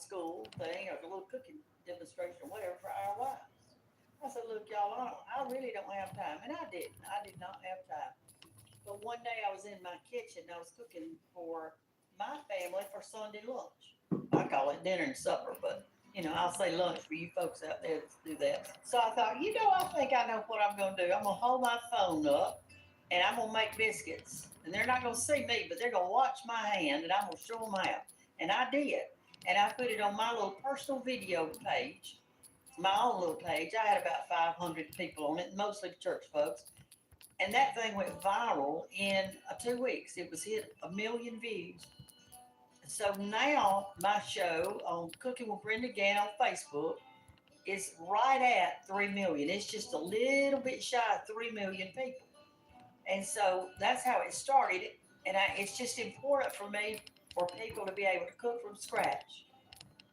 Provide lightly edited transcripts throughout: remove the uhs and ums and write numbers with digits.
school thing, or a little cooking demonstration or whatever for our wives. I said, look, y'all, I really don't have time. And I didn't. I did not have time. But one day I was in my kitchen. I was cooking for my family for Sunday lunch. I call it dinner and supper, but, I'll say lunch for you folks out there that do that. So I thought, I think I know what I'm going to do. I'm going to hold my phone up, and I'm going to make biscuits. And they're not going to see me, but they're going to watch my hand, and I'm going to show them how. And I did. And I put it on my little personal video page, my own little page. I had about 500 people on it, mostly church folks. And that thing went viral in 2 weeks. It was hit 1 million views. So now my show on Cooking with Brenda Gann on Facebook is right at 3 million. It's just a little bit shy of 3 million people. And so that's how it started. And it's just important for me for people to be able to cook from scratch.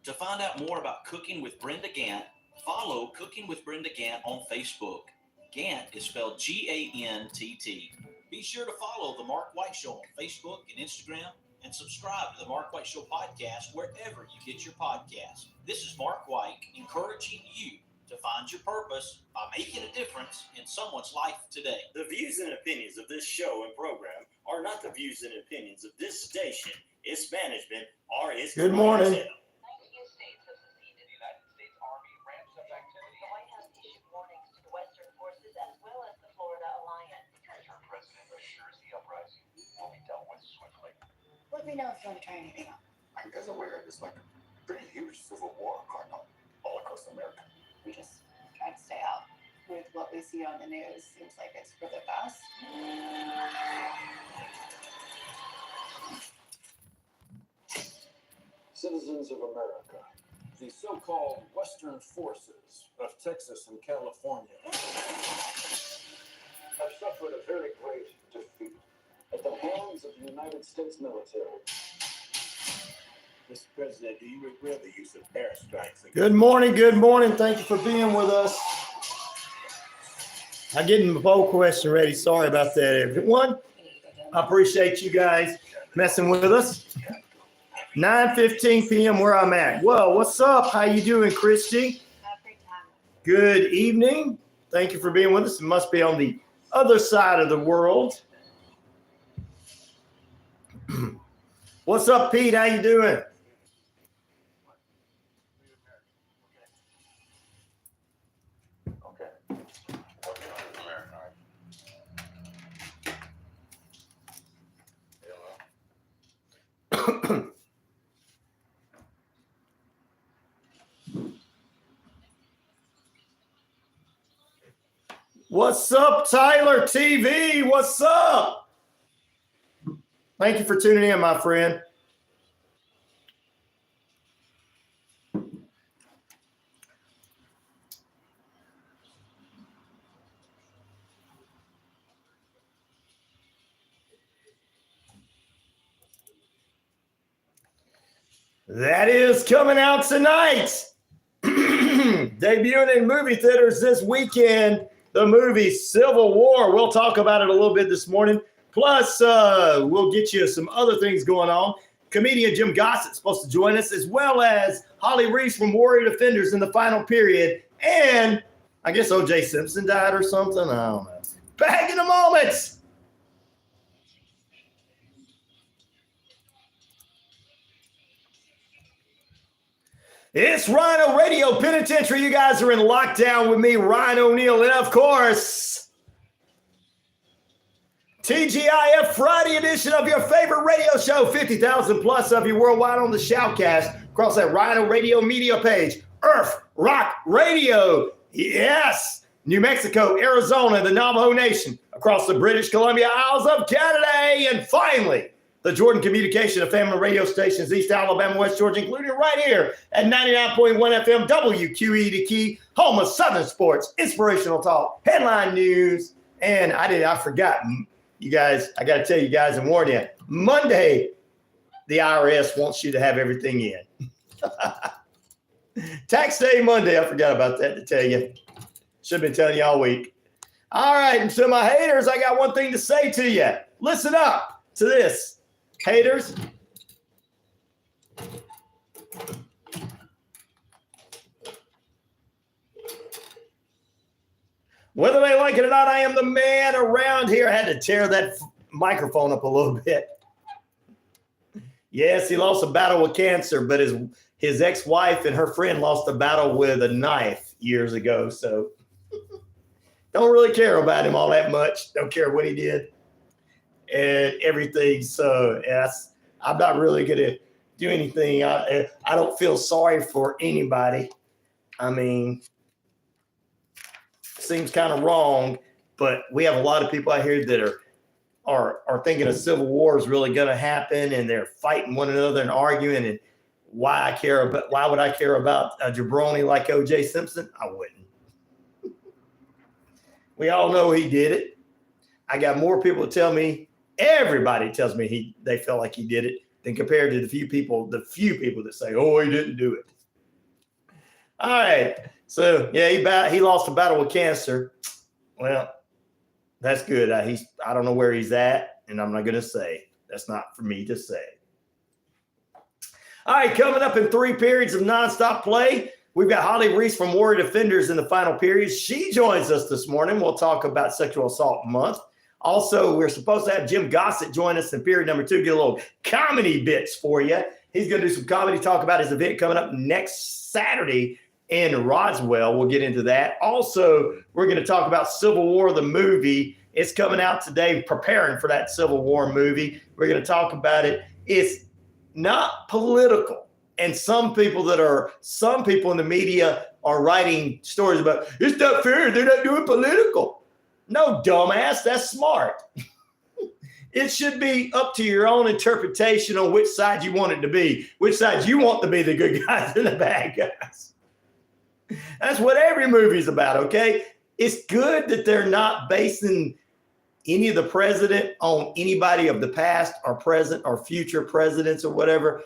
To find out more about Cooking with Brenda Gann, follow Cooking with Brenda Gann on Facebook. Gann is spelled G-A-N-T-T. Be sure to follow The Mark White Show on Facebook and Instagram, and subscribe to The Mark White Show podcast wherever you get your podcasts. This is Mark White, encouraging you to find your purpose by making a difference in someone's life today. The views and opinions of this show and program are not the views and opinions of this station, its management, or its Good morning. 19 states have seceded. The United States Army ramps up activity. The White House issued warnings to the Western forces as well as the Florida Alliance. The president assures the uprising will be dealt with swiftly. Let me know if you want to try anything on. Are you guys aware there's like a pretty huge civil war going on all across America? We just try to stay out with what we see on the news. Seems like it's for the best. Citizens of America, the so-called Western forces of Texas and California have suffered a very great defeat at the hands of the United States military. Mr. President, do you regret the use of airstrikes? Good morning. Good morning. Thank you for being with us. I'm getting the poll question ready. Sorry about that, everyone. I appreciate you guys messing with us. 9:15 p.m. where I'm at. Well, what's up? How you doing, Christy? Good evening. Thank you for being with us. It must be on the other side of the world. What's up, Pete? How you doing? What's up, Tyler TV? What's up? Thank you for tuning in, my friend. That is coming out tonight. Debuting in movie theaters this weekend, the movie Civil War. We'll talk about it a little bit this morning. Plus, we'll get you some other things going on. Comedian Jim Gossett is supposed to join us, as well as Holly Reese from Warrior Defenders in the final period. And I guess O.J. Simpson died or something. I don't know. Back in a moment. It's RyanORadio Penitentiary. You guys are in lockdown with me, Ryan O'Neal, and of course, TGIF Friday edition of your favorite radio show, 50,000 plus of you worldwide on the Shoutcast across that RyanORadio media page, Earth Rock Radio. Yes, New Mexico, Arizona, the Navajo Nation, across the British Columbia Isles of Canada, and finally, the Jordan Communication of family radio stations, East Alabama, West Georgia, including right here at 99.1 FM, WQEE, the key, home of Southern sports, inspirational talk, headline news, and I forgot, you guys, I got to tell you guys and warn you, Monday, the IRS wants you to have everything in. Tax day Monday, I forgot about that to tell you. Should have been telling you all week. All right, and to my haters, I got one thing to say to you. Listen up to this. Haters, Whether they like it or not, I am the man around here. I had to tear that microphone up a little bit. Yes, he lost a battle with cancer, but his ex-wife and her friend lost a battle with a knife years ago. So don't really care about him all that much. Don't care what he did and everything. So yes, I'm not really going to do anything. I don't feel sorry for anybody. I mean, seems kind of wrong, but we have a lot of people out here that are thinking a civil war is really going to happen, and they're fighting one another and arguing. And why would I care about a jabroni like O.J. Simpson? I wouldn't. We all know he did it. I got more people tell me. Everybody tells me they felt like he did it than compared to the few people that say, "Oh, he didn't do it." All right. So yeah, he lost a battle with cancer. Well, that's good. I don't know where he's at, and I'm not going to say. That's not for me to say. All right, coming up in 3 periods of nonstop play, we've got Holly Reese from Warrior Defenders in the final period. She joins us this morning. We'll talk about Sexual Assault Month. Also, we're supposed to have Jim Gossett join us in period number 2, get a little comedy bits for you. He's going to do some comedy, talk about his event coming up next Saturday in Roswell. We'll get into that. Also, we're going to talk about Civil War, the movie. It's coming out today, preparing for that Civil War movie. We're going to talk about it. It's not political. And some people in the media are writing stories about, it's not fair, they're not doing political. No, dumbass, that's smart. It should be up to your own interpretation on which side you want it to be, which side you want to be the good guys and the bad guys. That's what every movie's about, okay? It's good that they're not basing any of the president on anybody of the past or present or future presidents or whatever.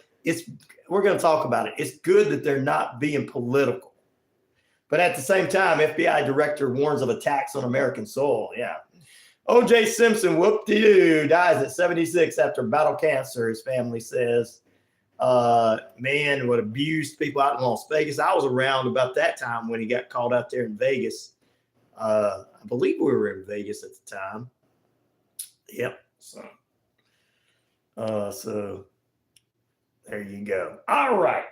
We're going to talk about it. It's good that they're not being political. But at the same time, FBI director warns of attacks on American soil. Yeah. O.J. Simpson, whoop-de-doo, dies at 76 after battle cancer, his family says. Man, what abused people out in Las Vegas. I was around about that time when he got called out there in Vegas. I believe we were in Vegas at the time. Yep. So there you go. All right.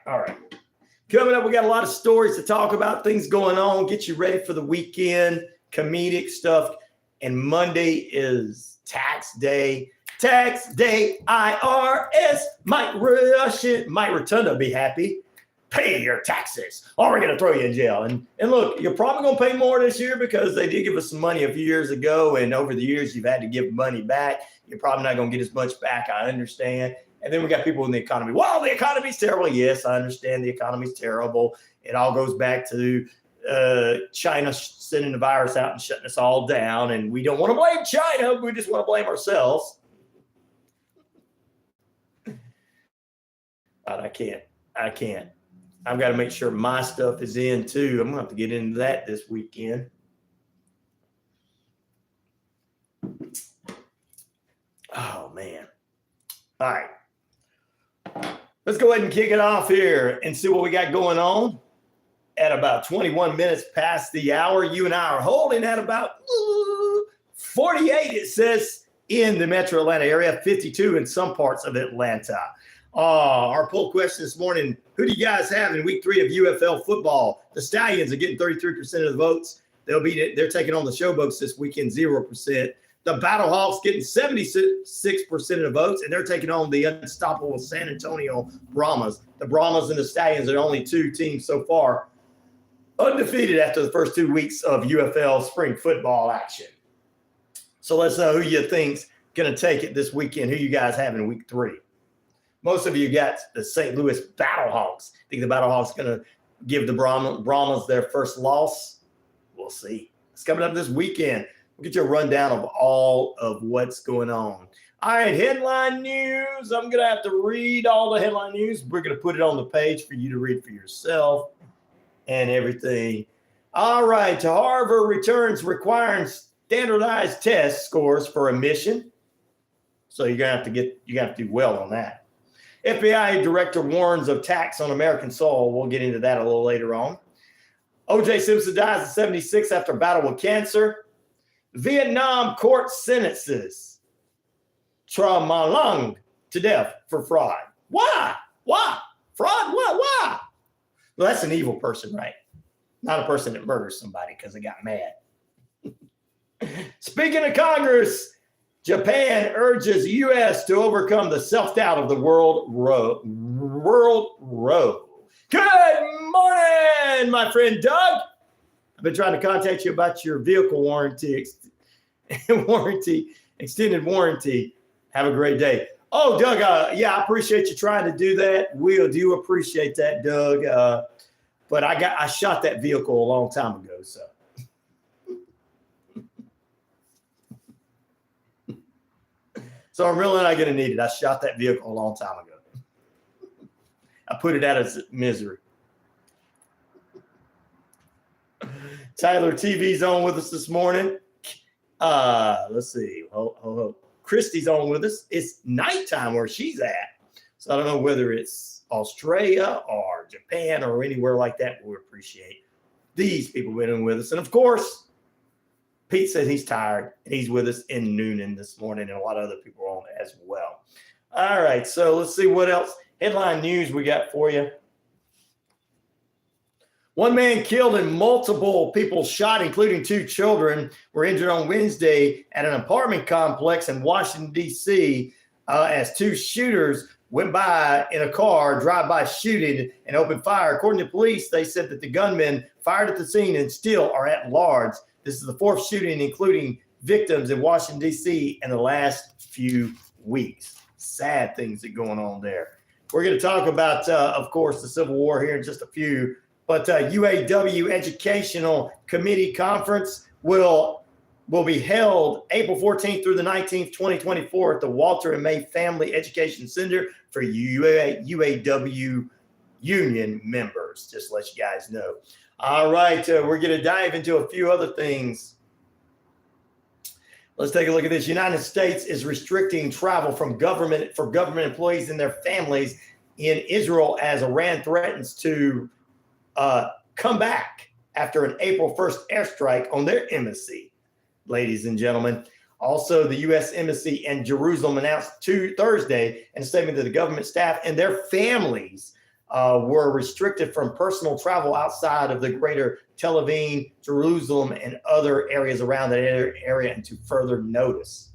Coming up, we got a lot of stories to talk about, things going on, get you ready for the weekend, comedic stuff. And Monday is tax day. Tax day, IRS, Mike Rotunda be happy. Pay your taxes, or we're going to throw you in jail. And look, you're probably going to pay more this year because they did give us some money a few years ago, and over the years, you've had to give money back. You're probably not going to get as much back, I understand. And then we got people in the economy. Well, the economy's terrible. Yes, I understand the economy's terrible. It all goes back to China sending the virus out and shutting us all down. And we don't want to blame China. We just want to blame ourselves. But I can't. I've got to make sure my stuff is in too. I'm going to have to get into that this weekend. Oh, man. All right. Let's go ahead and kick it off here and see what we got going on. At about 21 minutes past the hour, you and I are holding at about 48, it says, in the metro Atlanta area, 52 in some parts of Atlanta. Our poll question this morning, who do you guys have in week 3 of UFL football? The Stallions are getting 33% of the votes. They're taking on the Showboats this weekend, 0%. The Battlehawks getting 76% of the votes, and they're taking on the unstoppable San Antonio Brahmas. The Brahmas and the Stallions are the only 2 teams so far undefeated after the first 2 weeks of UFL spring football action. So let's know who you think's going to take it this weekend, who you guys have in week 3. Most of you got the St. Louis Battlehawks. Think the Battlehawks going to give the Brahmas their first loss? We'll see. It's coming up this weekend. We'll get you a rundown of all of what's going on. All right, headline news. I'm going to have to read all the headline news. We're going to put it on the page for you to read for yourself and everything. All right, to Harvard returns requiring standardized test scores for admission. So you're going to have to do well on that. FBI director warns of attacks on American soil. We'll get into that a little later on. O.J. Simpson dies at 76 after battle with cancer. Vietnam court sentences Tra Ma Lung to death for fraud. Why? Fraud? What? Why? Well, that's an evil person, right? Not a person that murders somebody because they got mad. Speaking of Congress, Japan urges U.S. to overcome the self-doubt of the world road. Good morning, my friend Doug. I've been trying to contact you about your vehicle warranty, extended warranty. Have a great day. Oh, Doug, yeah, I appreciate you trying to do that. We do appreciate that, Doug. But I shot that vehicle a long time ago, so. So I'm really not going to need it. I shot that vehicle a long time ago. I put it out of misery. Tyler TV's on with us this morning. Let's see. Christy's on with us. It's nighttime where she's at. So I don't know whether it's Australia or Japan or anywhere like that. We appreciate these people being with us. And of course, Pete said he's tired and he's with us in Noonan this morning, and a lot of other people are on as well. All right, so let's see what else. Headline news we got for you. One man killed and multiple people shot, including 2 children, were injured on Wednesday at an apartment complex in Washington, D.C. As 2 shooters went by in a car, drive-by shooting, and opened fire. According to police, they said that the gunmen fired at the scene and still are at large. This is the 4th shooting, including victims in Washington, D.C. in the last few weeks. Sad things that are going on there. We're going to talk about, of course, the Civil War here in just a few. But UAW Educational Committee Conference will be held April 14th through the 19th, 2024 at the Walter and May Family Education Center for UAW union members. Just to let you guys know. All right, we're going to dive into a few other things. Let's take a look at this. United States is restricting travel for government employees and their families in Israel as Iran threatens to come back after an April 1st airstrike on their embassy, ladies and gentlemen. Also, the U.S. Embassy in Jerusalem announced Thursday in a statement that the government staff and their families were restricted from personal travel outside of the greater Tel Aviv, Jerusalem, and other areas around that area until further notice.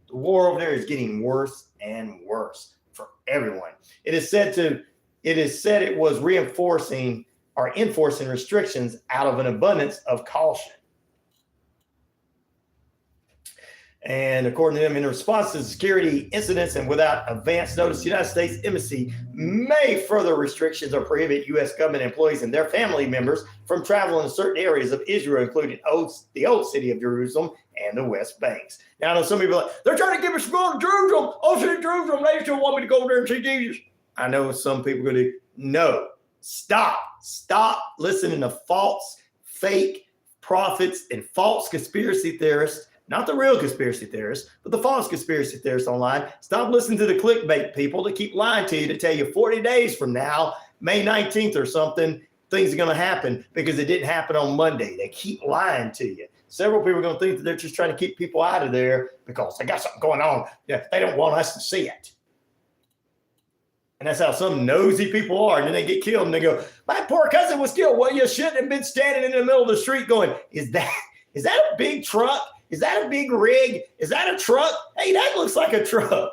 The war over there is getting worse and worse for everyone. It is said it was enforcing restrictions out of an abundance of caution. And according to them, in response to security incidents and without advance notice, the United States Embassy may further restrictions or prohibit U.S. government employees and their family members from traveling to certain areas of Israel, including the old city of Jerusalem and the West Banks. Now, I know some people are like, they're trying to get us to go to Jerusalem. Oh, city of Jerusalem. They still want me to go there and see Jesus. I know some people are going to no. Stop listening to false, fake prophets and false conspiracy theorists. Not the real conspiracy theorists, but the false conspiracy theorists online. Stop listening to the clickbait people that keep lying to you to tell you 40 days from now, May 19th or something, things are going to happen because it didn't happen on Monday. They keep lying to you. Several people are going to think that they're just trying to keep people out of there because they got something going on. Yeah, they don't want us to see it. And that's how some nosy people are. And then they get killed and they go, my poor cousin was killed. Well, you shouldn't have been standing in the middle of the street going, is that a big truck? Is that a big rig? Is that a truck? Hey, that looks like a truck.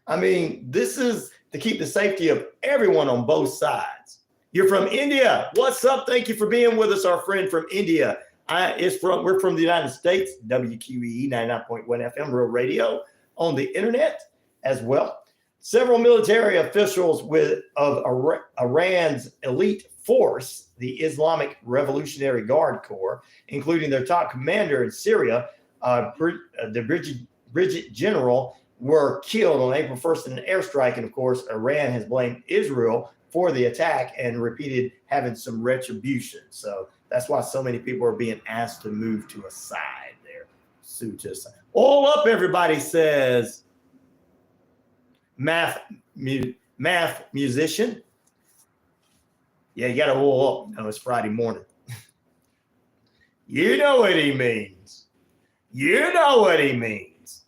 I mean, this is to keep the safety of everyone on both sides. You're from India. What's up? Thank you for being with us, our friend from India. We're from the United States, WQEE 99.1 FM Real Radio on the internet as well. Several military officials of Iran's elite force, the Islamic Revolutionary Guard Corps, including their top commander in Syria, the Brigadier General, were killed on April 1st in an airstrike. And of course, Iran has blamed Israel for the attack and repeated having some retribution. So that's why so many people are being asked to move to a side there. All up, everybody says. Math musician. Yeah, you got to roll up. No, it's Friday morning. You know what he means. You know what he means.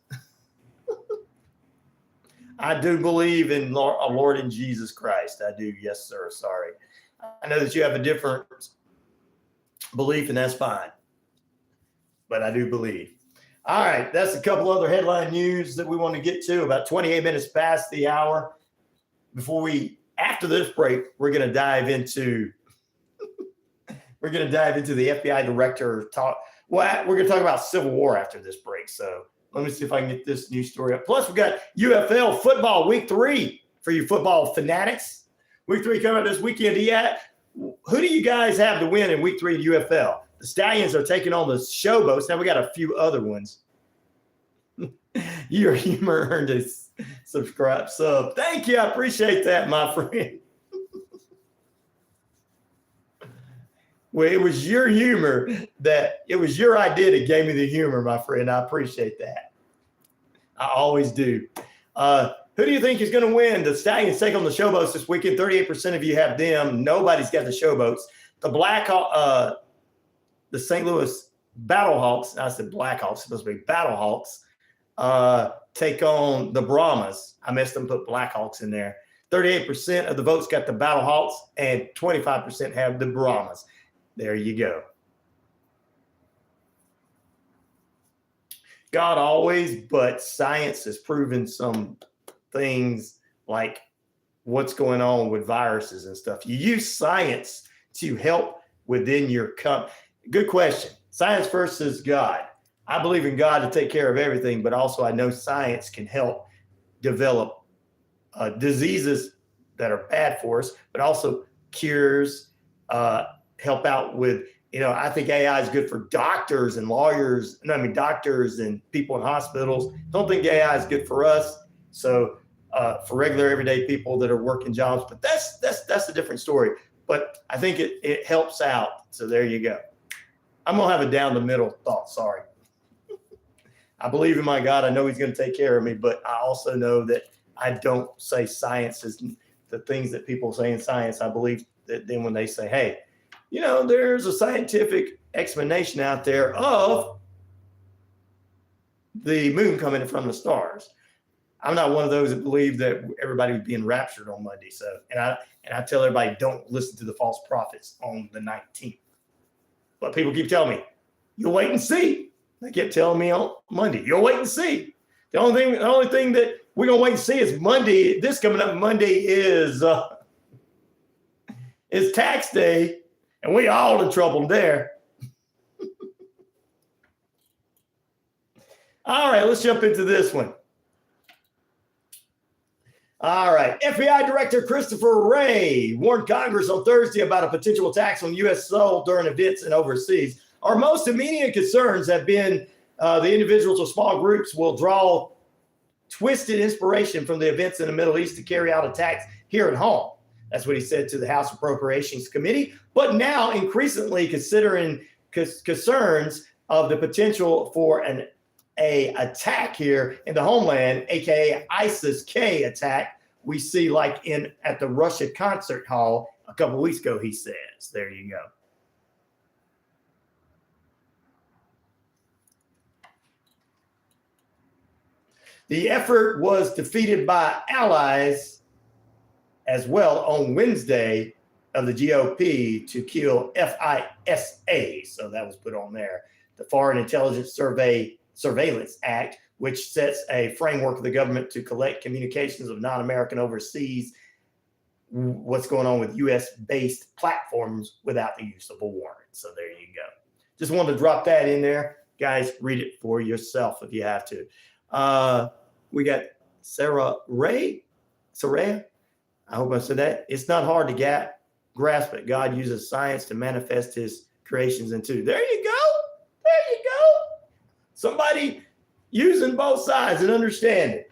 I do believe in our Lord and Jesus Christ. I do. Yes, sir. Sorry. I know that you have a different belief, and that's fine. But I do believe. All right. That's a couple other headline news that we want to get to. About 28 minutes past the hour. After this break, we're going to dive into the FBI director talk. Well, we're going to talk about Civil War after this break. So let me see if I can get this new story up. Plus, we got UFL football week 3 for you football fanatics. Week 3 coming up this weekend. Who do you guys have to win in week 3 of UFL? The Stallions are taking on the Showboats. Now we got a few other ones. Your humor earned a subscribe sub. Thank you. I appreciate that, my friend. Well, it was your humor it was your idea that gave me the humor, my friend. I appreciate that. I always do. Who do you think is going to win? The Stallions take on the Showboats this weekend. 38% of you have them. Nobody's got the Showboats. The St. Louis Battlehawks, I said Blackhawks, supposed to be Battlehawks, take on the Brahmas. I messed them, put Blackhawks in there. 38% of the votes got the Battlehawks, and 25% have the Brahmas. There you go. God always, but science has proven some things like what's going on with viruses and stuff. You use science to help within your company. Good question. Science versus God. I believe in God to take care of everything, but also I know science can help develop diseases that are bad for us, but also cures, help out with, I think AI is good for doctors and lawyers. Doctors and people in hospitals. Don't think AI is good for us. So for regular everyday people that are working jobs, but that's a different story. But I think it helps out. So there you go. I'm going to have a down the middle thought. Sorry. I believe in my God. I know he's going to take care of me, but I also know that I don't say science is the things that people say in science. I believe that then when they say, hey, there's a scientific explanation out there of the moon coming from the stars. I'm not one of those that believe that everybody was being raptured on Monday. So, and I tell everybody, don't listen to the false prophets on the 19th. But people keep telling me, you'll wait and see. They kept telling me on Monday, you'll wait and see. The only thing that we're gonna wait and see is Monday. This coming up Monday is tax day, and we all in trouble there. All right, let's jump into this one. All right. FBI Director Christopher Wray warned Congress on Thursday about a potential attacks on U.S. soil during events and overseas. Our most immediate concerns have been the individuals or small groups will draw twisted inspiration from the events in the Middle East to carry out attacks here at home. That's what he said to the House Appropriations Committee. But now increasingly considering concerns of the potential for an attack here in the homeland, aka ISIS-K attack, we see like at the Russia concert hall a couple of weeks ago, he says. There you go. The effort was defeated by allies as well on Wednesday of the GOP to kill FISA. So that was put on there. The Foreign Intelligence Surveillance Act, which sets a framework of the government to collect communications of non-American overseas, what's going on with U.S.-based platforms without the use of a warrant. So there you go. Just wanted to drop that in there. Guys, read it for yourself if you have to. We got Sarah, I hope I said that. It's not hard to grasp it. God uses science to manifest his creations into. There you go. There you go. Somebody using both sides and understanding.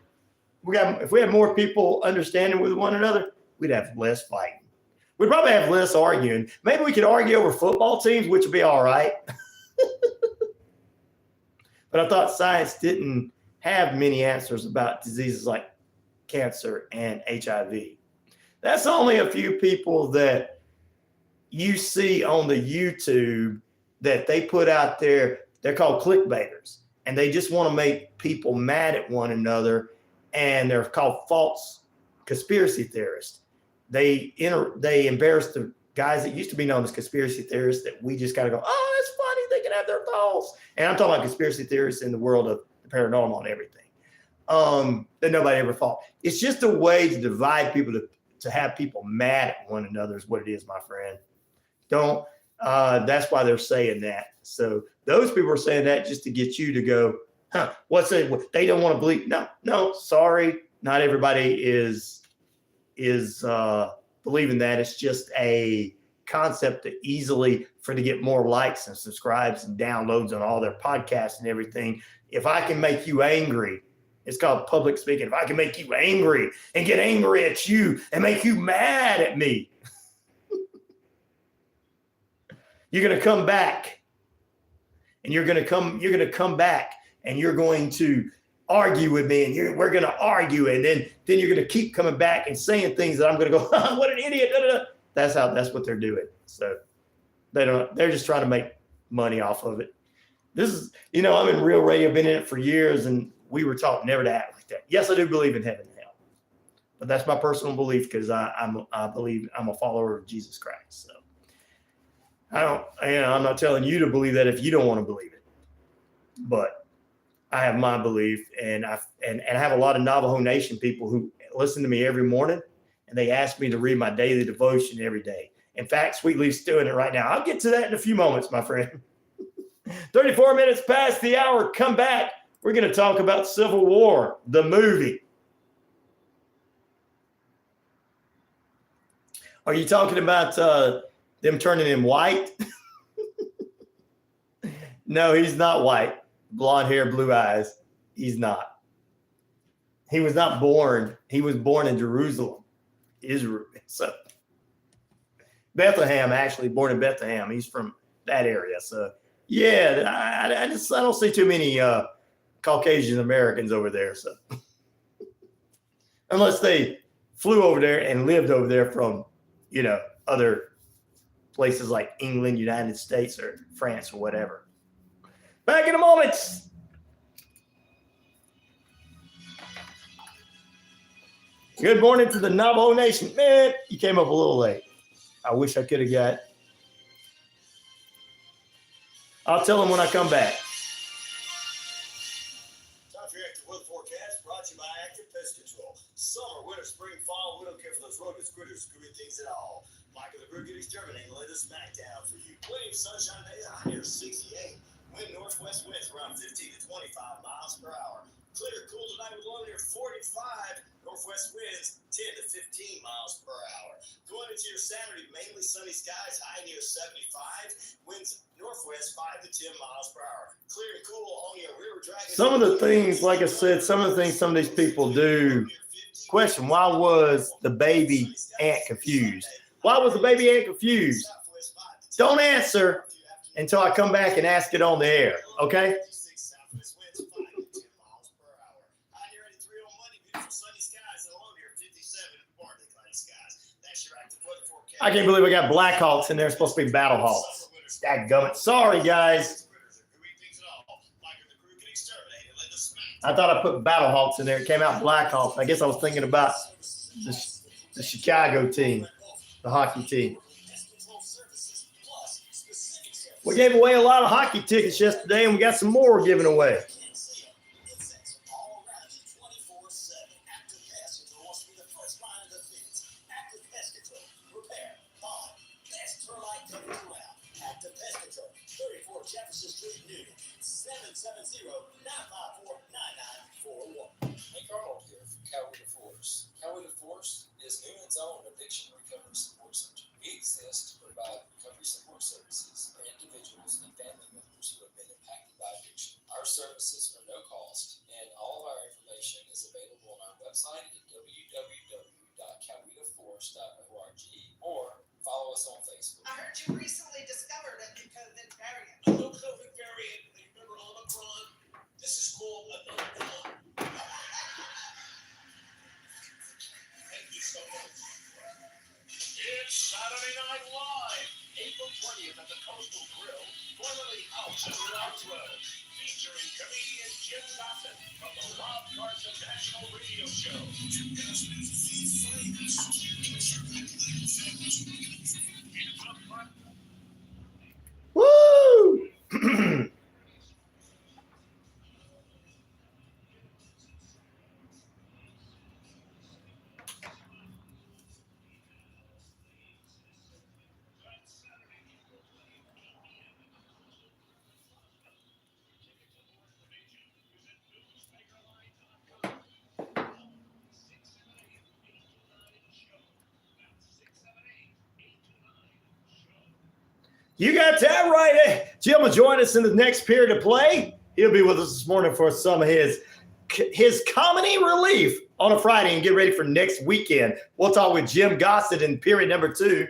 If we had more people understanding with one another, we'd have less fighting. We'd probably have less arguing. Maybe we could argue over football teams, which would be all right. But I thought science didn't have many answers about diseases like cancer and HIV. That's only a few people that you see on the YouTube that they put out there. They're called clickbaiters, and they just want to make people mad at one another. And they're called false conspiracy theorists. They embarrass the guys that used to be known as conspiracy theorists that we just kind of go, oh, that's funny. They can have their thoughts. And I'm talking about conspiracy theorists in the world of the paranormal and everything that nobody ever thought. It's just a way to divide people, to have people mad at one another is what it is, my friend. That's why they're saying that. So those people are saying that just to get you to go, what's it? They don't want to believe. No, sorry. Not everybody is believing that. It's just a concept to get more likes and subscribes and downloads on all their podcasts and everything. If I can make you angry, it's called public speaking. If I can make you angry and get angry at you and make you mad at me, you're going to come back and you're going to come back and you're going to argue with me, and we're going to argue, and then you're going to keep coming back and saying things that I'm going to go, what an idiot. Da, da, da. That's what they're doing. So they're just trying to make money off of it. This is, I'm in real radio, been in it for years, and we were taught never to act like that. Yes, I do believe in heaven and hell, but that's my personal belief because I believe I'm a follower of Jesus Christ. So I'm not telling you to believe that if you don't want to believe it, but I have my belief, and I have a lot of Navajo Nation people who listen to me every morning, and they ask me to read my daily devotion every day. In fact, Sweet Leaf's doing it right now. I'll get to that in a few moments, my friend. 34 minutes past the hour. Come back. We're going to talk about Civil War, the movie. Are you talking about them turning him white? No, he's not white. Blonde hair, blue eyes. He's not. He was not born. He was born in Jerusalem, Israel. So Bethlehem, actually born in Bethlehem. He's from that area. So yeah, I don't see too many Caucasian Americans over there. So unless they flew over there and lived over there from, other places like England, United States, or France, or whatever. Back in a moment. Good morning to the Navajo Nation. Man, you came up a little late. I wish I could have got. I'll tell them when I come back. Time for your active weather forecast brought to you by Active Pest Control. Summer, winter, spring, fall, we don't care for those rodents, critters, screwy things at all. Michael the Brew get exterminating, let us Smackdown for you. Plenty of sunshine today, high near 68. Wind northwest winds around 15 to 25 miles per hour. Clear, cool tonight with low near 45. Northwest winds 10 to 15 miles per hour. Going into your Saturday, mainly sunny skies, high near 75. Winds northwest 5 to 10 miles per hour. Clear and cool along your river dragon. Some of the things, like I said, some of these people do. Question: why was the baby ant confused? Why was the baby ant confused? Don't answer until I come back and ask it on the air, okay? I can't believe I got Blackhawks and they're supposed to be Battlehawks. Dadgummit. Sorry, guys. I thought I put Battlehawks in there. It came out Blackhawks. I guess I was thinking about the Chicago team, the hockey team. We gave away a lot of hockey tickets yesterday, and we got some more giving away. Is Newman's own addiction recovery support center. We exist to provide recovery support services for individuals and family members who have been impacted by addiction. Our services are no cost, and all of our information is available on our website at www.cowetaforce.org or follow us on Facebook. I heard you recently discovered a new COVID variant. A new COVID variant. Remember Omicron? This is called an Omicron. It's Saturday Night Live, April 20th at the Coastal Grill. formerly House of Roswell, featuring comedian Jim Gossett from the Wild Cards of National Radio Show. Jim Gossett is Woo! You got that right. Jim will join us in the next period of play. He'll be with us this morning for some of his comedy relief on a Friday and get ready for next weekend. We'll talk with Jim Gossett in period number 2.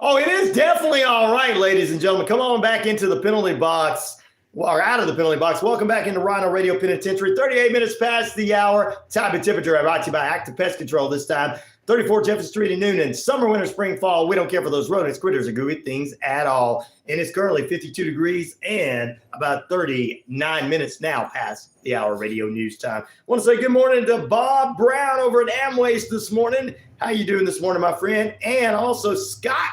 Oh, it is definitely all right, ladies and gentlemen. Come on back into the penalty box, or out of the penalty box. Welcome back into RyanORadio Penitentiary. 38 minutes past the hour. Time and temperature brought to you by Active Pest Control this time. 34 Jefferson Street in Noonan. Summer, winter, spring, fall. We don't care for those rodents, critters, or gooey things at all. And it's currently 52 degrees and about 39 minutes now past the hour radio news time. I want to say good morning to Bob Brown over at Amways this morning. How you doing this morning, my friend? And also Scott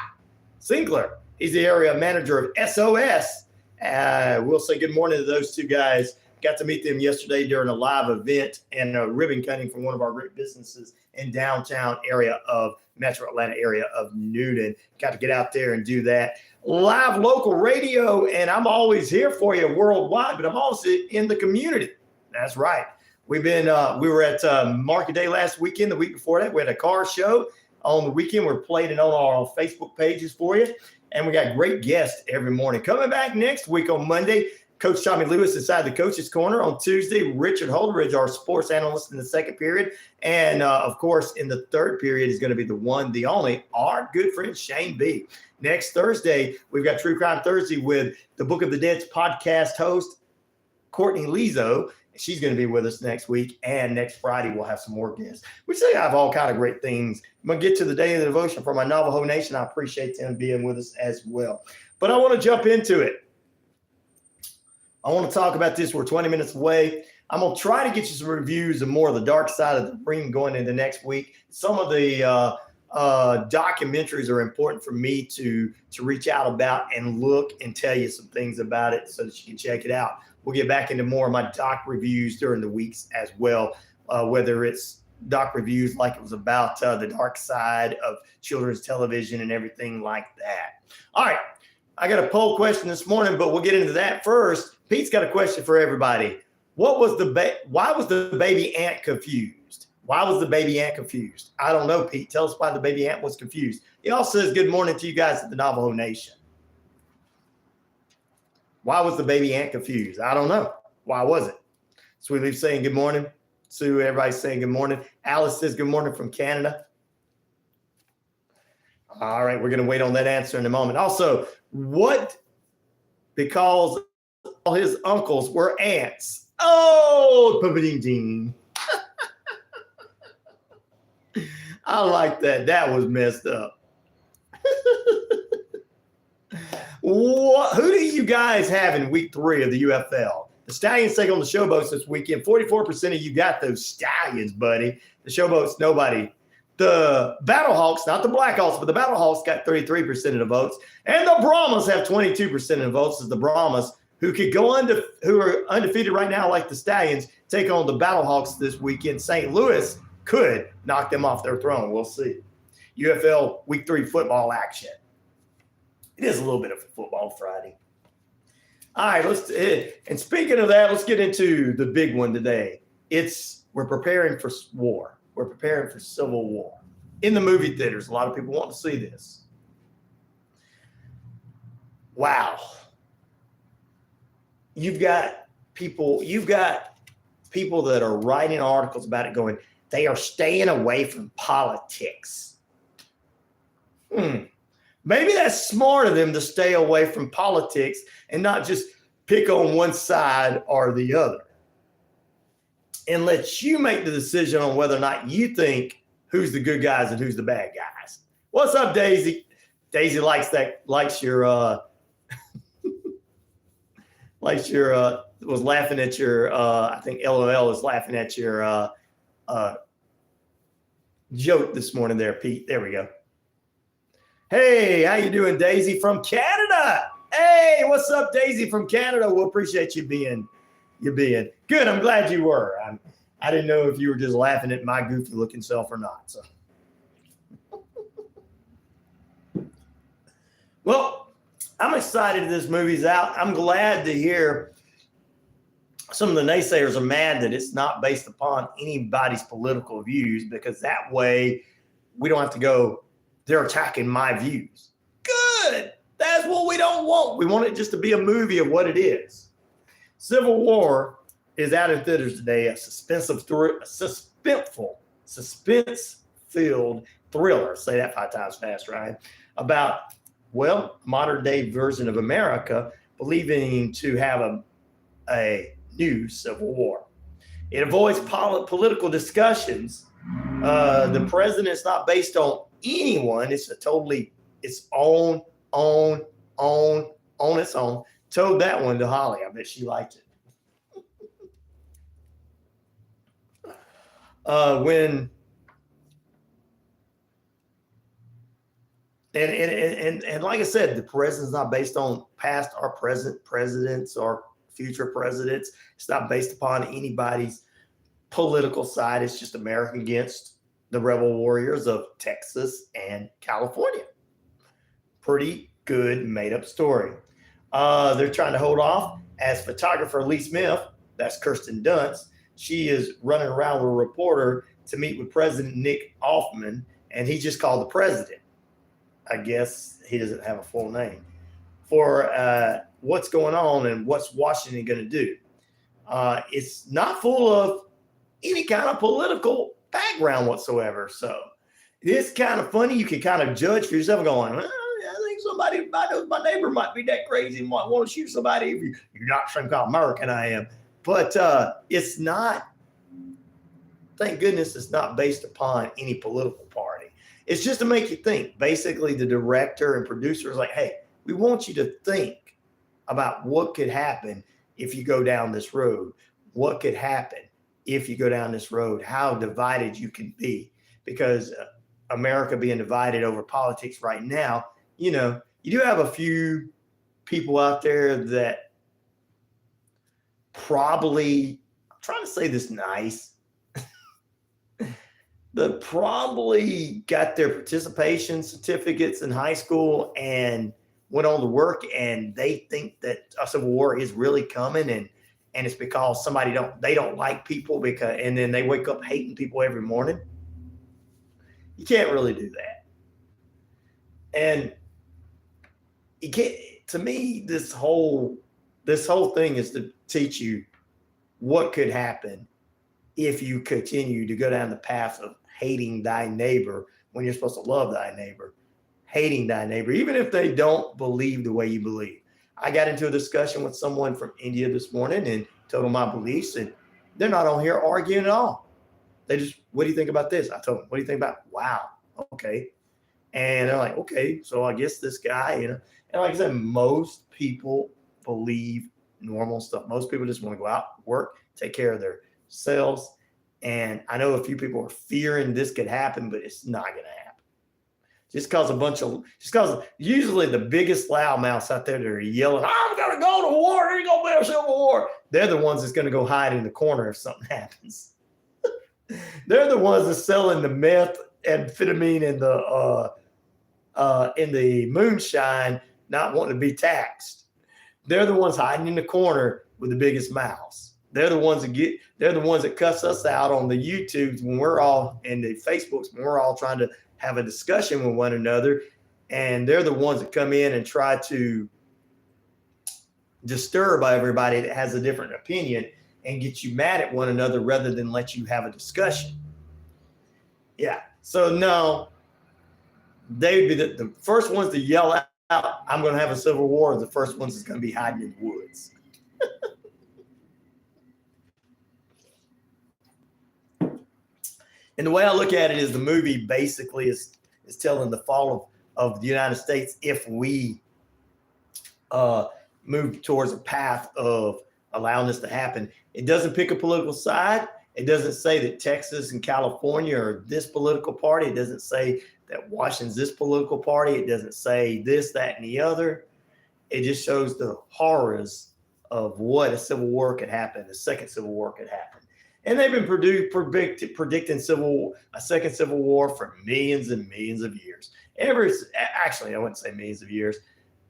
Sinclair. He's the area manager of SOS. We'll say good morning to those two guys. Got to meet them yesterday during a live event and a ribbon cutting from one of our great businesses in downtown area of Metro Atlanta area of Noonan. Got to get out there and do that. Live local radio, and I'm always here for you worldwide, but I'm also in the community. That's right. We were at Market Day last weekend. The week before that, we had a car show on the weekend. We're playing it on our Facebook pages for you, and we got great guests every morning. Coming back next week on Monday, Coach Tommy Lewis inside the Coach's Corner. On Tuesday, Richard Holdridge, our sports analyst in the second period. And, of course, in the third period is going to be the one, the only, our good friend Shane B. Next Thursday, we've got True Crime Thursday with the Book of the Dead's podcast host, Courtney Lizo. She's going to be with us next week. And next Friday, we'll have some more guests. We say I have all kind of great things. I'm going to get to the Day of the Devotion for my Navajo Nation. I appreciate them being with us as well. But I want to jump into it. I want to talk about this. We're 20 minutes away. I'm going to try to get you some reviews of more of the dark side of the ring going into next week. Some of the documentaries are important for me to reach out about and look and tell you some things about it so that you can check it out. We'll get back into more of my doc reviews during the weeks as well, whether it's doc reviews like it was about the dark side of children's television and everything like that. All right. I got a poll question this morning, but we'll get into that first. Pete's got a question for everybody. Why was the baby ant confused? Why was the baby ant confused? I don't know, Pete. Tell us why the baby ant was confused. He also says good morning to you guys at the Navajo Nation. Why was the baby ant confused? I don't know. Why was it? Sweet Leaf saying good morning. Sue, everybody's saying good morning. Alice says good morning from Canada. All right, we're going to wait on that answer in a moment. Also, because all his uncles were ants. Oh, ding. I like that. That was messed up. Who do you guys have in week 3 of the UFL? The Stallions take on the Showboats this weekend. 44% of you got those Stallions, buddy. The Showboats, nobody. The Battlehawks, not the Blackhawks, but the Battlehawks got 33% of the votes. And the Brahmas have 22% of the votes. As the Brahmas, who are undefeated right now like the Stallions, take on the Battlehawks this weekend. St. Louis could knock them off their throne. We'll see. UFL Week 3 football action. It is a little bit of a football Friday. All right, and speaking of that, let's get into the big one today. We're preparing for war. We're preparing for civil war. In the movie theaters, a lot of people want to see this. Wow. You've got people that are writing articles about it going, they are staying away from politics. Maybe that's smart of them to stay away from politics and not just pick on one side or the other. And let you make the decision on whether or not you think who's the good guys and who's the bad guys. What's up, Daisy? Daisy likes your was laughing at your I think LOL was laughing at your joke this morning there, Pete. There we go. Hey, how you doing, Daisy from Canada? Hey, what's up, Daisy from Canada? We appreciate you being good. I'm glad you were. I didn't know if you were just laughing at my goofy looking self or not. So, well, I'm excited this movie's out. I'm glad to hear some of the naysayers are mad that it's not based upon anybody's political views, because that way we don't have to go, they're attacking my views. Good. That's what we don't want. We want it just to be a movie of what it is. Civil War is out in theaters today, a suspense-filled thriller. Say that 5 times fast, Ryan. About, well, modern day version of America believing to have a new civil war. It avoids political discussions. The president's not based on anyone. It's its own on its own. Told that one to Holly. I bet she liked it. And like I said, the president's not based on past or present presidents or future presidents. It's not based upon anybody's political side. It's just America against the rebel warriors of Texas and California. Pretty good made up story. They're trying to hold off as photographer Lee Smith, that's Kirsten Dunst. She is running around with a reporter to meet with President Nick Offerman, and he just called the president. I guess he doesn't have a full name for what's going on and what's Washington going to do. It's not full of any kind of political background whatsoever. So it's kind of funny. You can kind of judge for yourself going, I think somebody, my neighbor might be that crazy and might want to shoot somebody. If you're not the same kind of American I am. But it's not, thank goodness it's not based upon any political party. It's just to make you think. Basically, the director and producer is like, hey, we want you to think about what could happen if you go down this road. What could happen if you go down this road? How divided you can be. Because America being divided over politics right now, you know, you do have a few people out there that probably, I'm trying to say this nice, that probably got their participation certificates in high school and went on to work, and they think that a civil war is really coming, and it's because they don't like people, and then they wake up hating people every morning. You can't really do that. And you can't, to me, this whole thing is to teach you what could happen if you continue to go down the path of hating thy neighbor when you're supposed to love thy neighbor, hating thy neighbor, even if they don't believe the way you believe. I got into a discussion with someone from India this morning and told them my beliefs, and they're not on here arguing at all. They just, what do you think about this? I told them, what do you think about? Wow. Okay. And they're like, okay, so I guess this guy, you know, and like I said, most people believe normal stuff. Most people just want to go out, work, take care of themselves. And I know a few people are fearing this could happen, but it's not going to happen. Just because usually the biggest loudmouths out there that are yelling, I'm going to go to war, there's going to be a civil war. They're the ones that's going to go hide in the corner if something happens. They're the ones that's selling the meth, amphetamine, and in the moonshine, not wanting to be taxed. They're the ones hiding in the corner with the biggest mouths. They're the ones that cuss us out on the YouTubes when we're all, and the Facebooks when we're all trying to have a discussion with one another. And they're the ones that come in and try to disturb everybody that has a different opinion and get you mad at one another rather than let you have a discussion. Yeah. So no, they would be the first ones to yell out, I'm going to have a civil war. The first ones is going to be hiding in the woods. And the way I look at it is the movie basically is telling the fall of the United States if we move towards a path of allowing this to happen. It doesn't pick a political side. It doesn't say that Texas and California are this political party. It doesn't say that Washington's this political party. It doesn't say this, that, and the other. It just shows the horrors of what a civil war could happen, a second civil war could happen. And they've been predicting a second civil war for millions and millions of years. Actually, I wouldn't say millions of years.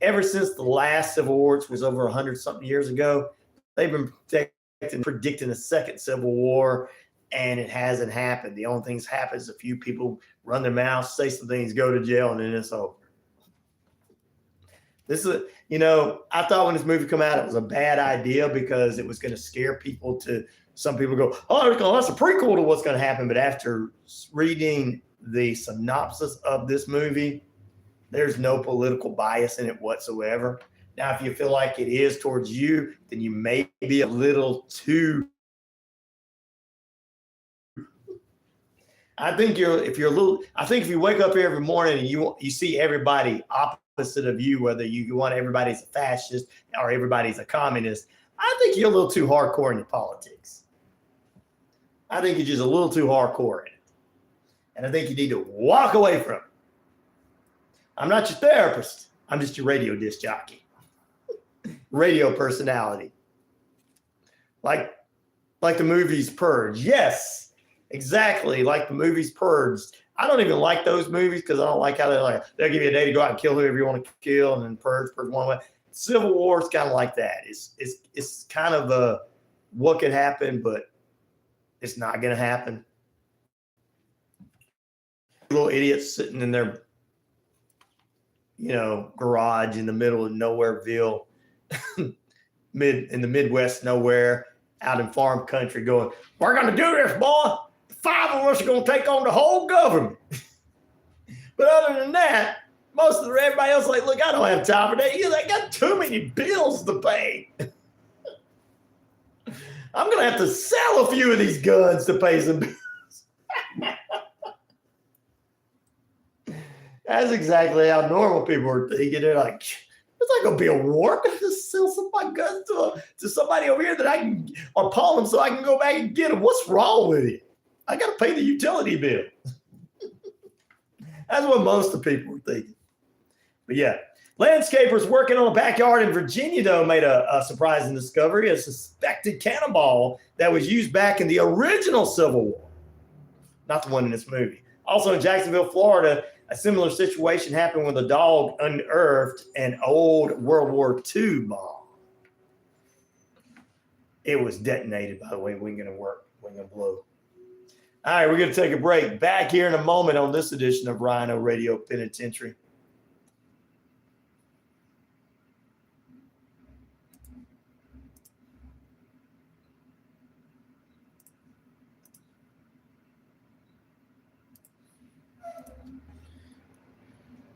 Ever since the last civil war, which was over 100-something years ago, they've been predicting a second civil war, and it hasn't happened. The only thing that happens is a few people run their mouths, say some things, go to jail, and then it's over. This is, I thought when this movie came out, it was a bad idea because it was going to scare people to, some people go, oh, that's a prequel to what's going to happen. But after reading the synopsis of this movie, there's no political bias in it whatsoever. Now, if you feel like it is towards you, then you may be a little too. I think if you wake up every morning and you see everybody opposite of you, whether you want everybody's a fascist or everybody's a communist, I think you're a little too hardcore in your politics. I think you're just a little too hardcore in it. And I think you need to walk away from it. I'm not your therapist. I'm just your radio disc jockey. Radio personality. Like the movies Purge. Yes, exactly. Like the movies Purge. I don't even like those movies because I don't like how they'll give you a day to go out and kill whoever you want to kill and then purge one way. Civil War is kind of like that. It's kind of what could happen, but it's not going to happen. Little idiots sitting in their garage in the middle of Nowhereville, in the Midwest nowhere, out in farm country going, we're going to do this, boy. The 5 of us are going to take on the whole government. But other than that, everybody else is like, look, I don't have time for that. I got too many bills to pay. I'm going to have to sell a few of these guns to pay some bills. That's exactly how normal people are thinking. They're like, it's not going to be a war. I'm going to just sell some of my guns to somebody over here that I can, or pawn them so I can go back and get them. What's wrong with it? I got to pay the utility bill. That's what most of the people are thinking. But yeah, landscapers working on a backyard in Virginia, though, made a surprising discovery, a suspected cannonball that was used back in the original Civil War, not the one in this movie. Also in Jacksonville, Florida, a similar situation happened when the dog unearthed an old World War II bomb. It was detonated, by the way. We're going to work. We're going to blow. All right, we're going to take a break. Back here in a moment on this edition of RyanORadio Penitentiary.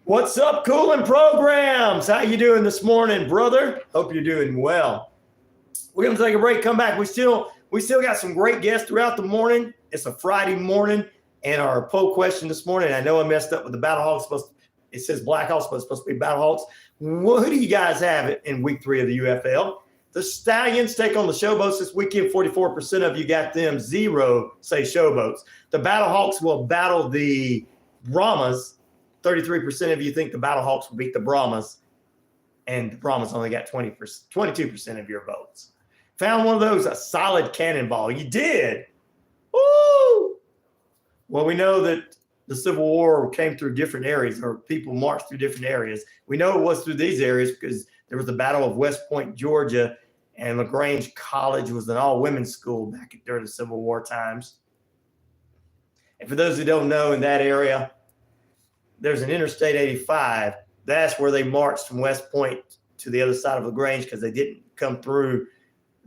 What's up, Cooling Programs? How you doing this morning, brother? Hope you're doing well. We're going to take a break, come back. We still got some great guests throughout the morning. It's a Friday morning, and our poll question this morning, I know I messed up with the Battlehawks. It says Blackhawks, but it's supposed to be Battlehawks. Who do you guys have in week 3 of the UFL? The Stallions take on the Showboats this weekend. 44% of you got them. 0 say Showboats. The Battlehawks will battle the Brahmas. 33% of you think the Battlehawks will beat the Brahmas, and the Brahmas only got 22% of your votes. Found one of those, a solid cannonball. You did. Woo! Well, we know that the Civil War came through different areas, or people marched through different areas. We know it was through these areas because there was the Battle of West Point, Georgia, and LaGrange College was an all-women's school back during the Civil War times. And for those who don't know, in that area, there's an Interstate 85. That's where they marched from West Point to the other side of LaGrange because they didn't come through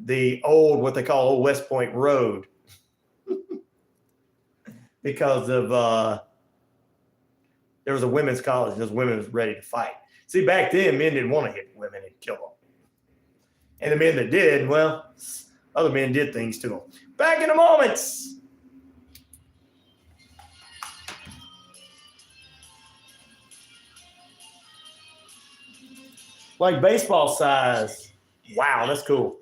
the old, what they call Old West Point Road because of there was a women's college and those women was ready to fight. See, back then, men didn't want to hit women and kill them. And the men that did, well, other men did things to them. Back in a moment. Like baseball size. Wow, that's cool.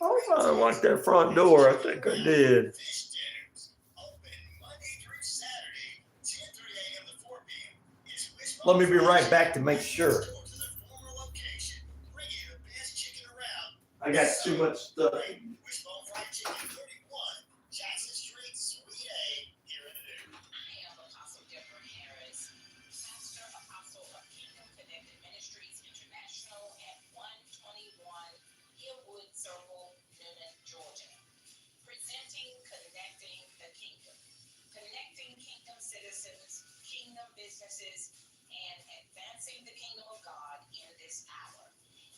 Oh, I like that front door. I think I did. Let me be right back to make sure. I got too much stuff. Citizens, kingdom businesses, and advancing the kingdom of God in this hour.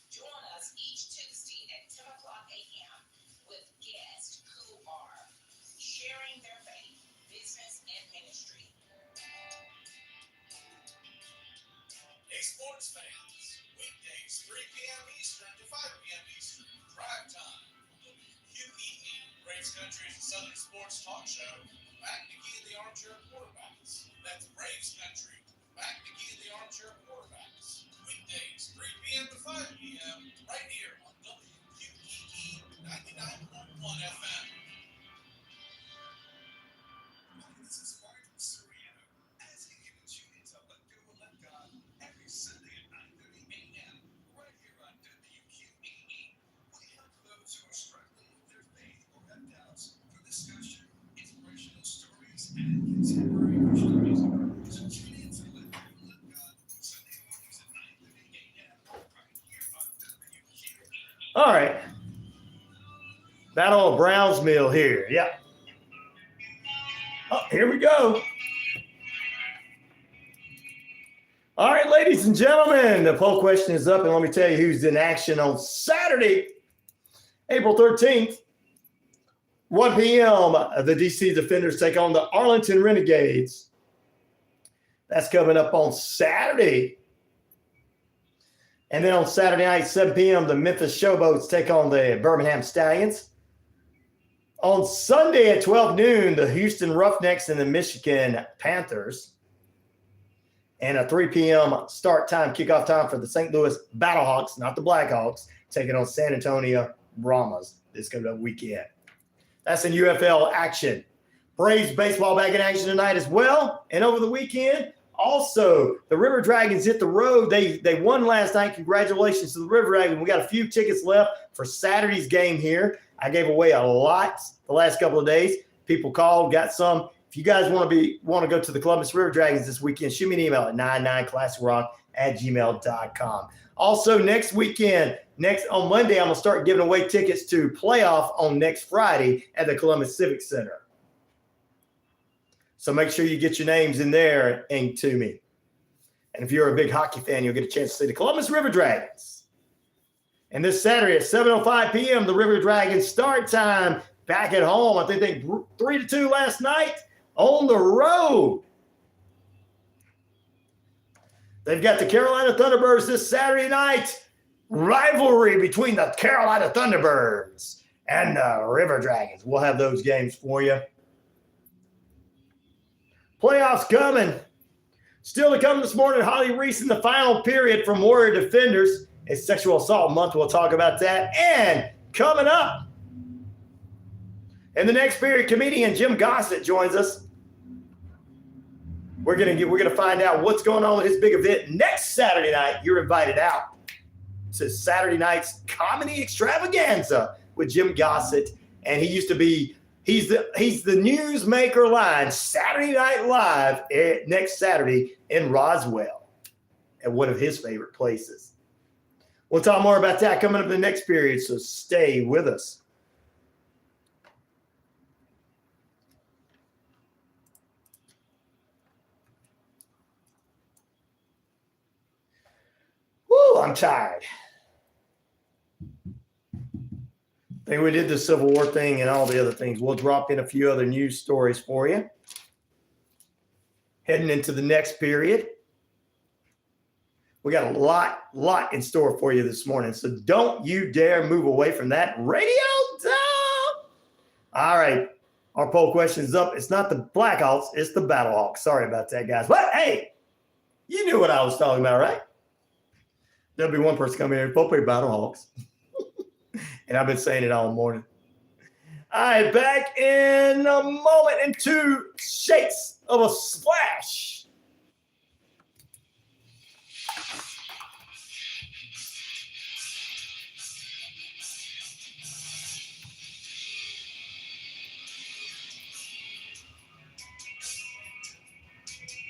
Join us each Tuesday at 10 o'clock a.m. with guests who are sharing their faith, business, and ministry. Hey, sports fans, weekdays 3 p.m. Eastern to 5 p.m. Eastern, drive time. WQEE, Braves Country's Southern Sports Talk Show. Back to Key in the Armchair Quarterbacks. That's Braves Country. Back to Key in the Armchair Quarterbacks. Weekdays, 3 p.m. to 5 p.m. right here on WQEE 99.1 FM. This is Martin Soriano. As he gives you to let go and let God every Sunday at 9:30 a.m. right here on WQEE. We help those who are struggling with their faith or have doubts for discussion, inspirational stories, and contemporary Christian music. So tune in to Let Go and Let God Sunday mornings at 9:30 a.m. right here on WQEE. All right. Battle of Brownsville here. Yep. Oh, here we go. All right, ladies and gentlemen, the poll question is up, and let me tell you who's in action on Saturday, April 13th, 1 p.m. The DC Defenders take on the Arlington Renegades. That's coming up on Saturday. And then on Saturday night, 7 p.m., the Memphis Showboats take on the Birmingham Stallions. On Sunday at 12 noon, the Houston Roughnecks and the Michigan Panthers. And a 3 p.m. start time, kickoff time for the St. Louis Battlehawks, not the Blackhawks, taking on San Antonio Brahmas this coming up weekend. That's in UFL action. Braves baseball back in action tonight as well. And over the weekend, also, the River Dragons hit the road. They won last night. Congratulations to the River Dragons. We got a few tickets left for Saturday's game here. I gave away a lot the last couple of days. People called, got some. If you guys want to go to the Columbus River Dragons this weekend, shoot me an email at 99classicrock@gmail.com. Also, next weekend, on Monday, I'm going to start giving away tickets to playoff on next Friday at the Columbus Civic Center. So make sure you get your names in there and to me. And if you're a big hockey fan, you'll get a chance to see the Columbus River Dragons. And this Saturday at 7:05 p.m., the River Dragons start time back at home. I think they 3-2 last night on the road. They've got the Carolina Thunderbirds this Saturday night. Rivalry between the Carolina Thunderbirds and the River Dragons. We'll have those games for you. Playoffs coming. Still to come this morning, Holly Reese in the final period from Warrior Defenders. It's Sexual Assault Month. We'll talk about that. And coming up, in the next period, comedian Jim Gossett joins us. We're gonna find out what's going on with his big event next Saturday night. You're invited out to Saturday night's comedy extravaganza with Jim Gossett, and he's the newsmaker line Saturday Night Live next Saturday in Roswell at one of his favorite places. We'll talk more about that coming up in the next period, so stay with us. Woo, I'm tired. I think we did the Civil War thing and all the other things. We'll drop in a few other news stories for you. Heading into the next period. We got a lot in store for you this morning. So don't you dare move away from that radio dial. All right. Our poll question is up. It's not the Blackhawks, it's the Battlehawks. Sorry about that, guys. But hey, you knew what I was talking about, right? There'll be one person coming here, both play Battlehawks. And I've been saying it all morning. All right, back in a moment into Shakes of a Splash.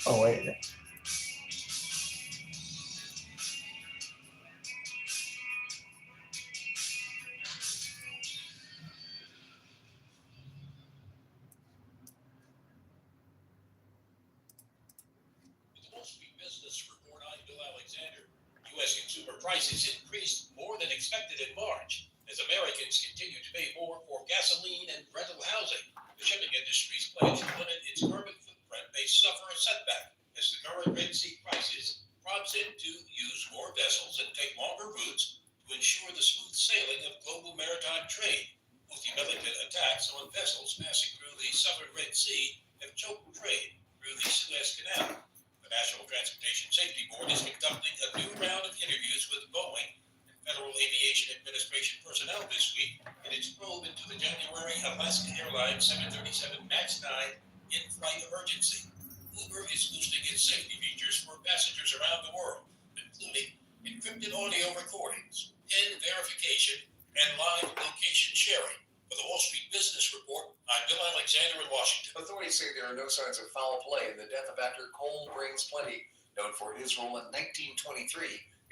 Oh, wait. U.S. consumer prices increased more than expected in March as Americans continue to pay more for gasoline and rental housing. The shipping industry's pledge to limit its carbon footprint may suffer a setback as the current Red Sea crisis prompts it to use more vessels and take longer routes to ensure the smooth sailing of global maritime trade. Houthi militant attacks on vessels passing through the southern Red Sea have choked trade through the Suez Canal. The National Transportation Safety Board is conducting a new round of interviews with Boeing and Federal Aviation Administration personnel this week in its probe into the January Alaska Airlines 737 MAX 9 in-flight emergency. Uber is boosting its safety features for passengers around the world, including encrypted audio recordings, PIN verification, and live location sharing. For the Wall Street Business Report, I'm Bill Alexander in Washington. Authorities say there are no signs of foul play in the death of actor Cole Brains Plenty, known for his role in 1923,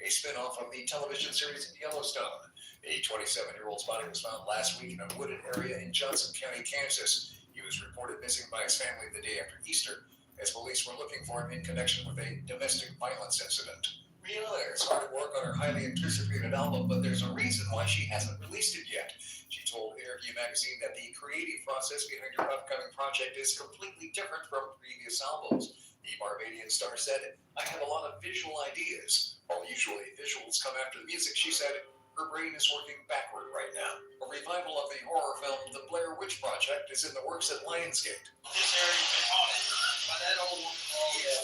a spin-off of the television series Yellowstone. A 27-year-old's body was found last week in a wooded area in Johnson County, Kansas. He was reported missing by his family the day after Easter, as police were looking for him in connection with a domestic violence incident. Rihanna is hard at work on her highly anticipated album, but there's a reason why she hasn't released it yet. She told Interview magazine that the creative process behind her upcoming project is completely different from previous albums. The Barbadian star said, "I have a lot of visual ideas. While usually visuals come after the music," she said, her brain is working backward right now. A revival of the horror film The Blair Witch Project is in the works at Lionsgate. This area's been haunted by that old one. Oh, yeah.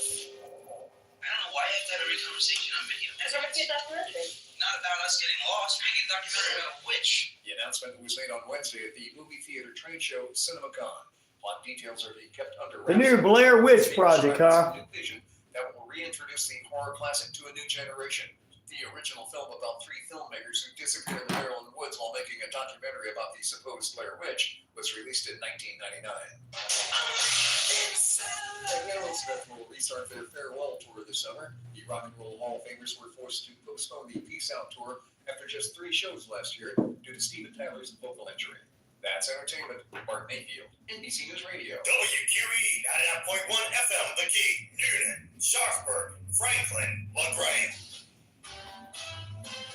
I don't know why you have to have every conversation on video. That's what I did documentary. Not about us getting lost. Making a documentary about a witch. The announcement was made on Wednesday at the movie theater trade show CinemaCon. Plot details are being kept under The wraps. new Blair Witch Project, huh? New vision that will reintroduce the horror classic to a new generation. The original film about three filmmakers who disappeared in the Maryland woods while making a documentary about the supposed Blair Witch was released in 1999. The Aerosmith will restart their farewell tour this summer. The Rock and Roll Hall of Famers were forced to postpone the Peace Out tour after just 3 shows last year due to Steven Tyler's vocal injury. That's entertainment. Mark Mayfield, NBC News Radio. WQEE 99.1 FM, The Key, Newnan, Sharpsburg, Franklin, LaGrange.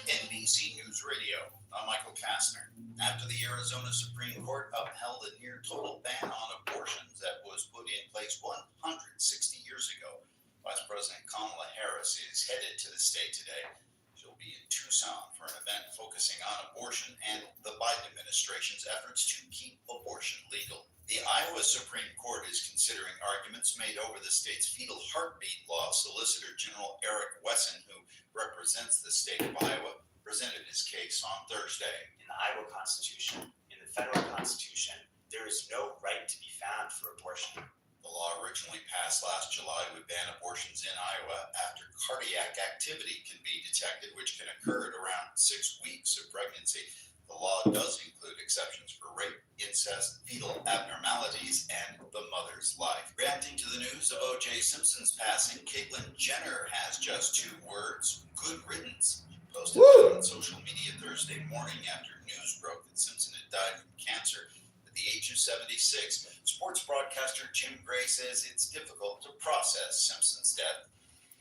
NBC News Radio. I'm Michael Kastner. After the Arizona Supreme Court upheld a near total ban on abortions that was put in place 160 years ago, Vice President Kamala Harris is headed to the state today. She'll be in Tucson for an event focusing on abortion and the Biden administration's efforts to keep abortion legal. The Iowa Supreme Court is considering arguments made over the state's fetal heartbeat law. Solicitor General Eric Wesson, who represents the state of Iowa, presented his case on Thursday. In the Iowa Constitution, in the federal Constitution, there is no right to be found for abortion. The law originally passed last July would ban abortions in Iowa after cardiac activity can be detected, which can occur at around 6 weeks of pregnancy. The law does include exceptions for rape, incest, fetal abnormalities, and the mother's life. Reacting to the news of O.J. Simpson's passing, Caitlyn Jenner has just 2 words: good riddance. She posted it on social media Thursday morning after news broke that Simpson had died from cancer at the age of 76. Sports broadcaster Jim Gray says it's difficult to process Simpson's death.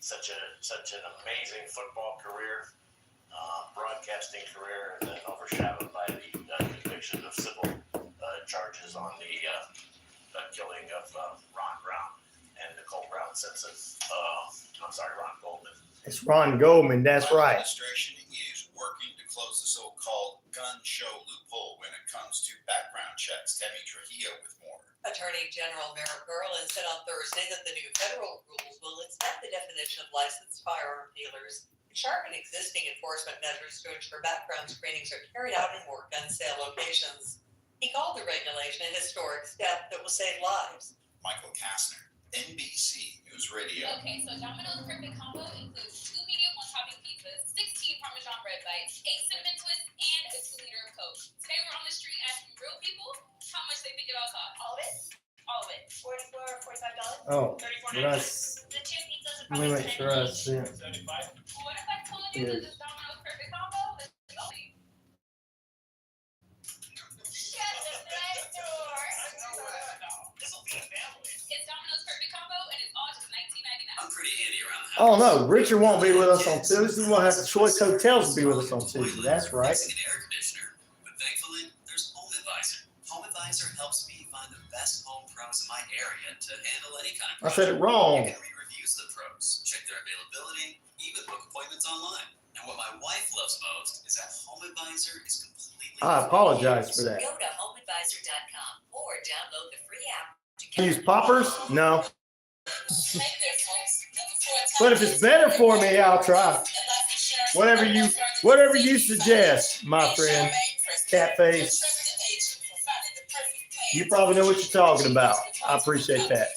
Such an amazing football career, broadcasting career, and then overshadowed by the conviction of civil charges on the killing of Ron Brown and Nicole Brown Simpson. Ron Goldman. It's Ron Goldman, that's The right. administration is working to close the so-called gun show loophole full when it comes to background checks. Tammy Trujillo with more. Attorney General Merrick Garland said on Thursday that the new federal rules will expand the definition of licensed firearm dealers and sharpen existing enforcement measures to ensure background screenings are carried out in more gun sale locations. He called the regulation a historic step that will save lives. Michael Kastner, NBC News Radio. Okay, so Domino's perfect combo includes 2 medium one-topping pizzas, 16 Parmesan bread bites, 8 cinnamon twists, and a 2-liter of Coke. Today we're on the street asking real people how much they think it all costs. All of it? All of it. $44 or $45? Oh, $34.99. The 2 pizzas are let me probably make sure I see it. 75. What if I told you that this Domino's perfect combo is only... Shut the front door. This'll be a family. It's Domino's perfect combo, and it's all just $19.99. I'm pretty handy around the Oh house. no, Richard won't be with us on Tuesday. We'll have the Choice Hotels be with us on Tuesday. That's right. Fixing an air conditioner, but thankfully there's Home Advisor. Home Advisor helps me find the best home pros in my area to handle any kind of I said it wrong. You can read reviews of the pros, check their availability, even book appointments online. And what my wife loves most is that Home Advisor is completely I apologize for that. Go to homeadvisor.com or download the free app to Use poppers? No. But if it's better for me, I'll try. Whatever you suggest, my friend. Catface. You probably know what you're talking about. I appreciate that.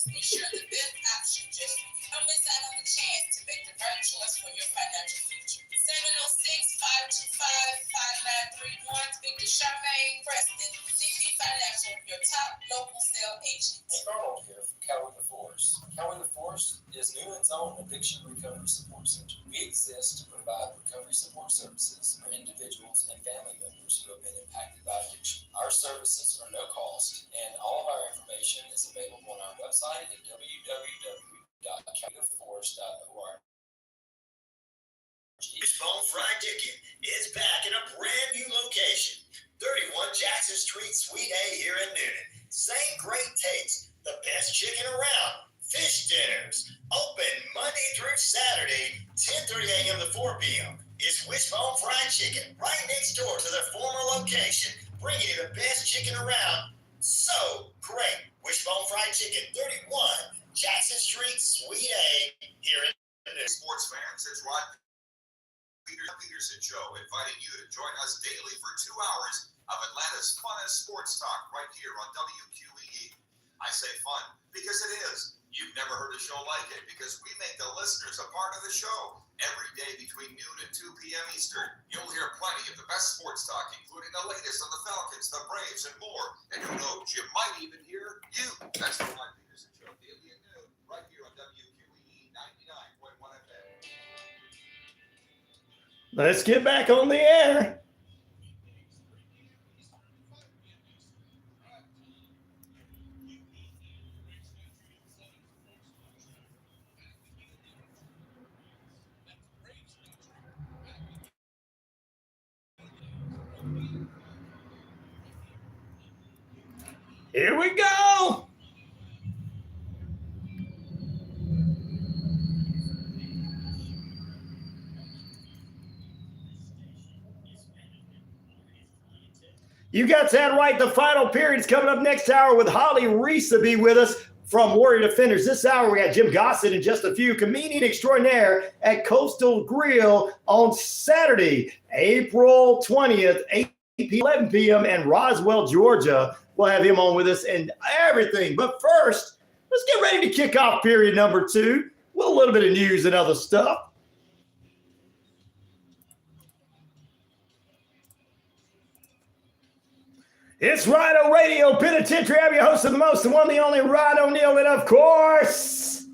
Your top local sale agent. Colonel here from Cowan the Force. Cowan the Force is Newland's own addiction recovery support center. We exist to provide recovery support services for individuals and family members who have been impacted by addiction. Our services are no cost, and all of our information is available on our website at www.cowantheforce.org. Wishbone Fried Chicken is back in a brand new location. 31 Jackson Street, Suite A here in Newnan. Same great taste, the best chicken around. Fish dinners, open Monday through Saturday, 10:30 a.m. to 4 p.m. It's Wishbone Fried Chicken, right next door to their former location, bringing you the best chicken around. So great. Wishbone Fried Chicken, 31 Jackson Street, Suite A here in Newnan. Sports fans, it's Rod Peterson Show, inviting you to join us daily for 2 hours of Atlanta's funnest sports talk right here on WQEE. I say fun because it is. You've never heard a show like it because we make the listeners a part of the show every day between noon and 2 p.m. Eastern. You'll hear plenty of the best sports talk, including the latest on the Falcons, the Braves, and more. And who knows, you might even hear you. That's the Rod Peterson Show, daily at noon, right here on WQEE 99.1 FM. Let's get back on the air. Here we go. You got that right. The final period's coming up next hour with Holly Reese to be with us from Warrior Defenders. This hour, we got Jim Gossett and just a few comedian extraordinaire at Coastal Grill on Saturday, April 20th, 11 p.m. in Roswell, Georgia. We'll have him on with us and everything. But first, let's get ready to kick off period number 2 with a little bit of news and other stuff. It's RyanORadio Penitentiary. I'm your host of the most, the one, the only Ryan Neal, and of course,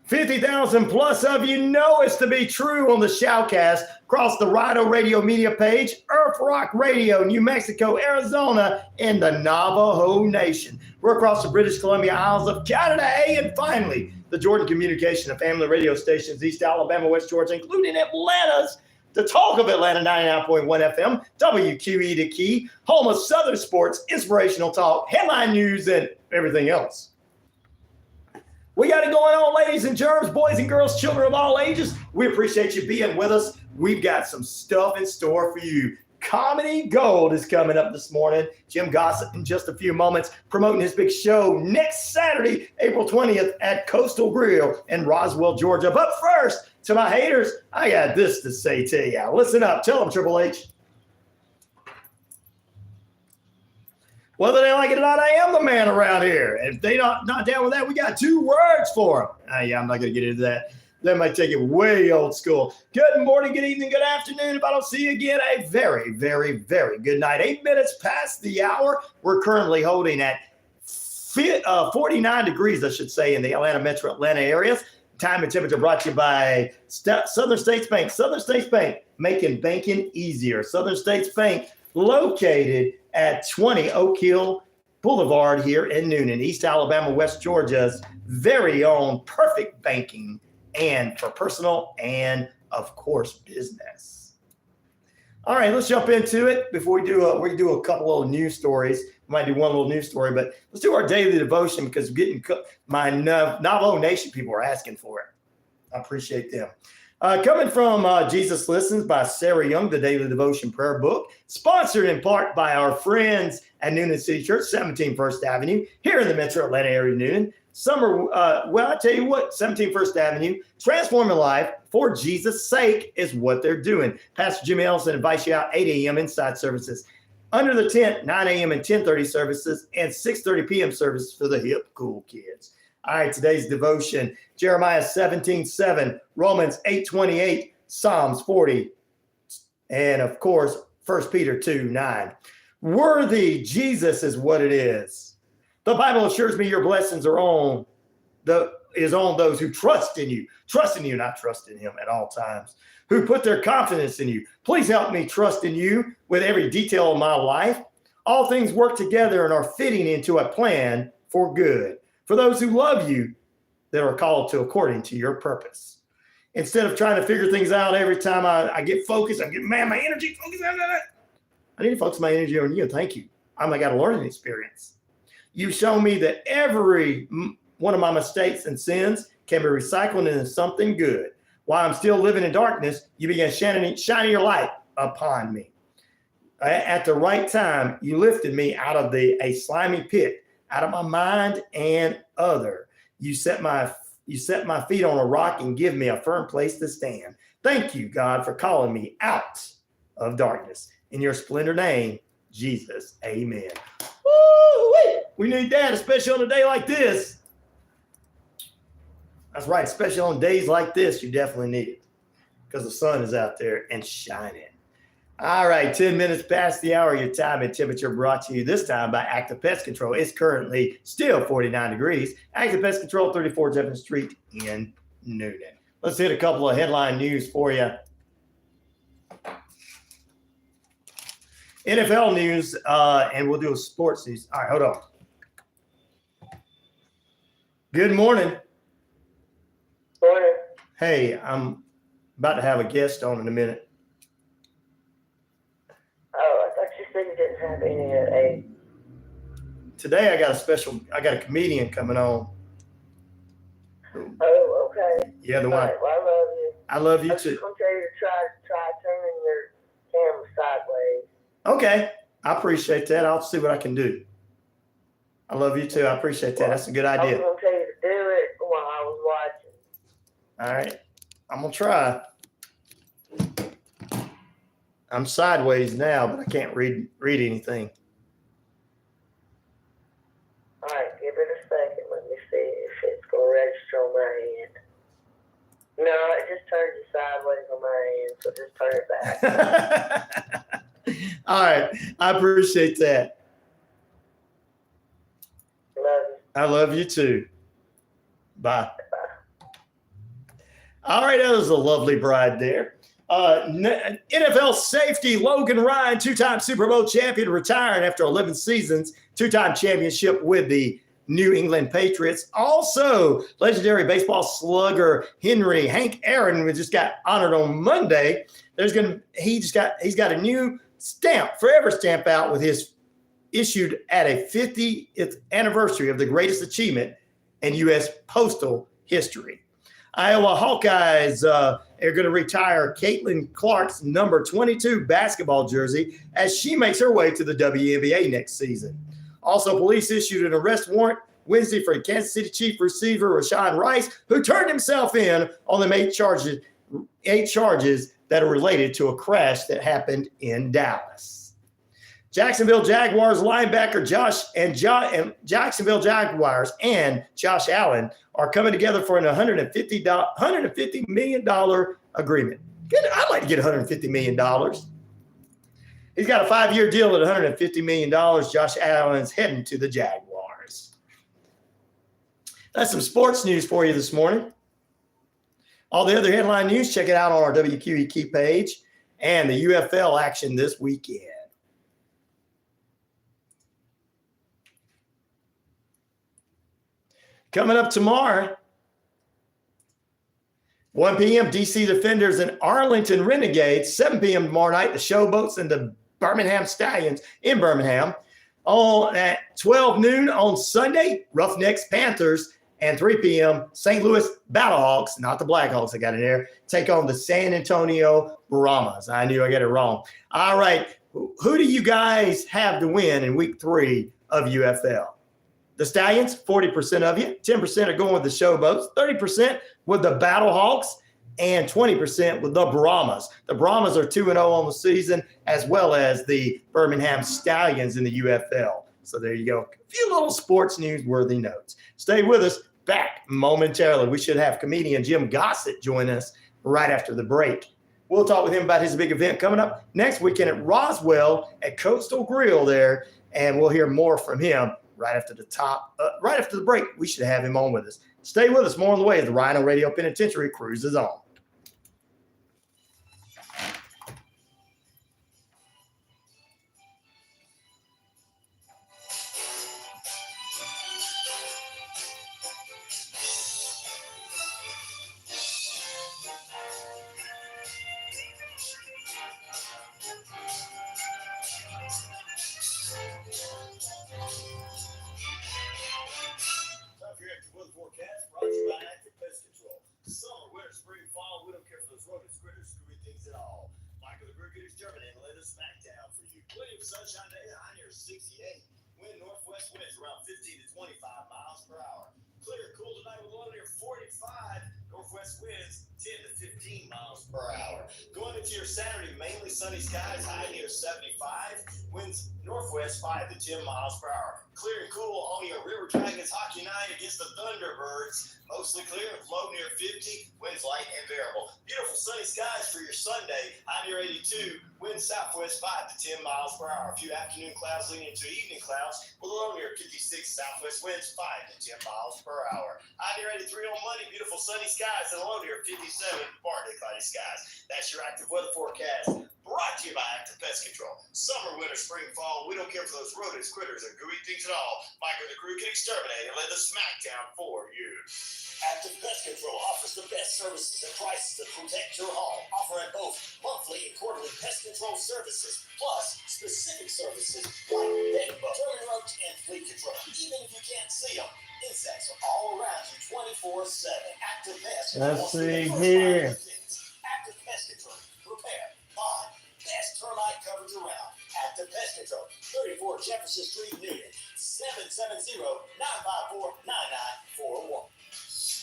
50,000 plus of you know it's to be true on the Shoutcast across the RyanORadio media page, Earth Rock Radio, New Mexico, Arizona, and the Navajo Nation. We're across the British Columbia Isles of Canada, and finally, the Jordan Communication and Family Radio stations, East Alabama, West Georgia, including Atlanta's the talk of Atlanta, 99.1 FM, WQEE the Key, home of Southern sports, inspirational talk, headline news, and everything else. We got it going on, ladies and germs, boys and girls, children of all ages. We appreciate you being with us. we've got some stuff in store for you. Comedy Gold is coming up this morning. Jim Gossett in just a few moments, promoting his big show next Saturday, April 20th at Coastal Grill in Roswell, Georgia. But first, to my haters, I got this to say to you. Listen up. Tell them, Triple H. Whether they like it or not, I am the man around here. If they not down with that, we got 2 words for them. Yeah, I'm not going to get into that. That might take it way old school. Good morning, good evening, good afternoon. If I don't see you again, a very, very, very good night. 8 minutes past the hour. We're currently holding at 49 degrees, I should say, in the Atlanta metro Atlanta areas. Time and temperature brought to you by Southern States Bank. Southern States Bank, making banking easier. Southern States Bank, located at 20 Oak Hill Boulevard here in Noonan, East Alabama, West Georgia's very own perfect banking, and for personal and, of course, business. All right, let's jump into it. Before we do a couple little news stories. We might do one little news story, but let's do our daily devotion because my Navajo Nation people are asking for it. I appreciate them. Coming from Jesus Listens by Sarah Young, the Daily Devotion Prayer Book, sponsored in part by our friends at Noonan City Church, 17 First Avenue, here in the metro Atlanta area, Noonan. I tell you what, 17 First Avenue, transforming life for Jesus' sake is what they're doing. Pastor Jimmy Ellison invites you out 8 a.m. inside services. Under the tent, 9 a.m. and 10:30 services, and 6:30 p.m. services for the hip, cool kids. All right, today's devotion, Jeremiah 17:7, Romans 8:28, Psalms 40, and of course, 1 Peter 2:9. Worthy Jesus is what it is. The Bible assures me your blessings are on those who trust in you, not trust in him at all times, who put their confidence in you. Please help me trust in you with every detail of my life. All things work together and are fitting into a plan for good for those who love you that are called to according to your purpose. Instead of trying to figure things out every time I get focused, my energy focused on that. I need to focus my energy on you. Thank you. I got a learning experience. You show me that every one of my mistakes and sins can be recycled into something good. While I'm still living in darkness, you began shining your light upon me. At the right time, you lifted me out of a slimy pit, out of my mind and other. You set my feet on a rock and give me a firm place to stand. Thank you, God, for calling me out of darkness. In your splendor name, Jesus, amen. Woo-wee! We need that, especially on a day like this. That's right, especially on days like this, you definitely need it because the sun is out there and shining. All right, 10 minutes past the hour, your time and temperature brought to you this time by Active Pest Control. It's currently still 49 degrees. Active Pest Control, 34 Jefferson Street in Noonan. Let's hit a couple of headline news for you. NFL news, and we'll do a sports news. All right, hold on. Good morning. Morning. Hey, I'm about to have a guest on in a minute. Oh, I thought you said you didn't have any Today I got a comedian coming on. Oh, okay. Yeah, the All one. right, well, I love you. I love you I too. just want to tell you to try turning your camera sideways. Okay, I appreciate that. I'll see what I can do. I love you too. I appreciate that. That's a good I idea. was going to tell you to do it while I was watching. All right, I'm gonna try. I'm sideways now, but I can't read anything. All right, give it a second. Let me see if it's going to register on my end. No, it just turned you sideways on my end, so just turn it back. All right, I appreciate that. Love you. I love you too. Bye. All right, that was a lovely bride there. NFL safety Logan Ryan, two-time Super Bowl champion, retiring after 11 seasons, two-time championship with the New England Patriots. Also, legendary baseball slugger Hank Aaron, who just got honored on Monday. He's got a new stamp, forever stamp out with his issued at a 50th anniversary of the greatest achievement in U.S. postal history. Iowa Hawkeyes are going to retire Caitlin Clark's number 22 basketball jersey as she makes her way to the WNBA next season. Also, police issued an arrest warrant Wednesday for Kansas City Chief receiver Rashawn Rice, who turned himself in on the eight charges that are related to a crash that happened in Dallas. Jacksonville Jaguars linebacker Jacksonville Jaguars and Josh Allen are coming together for an $150 million agreement. Good. I'd like to get $150 million. He's got a 5-year deal at $150 million. Josh Allen's heading to the Jaguars. That's some sports news for you this morning. All the other headline news, check it out on our WQEE Key page and the UFL action this weekend. Coming up tomorrow, 1 p.m., DC Defenders and Arlington Renegades. 7 p.m. tomorrow night, the Showboats and the Birmingham Stallions in Birmingham. At 12 noon on Sunday, Roughnecks Panthers. And 3 p.m., St. Louis Battlehawks, not the Blackhawks, I got it there, take on the San Antonio Brahmas. I knew I got it wrong. All right, who do you guys have to win in week 3 of UFL? The Stallions, 40% of you. 10% are going with the Showboats, 30% with the Battlehawks, and 20% with the Brahmas. The Brahmas are 2-0 on the season, as well as the Birmingham Stallions in the UFL. So there you go. A few little sports news-worthy notes. Stay with us. Back momentarily. We should have comedian Jim Gossett join us right after the break. We'll talk with him about his big event coming up next weekend at Roswell at Coastal Grill there, and we'll hear more from him right after the break. We should have him on with us. Stay with us. More on the way as the RyanORadio Penitentiary cruises on. Forecast brought to you by Active Pest Control. Summer, winter, spring, fall, we don't care for those rodents, critters, screwy things at all. Michael the Brew Getty's German and let us Smackdown for you. Plenty of sunshine day, high near 68. Wind northwest winds around 15 to 25 miles per hour. Clear, cool tonight with low near 45. Northwest winds 10 to 15 miles per hour. Going into your Saturday, mainly sunny skies, high near 75. Winds northwest 5 to 10 miles per hour. Clear and cool on your River Dragons hockey night against the Thunderbirds. Mostly clear, low near 50. Winds light and variable. Beautiful sunny skies for your Sunday, high near 82. Winds southwest 5 to 10 miles per hour. A few afternoon clouds leading to evening clouds with a low near 56. Southwest winds 5 to 10 miles per hour. High near 83 on Monday. Beautiful sunny skies and a low near 57. Partly cloudy skies. That's your active weather forecast. Brought to you by Active Pest Control. Summer, winter, spring, fall, we don't care for those rodents, critters, and gooey things at all. Michael the Crew can exterminate and lay the smackdown for you. Active Pest Control offers the best services and prices to protect your home, offering both monthly and quarterly pest control services, plus specific services like bedbug, German roach, and flea control. Even if you can't see them, insects are all around you 24/7. Active Pest. Let's see here. Active Pest Control. Repair, bond, best termite coverage around. Active Pest Control. 34 Jefferson Street, Newton. 770-954-9941.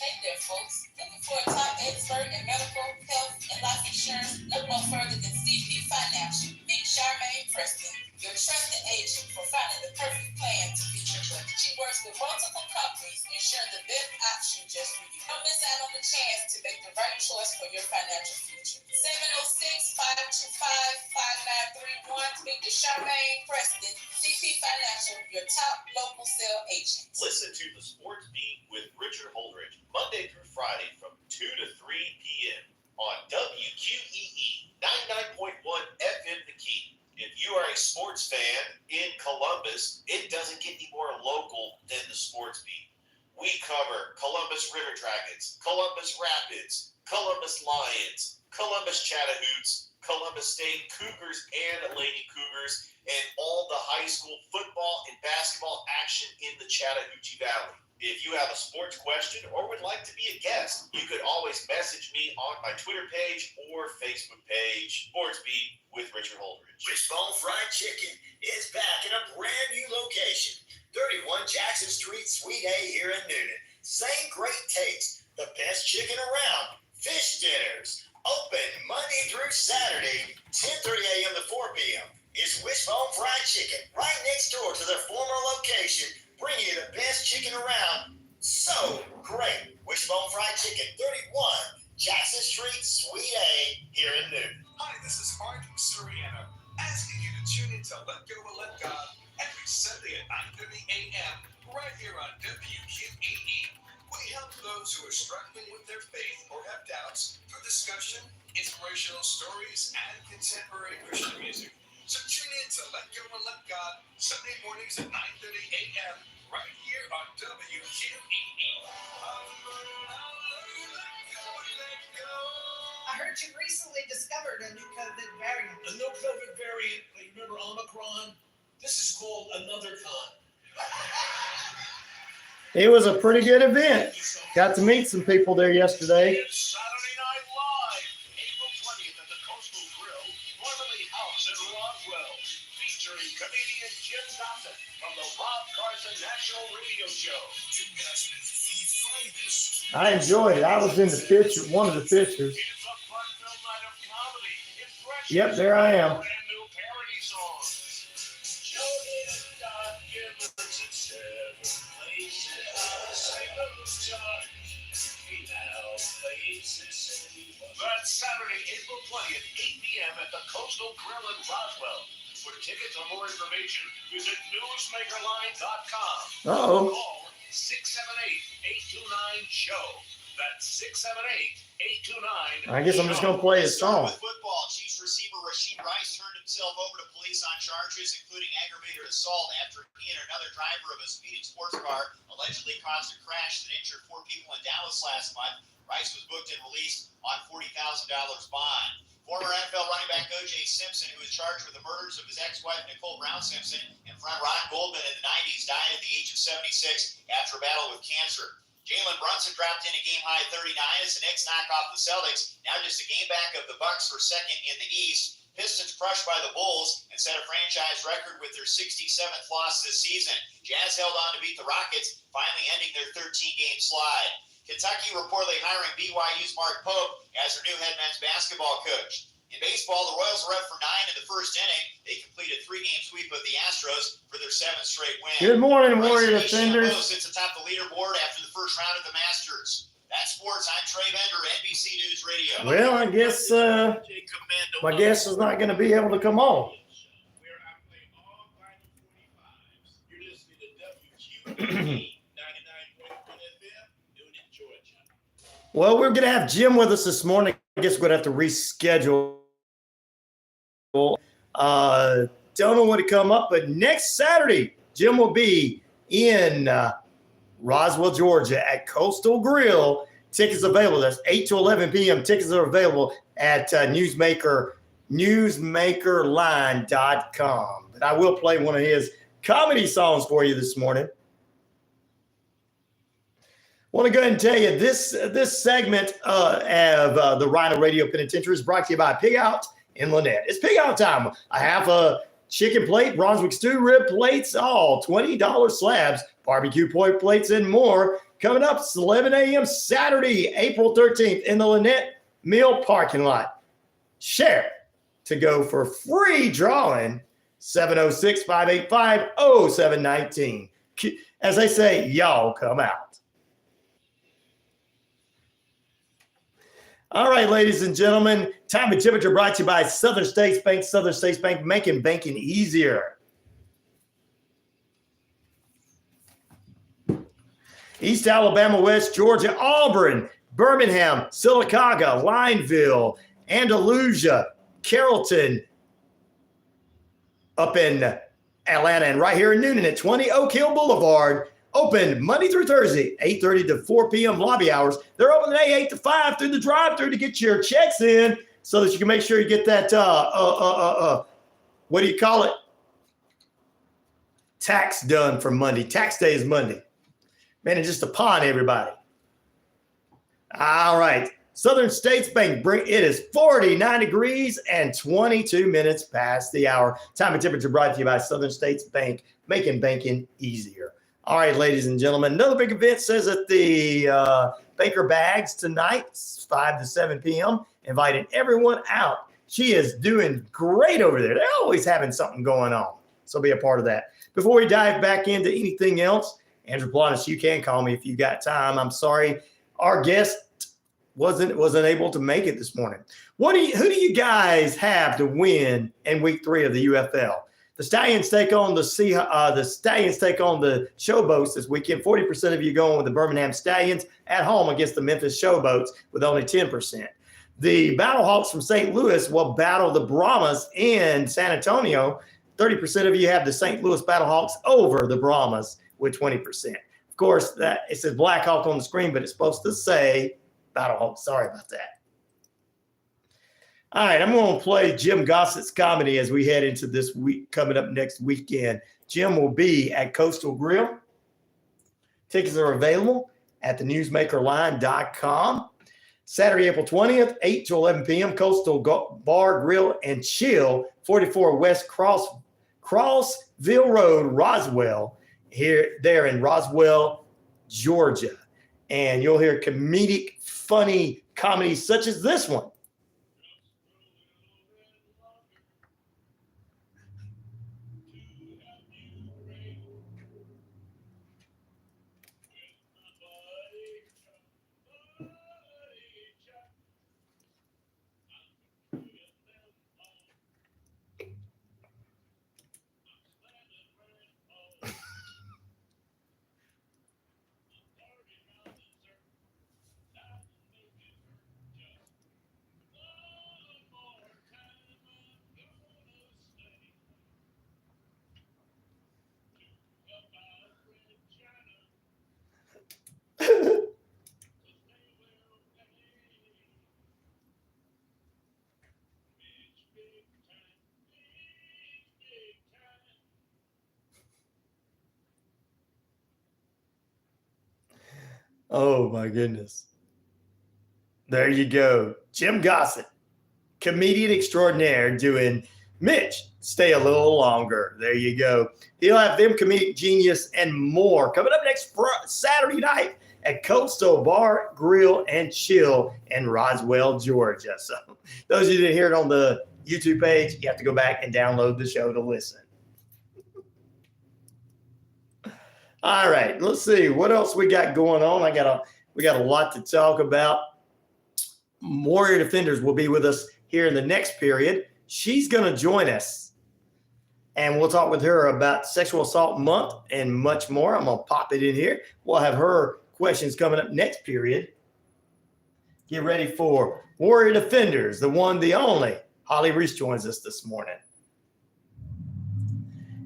Hey there, folks. Looking for a top expert in medical, health, and life insurance? Look no further than CP Financial. Meet Charmaine Preston, your trusted agent for finding the perfect plan to fit your budget. She works with multiple companies, ensuring the best option just for you. Don't miss out on the chance to make the right choice for your financial future. 706-525-5931. Speak to Charmaine Preston, CP Financial, your top local sales agent. Listen to the Sports Beat with Richard Holdridge, Monday through Friday from 2 to 3 p.m. on WQEE 99.1 FM The Key. If you are a sports fan in Columbus, it doesn't get any more local than the Sports Beat. We cover Columbus River Dragons, Columbus Rapids, Columbus Lions, Columbus Chattahoochee, Columbus State Cougars and Lady Cougars, and all the high school football and basketball action in the Chattahoochee Valley. If you have a sports question or would like to be a guest, you could always message me on my Twitter page or Facebook page, Sports Beat with Richard Holdridge. Wishbone Fried Chicken is back in a brand new location, 31 Jackson Street, Suite A here in Newnan. Same great taste, the best chicken around. Fish dinners, open Monday through Saturday, 10:30 a.m. to 4 p.m. It's Wishbone Fried Chicken, right next door to their former location, bringing you the best chicken around. So great. Wishbone Fried Chicken, 31 Jackson Street, Suite A, here in Newnan. Hi, this is Mark Soriano, asking you to tune in to Let Go and Let God every Sunday at 9:30 a.m. right here on WQEE. We help those who are struggling with their faith or have doubts through discussion, inspirational stories, and contemporary Christian music. So tune in to Let Go and Let God Sunday mornings at 9:30 a.m. right here on WQEE. I heard you recently discovered a new COVID variant. A new COVID variant, you remember Omicron? This is called another con. It was a pretty good event. Got to meet some people there yesterday. It's Saturday Night Live, April 20th at the Coastal Grill, formerly House in Roswell, featuring comedian Jim Gossett from the Rob Carson National Radio Show. Jim Gossett is the finest. I enjoyed it. I was in the picture, one of the pictures. It's a fun-filled night of comedy, impressions, Yep, there I am. and new parody songs. Jody and God give us a seven places. That's Saturday, April 20th, 8 p.m. at the Coastal Grill in Roswell. For tickets or more information, visit newsmakerline.com. Uh-oh. Call 678-829-SHOW. That's 678-829-SHOW. I guess I'm just going to play a song. With football, Chiefs receiver Rasheed Rice turned himself over to police on charges, including aggravated assault, after he and another driver of a speeding sports car allegedly caused a crash that injured 4 people in Dallas last month. Rice was booked and released on $40,000 bond. Former NFL running back O.J. Simpson, who was charged with the murders of his ex-wife Nicole Brown Simpson and friend Ron Goldman in the 90s, died at the age of 76 after a battle with cancer. Jalen Brunson dropped in a game-high 39 as the Knicks knock off the Celtics. Now just a game back of the Bucks for second in the East. Pistons crushed by the Bulls and set a franchise record with their 67th loss this season. Jazz held on to beat the Rockets, finally ending their 13-game slide. Kentucky reportedly hiring BYU's Mark Pope as their new head men's basketball coach. In baseball, the Royals were up for 9 in the first inning. They completed a 3-game sweep of the Astros for their 7th straight win. Good morning, Warrior Bryson Defenders. DeChambeau sits atop the leaderboard after the first round of the Masters. That's sports. I'm Trey Bender, NBC News Radio. Well, I guess my guest is not going to be able to come on. Well, we're going to have Jim with us this morning. I guess we're going to have to reschedule. Don't know when to come up, but next Saturday, Jim will be in Roswell, Georgia at Coastal Grill. Tickets available. That's 8 to 11 p.m. Tickets are available at newsmakerline.com. But I will play one of his comedy songs for you this morning. Want to go ahead and tell you this segment of the RyanORadio Penitentiary is brought to you by Pig Out in Lynette. It's Pig Out time. I have a chicken plate, Brunswick stew rib plates, all $20 slabs, barbecue pork plates, and more. Coming up, it's 11 a.m. Saturday, April 13th in the Lynette Mill parking lot. Share to go for free drawing 706-585-0719. As they say, y'all come out. All right, ladies and gentlemen, time and temperature brought to you by Southern States Bank. Southern States Bank, making banking easier. East Alabama, West Georgia, Auburn, Birmingham, Sylacauga, Lineville, Andalusia, Carrollton, up in Atlanta, and right here in Newnan at 20 Oak Hill Boulevard. Open Monday through Thursday, 8:30 to 4 p.m. lobby hours. They're open today, 8 to 5 through the drive-thru to get your checks in so that you can make sure you get that, what do you call it? Tax done for Monday. Tax day is Monday. Man, it's just a pawn, everybody. All right. Southern States Bank, it is 49 degrees and 22 minutes past the hour. Time and temperature brought to you by Southern States Bank, making banking easier. All right, ladies and gentlemen, another big event says at the Baker Bags tonight, 5 to 7 p.m., inviting everyone out. She is doing great over there. They're always having something going on, so be a part of that. Before we dive back into anything else, Andrew Plottis, you can call me if you got time. I'm sorry, our guest wasn't able to make it this morning. Who do you guys have to win in week 3 of the UFL? The Stallions take on the Showboats this weekend. 40% of you going with the Birmingham Stallions at home against the Memphis Showboats with only 10%. The Battlehawks from St. Louis will battle the Brahmas in San Antonio. 30% of you have the St. Louis Battlehawks over the Brahmas with 20%. Of course, that it says Blackhawk on the screen, but it's supposed to say Battlehawk. Sorry about that. All right, I'm going to play Jim Gossett's comedy as we head into this week coming up next weekend. Jim will be at Coastal Grill. Tickets are available at thenewsmakerline.com. Saturday, April 20th, 8 to 11 p.m., Coastal Bar, Grill, and Chill, 44 West Crossville Road, Roswell, there in Roswell, Georgia. And you'll hear comedic, funny comedies such as this one. Oh, my goodness. There you go. Jim Gossett, comedian extraordinaire, doing Mitch, stay a little longer. There you go. He'll have them, comedic genius, and more coming up next Saturday night at Coastal Bar, Grill, and Chill in Roswell, Georgia. So those of you that hear it on the YouTube page, you have to go back and download the show to listen. All right, let's see what else we got going on. We got a lot to talk about. Warrior Defenders will be with us here in the next period. She's going to join us, and we'll talk with her about Sexual Assault Month and much more. I'm going to pop it in here. We'll have her questions coming up next period. Get ready for Warrior Defenders, the one, the only. Holly Reese joins us this morning.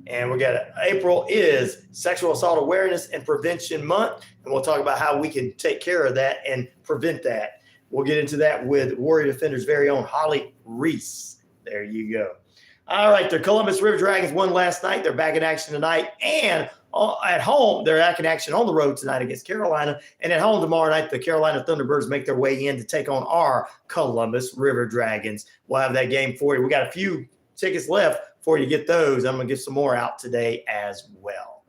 And we got April is Sexual Assault Awareness and Prevention Month, and we'll talk about how we can take care of that and prevent that. We'll get into that with Warrior Defenders' very own Holly Reese. There you go. All right, the Columbus River Dragons won last night. They're back in action tonight, and at home, they're back in action on the road tonight against Carolina, and at home tomorrow night, the Carolina Thunderbirds make their way in to take on our Columbus River Dragons. We'll have that game for you. We got a few tickets left for you to get those. I'm going to get some more out today as well.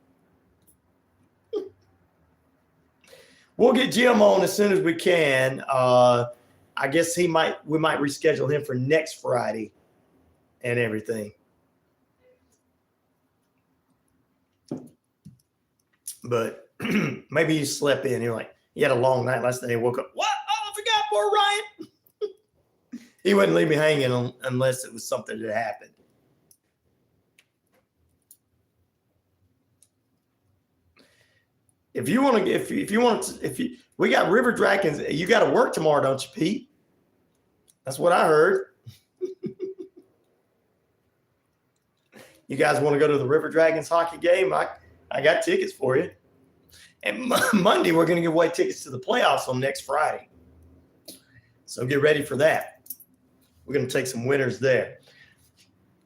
We'll get Jim on as soon as we can. I guess we might reschedule him for next Friday and everything. But maybe he slept in. He had a long night last night. He woke up. What? Oh, I forgot poor Ryan. He wouldn't leave me hanging unless it was something that happened. We got River Dragons. You got to work tomorrow, don't you, Pete? That's what I heard. You guys want to go to the River Dragons hockey game? I got tickets for you. And Monday, we're going to give away tickets to the playoffs on next Friday. So get ready for that. We're going to take some winners there.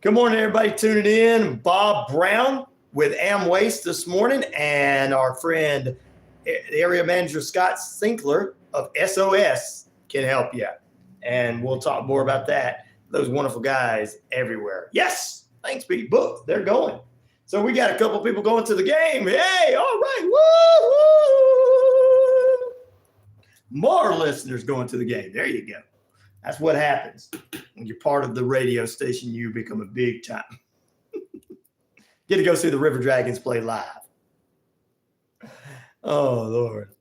Good morning, everybody tuning in. Bob Brown with Amwaste this morning, and our friend, the area manager, Scott Sinkler of SOS, can help you. And we'll talk more about that. Those wonderful guys everywhere. Yes, thanks, Pete. Book, they're going. So we got a couple people going to the game. Hey, all right. Woo! More listeners going to the game. There you go. That's what happens. When you're part of the radio station, you become a big time. Get to go see the River Dragons play live. Oh, Lord.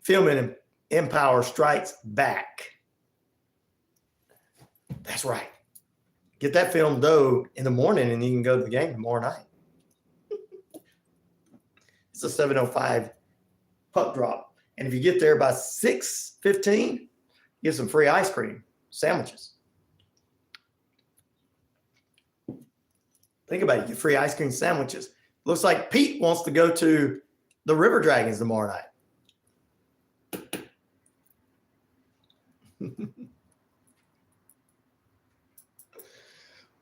Filming Empower Strikes Back. That's right. Get that film, though, in the morning, and you can go to the game tomorrow night. It's a 7:05 puck drop. And if you get there by 6:15, get some free ice cream sandwiches. Think about it. You get free ice cream sandwiches. Looks like Pete wants to go to the River Dragons tomorrow night.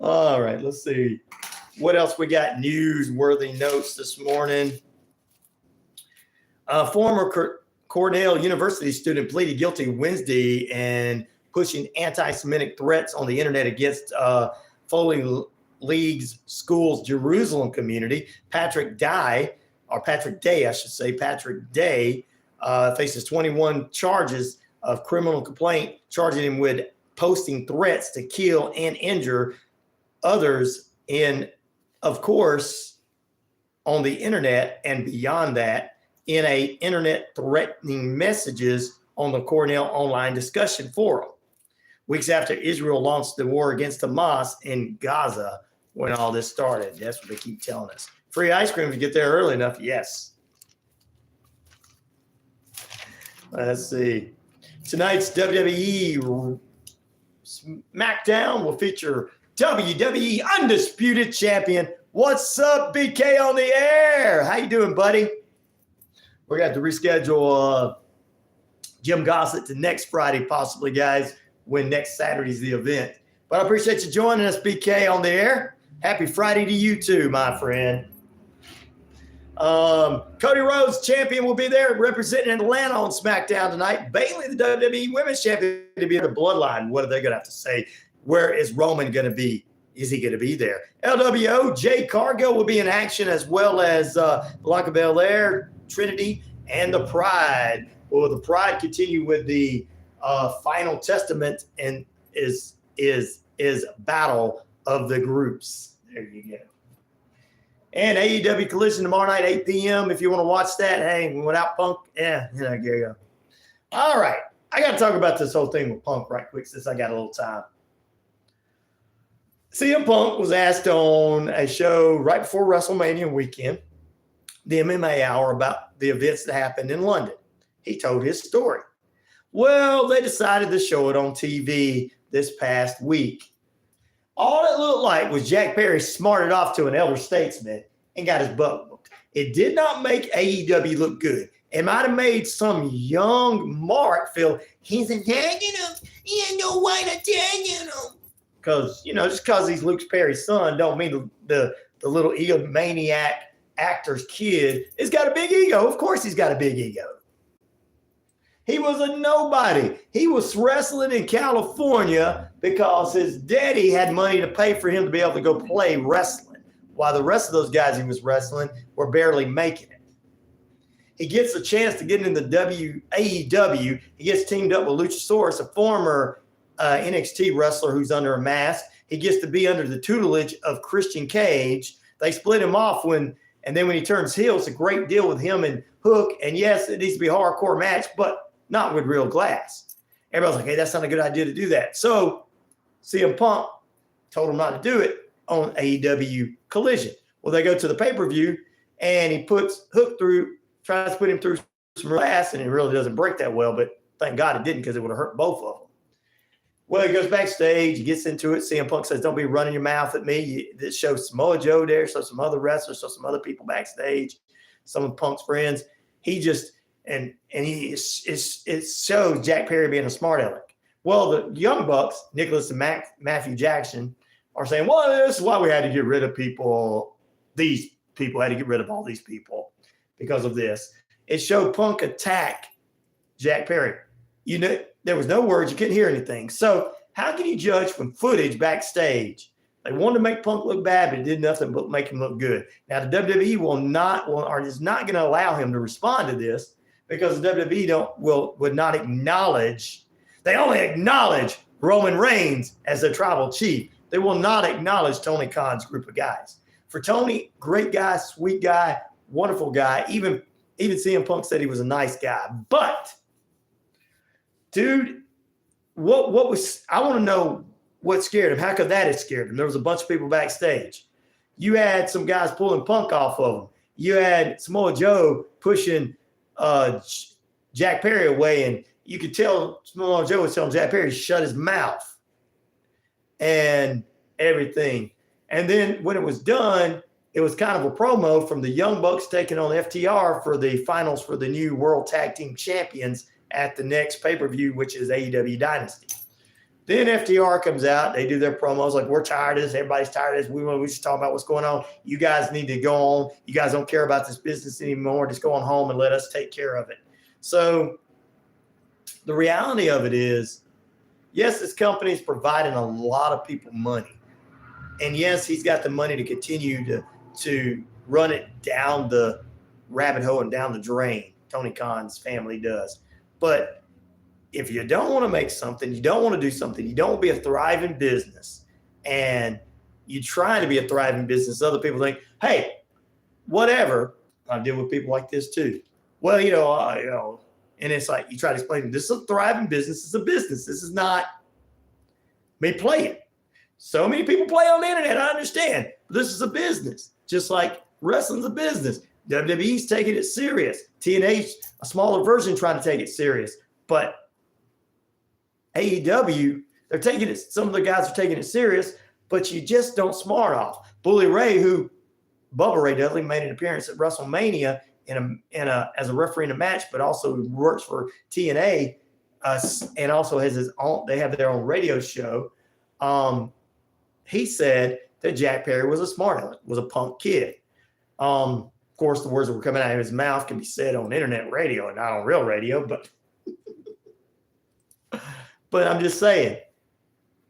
All right, let's see. What else we got? Newsworthy notes this morning. A former Cornell University student pleaded guilty Wednesday and pushing anti-Semitic threats on the internet against Foley League's school's Jerusalem community. Patrick Day, faces 21 charges of criminal complaint, charging him with posting threats to kill and injure others of course, on the internet and beyond that, in a internet threatening messages on the Cornell online discussion forum. Weeks after Israel launched the war against Hamas in Gaza, when all this started. That's what they keep telling us. Free ice cream if you get there early enough, yes. Let's see. Tonight's WWE Smackdown will feature WWE Undisputed Champion. What's up, BK on the air? How you doing, buddy? We're going to have to reschedule Jim Gossett to next Friday, possibly, guys, when next Saturday's the event. But I appreciate you joining us, BK, on the air. Happy Friday to you too, my friend. Cody Rhodes, champion, will be there representing Atlanta on SmackDown tonight. Bayley, the WWE Women's Champion, to be in the Bloodline. What are they going to have to say? Where is Roman going to be? Is he going to be there? LWO, Jay Cargill will be in action, as well as Blanca Belair, Trinity, and the Pride. Will the Pride continue with the final testament and is battle of the groups? There you go. And AEW Collision tomorrow night, 8 p.m. If you want to watch that, hey, without Punk, there you go. All right. I got to talk about this whole thing with Punk right quick since I got a little time. CM Punk was asked on a show right before WrestleMania weekend, the MMA Hour, about the events that happened in London. He told his story. Well, they decided to show it on TV this past week. All it looked like was Jack Perry smarted off to an elder statesman and got his butt whooped. It did not make AEW look good. It might have made some young Mark feel he's attacking him. He had no right attacking him. Because, just because he's Luke Perry's son don't mean the little egomaniac actor's kid has got a big ego. Of course he's got a big ego. He was a nobody. He was wrestling in California because his daddy had money to pay for him to be able to go play wrestling, while the rest of those guys he was wrestling were barely making it. He gets a chance to get into AEW. He gets teamed up with Luchasaurus, a former NXT wrestler who's under a mask. He gets to be under the tutelage of Christian Cage. They split him off and then when he turns heel, it's a great deal with him and Hook. And yes, it needs to be a hardcore match, but not with real glass. Everybody's like, hey, that's not a good idea to do that. So CM Punk told him not to do it on AEW Collision. Well, they go to the pay-per-view, and he puts Hook through, tries to put him through some glass, and it really doesn't break that well, but thank God it didn't because it would have hurt both of them. Well, he goes backstage, he gets into it. CM Punk says, don't be running your mouth at me. This shows Samoa Joe there, shows some other wrestlers, shows some other people backstage. some of Punk's friends. He just and he it shows Jack Perry being a smart aleck. Well, the Young Bucks, Nicholas and Matthew Jackson, are saying, well, this is why we had to get rid of people. These people had to get rid of all these people because of this. It showed Punk attack Jack Perry. You know, there was no words. You couldn't hear anything. So how can you judge from footage backstage? They wanted to make Punk look bad, but it did nothing but make him look good. Now, the WWE is not going to allow him to respond to this because the WWE would not acknowledge. They only acknowledge Roman Reigns as their tribal chief. They will not acknowledge Tony Khan's group of guys. For Tony, great guy, sweet guy, wonderful guy. Even CM Punk said he was a nice guy. But, dude, what was – I want to know what scared him. How could that have scared him? There was a bunch of people backstage. You had some guys pulling Punk off of him. You had Samoa Joe pushing Jack Perry away, and you could tell Samoa Joe was telling Jack Perry to shut his mouth and everything. And then when it was done, it was kind of a promo from the Young Bucks taking on FTR for the finals for the new World Tag Team Champions at the next pay-per-view, which is AEW Dynasty. Then FTR comes out. They do their promos like, we're tired of this. Everybody's tired of this. We just talk about what's going on. You guys need to go on. You guys don't care about this business anymore. Just go on home and let us take care of it. So the reality of it is, yes, this company is providing a lot of people money. And yes, he's got the money to continue to run it down the rabbit hole and down the drain. Tony Khan's family does. But if you don't want to make something, you don't want to do something, you don't want to be a thriving business, and you try to be a thriving business, other people think, hey, whatever. I deal with people like this too. Well, and it's like you try to explain, this is a thriving business. It's a business. This is not me playing. So many people play on the internet. I understand. But this is a business, just like wrestling's a business. WWE's taking it serious. TNA's a smaller version trying to take it serious. But AEW, they're taking it. Some of the guys are taking it serious, but you just don't smart off. Bully Ray, Bubba Ray Dudley, made an appearance at WrestleMania as a referee in a match, but also works for TNA, and also has his own. They have their own radio show. He said that Jack Perry was a smart aleck, was a punk kid. Of course, the words that were coming out of his mouth can be said on internet radio and not on real radio, but I'm just saying,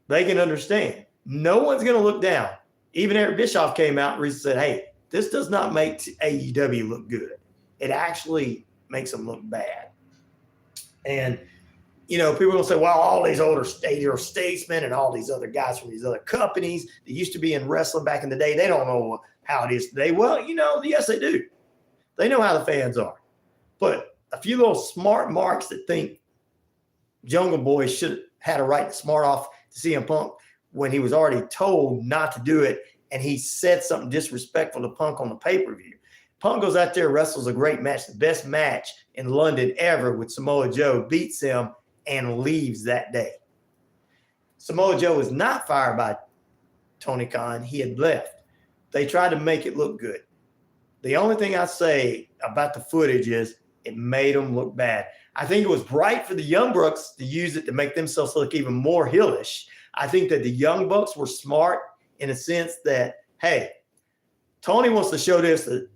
they can understand. No one's going to look down. Even Eric Bischoff came out and Reese said, hey, this does not make AEW look good. It actually makes them look bad. And, people are going to say, well, all these older statesmen and all these other guys from these other companies that used to be in wrestling back in the day, they don't know how it is today. Well, yes, they do. They know how the fans are. But a few little smart marks that think Jungle Boy should have had a right to smart off to CM Punk when he was already told not to do it, and he said something disrespectful to Punk on the pay-per-view. Punk goes out there, wrestles a great match, the best match in London ever with Samoa Joe, beats him, and leaves that day. Samoa Joe was not fired by Tony Khan. He had left. They tried to make it look good. The only thing I say about the footage is it made them look bad. I think it was right for the Young Bucks to use it to make themselves look even more heelish. I think that the Young Bucks were smart in a sense that, hey, Tony wants to show this, and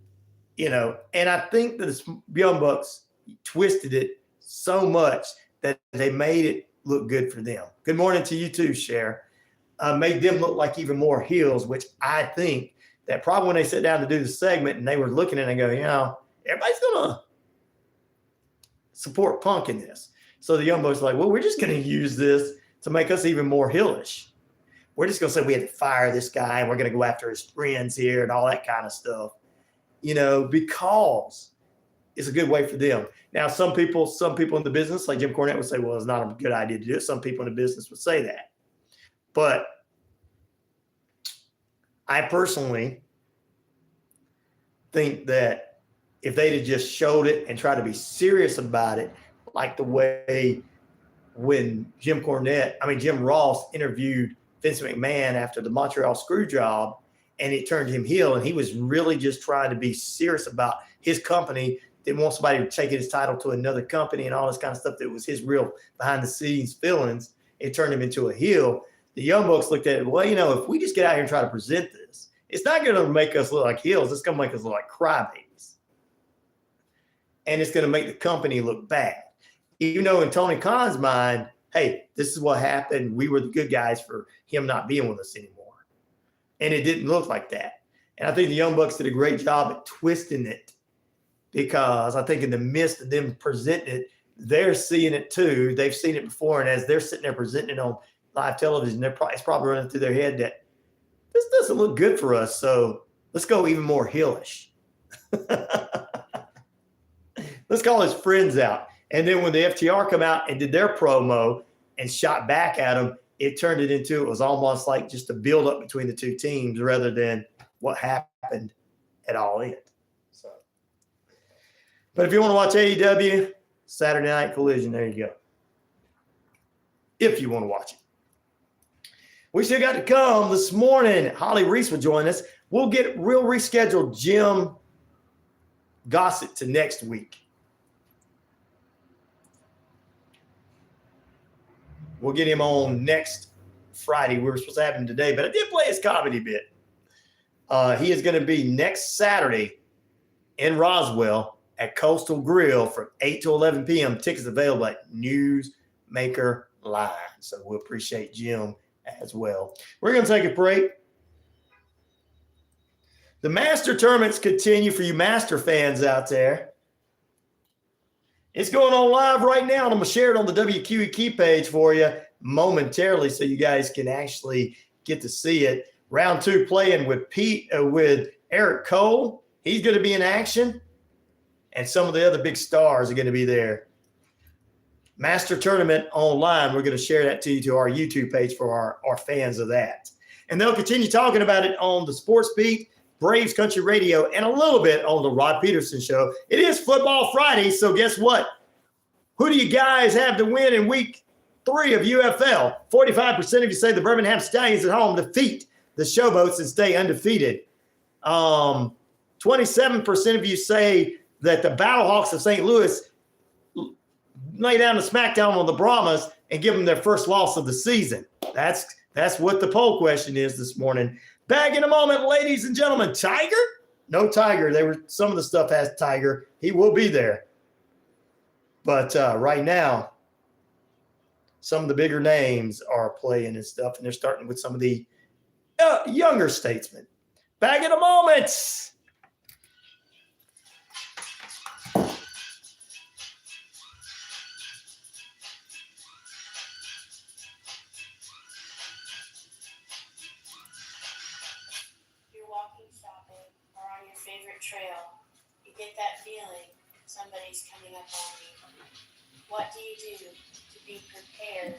I think that the Young Bucks twisted it so much that they made it look good for them. Good morning to you too, Cher. Made them look like even more heels, which I think that probably when they sat down to do the segment and they were looking at it and go, everybody's going to support Punk in this. So the Young Bucks are like, well, we're just going to use this to make us even more heelish. We're just going to say we had to fire this guy and we're going to go after his friends here and all that kind of stuff, because it's a good way for them. Now, some people in the business, like Jim Cornette would say, well, it's not a good idea to do it. Some people in the business would say that. But I personally think that if they'd have just showed it and tried to be serious about it, like the way when Jim Ross interviewed Vince McMahon after the Montreal Screwjob, and it turned him heel. And he was really just trying to be serious about his company. Didn't want somebody taking his title to another company and all this kind of stuff that was his real behind-the-scenes feelings. It turned him into a heel. The Young Bucks looked at it, well, if we just get out here and try to present this, it's not going to make us look like heels. It's going to make us look like crybabies. And it's going to make the company look bad. Even though in Tony Khan's mind, hey, this is what happened. We were the good guys for him not being with us anymore. And it didn't look like that. And I think the Young Bucks did a great job at twisting it, because I think in the midst of them presenting it, they're seeing it too. They've seen it before. And as they're sitting there presenting it on live television, it's probably running through their head that this doesn't look good for us. So let's go even more heelish. Let's call his friends out. And then when the FTR come out and did their promo and shot back at him, it turned it was almost like just a build up between the two teams rather than what happened at All In. So, but if you want to watch AEW, Saturday Night Collision, there you go. If you want to watch it. We still got to come this morning. Holly Reese will join us. We'll reschedule Jim Gossett to next week. We'll get him on next Friday. We were supposed to have him today, but I did play his comedy bit. He is going to be next Saturday in Roswell at Coastal Grill from 8 to 11 p.m. Tickets available at Newsmaker Line. So we appreciate Jim as well. We're going to take a break. The Master tournaments continue for you Master fans out there. It's going on live right now, and I'm going to share it on the WQEE page for you momentarily so you guys can actually get to see it. Round 2 playing with with Eric Cole. He's going to be in action, and some of the other big stars are going to be there. Master Tournament online. We're going to share that to our YouTube page for our fans of that. And they'll continue talking about it on the Sports Beat, Braves Country Radio, and a little bit on the Rod Peterson Show. It is Football Friday, so guess what? Who do you guys have to win in week 3 of UFL? 45% of you say the Birmingham Stallions at home defeat the Showboats and stay undefeated. 27% of you say that the Battlehawks of St. Louis lay down the Smackdown on the Brahmas and give them their first loss of the season. That's what the poll question is this morning. Back in a moment, ladies and gentlemen. Tiger? No Tiger. Some of the stuff has Tiger. He will be there. But right now, some of the bigger names are playing and stuff, and they're starting with some of the younger statesmen. Back in a moment. Trail, you get that feeling somebody's coming up on you. What do you do to be prepared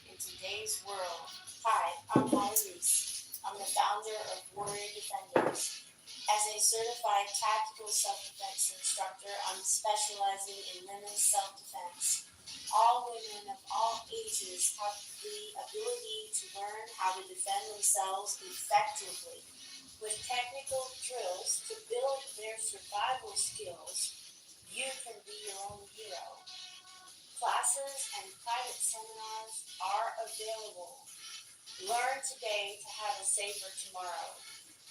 in today's world? Hi, I'm Holly Reese. I'm the founder of Warrior Defenders. As a certified tactical self-defense instructor, I'm specializing in women's self-defense. All women of all ages have the ability to learn how to defend themselves effectively. With technical drills to build their survival skills, you can be your own hero. Classes and private seminars are available. Learn today to have a safer tomorrow.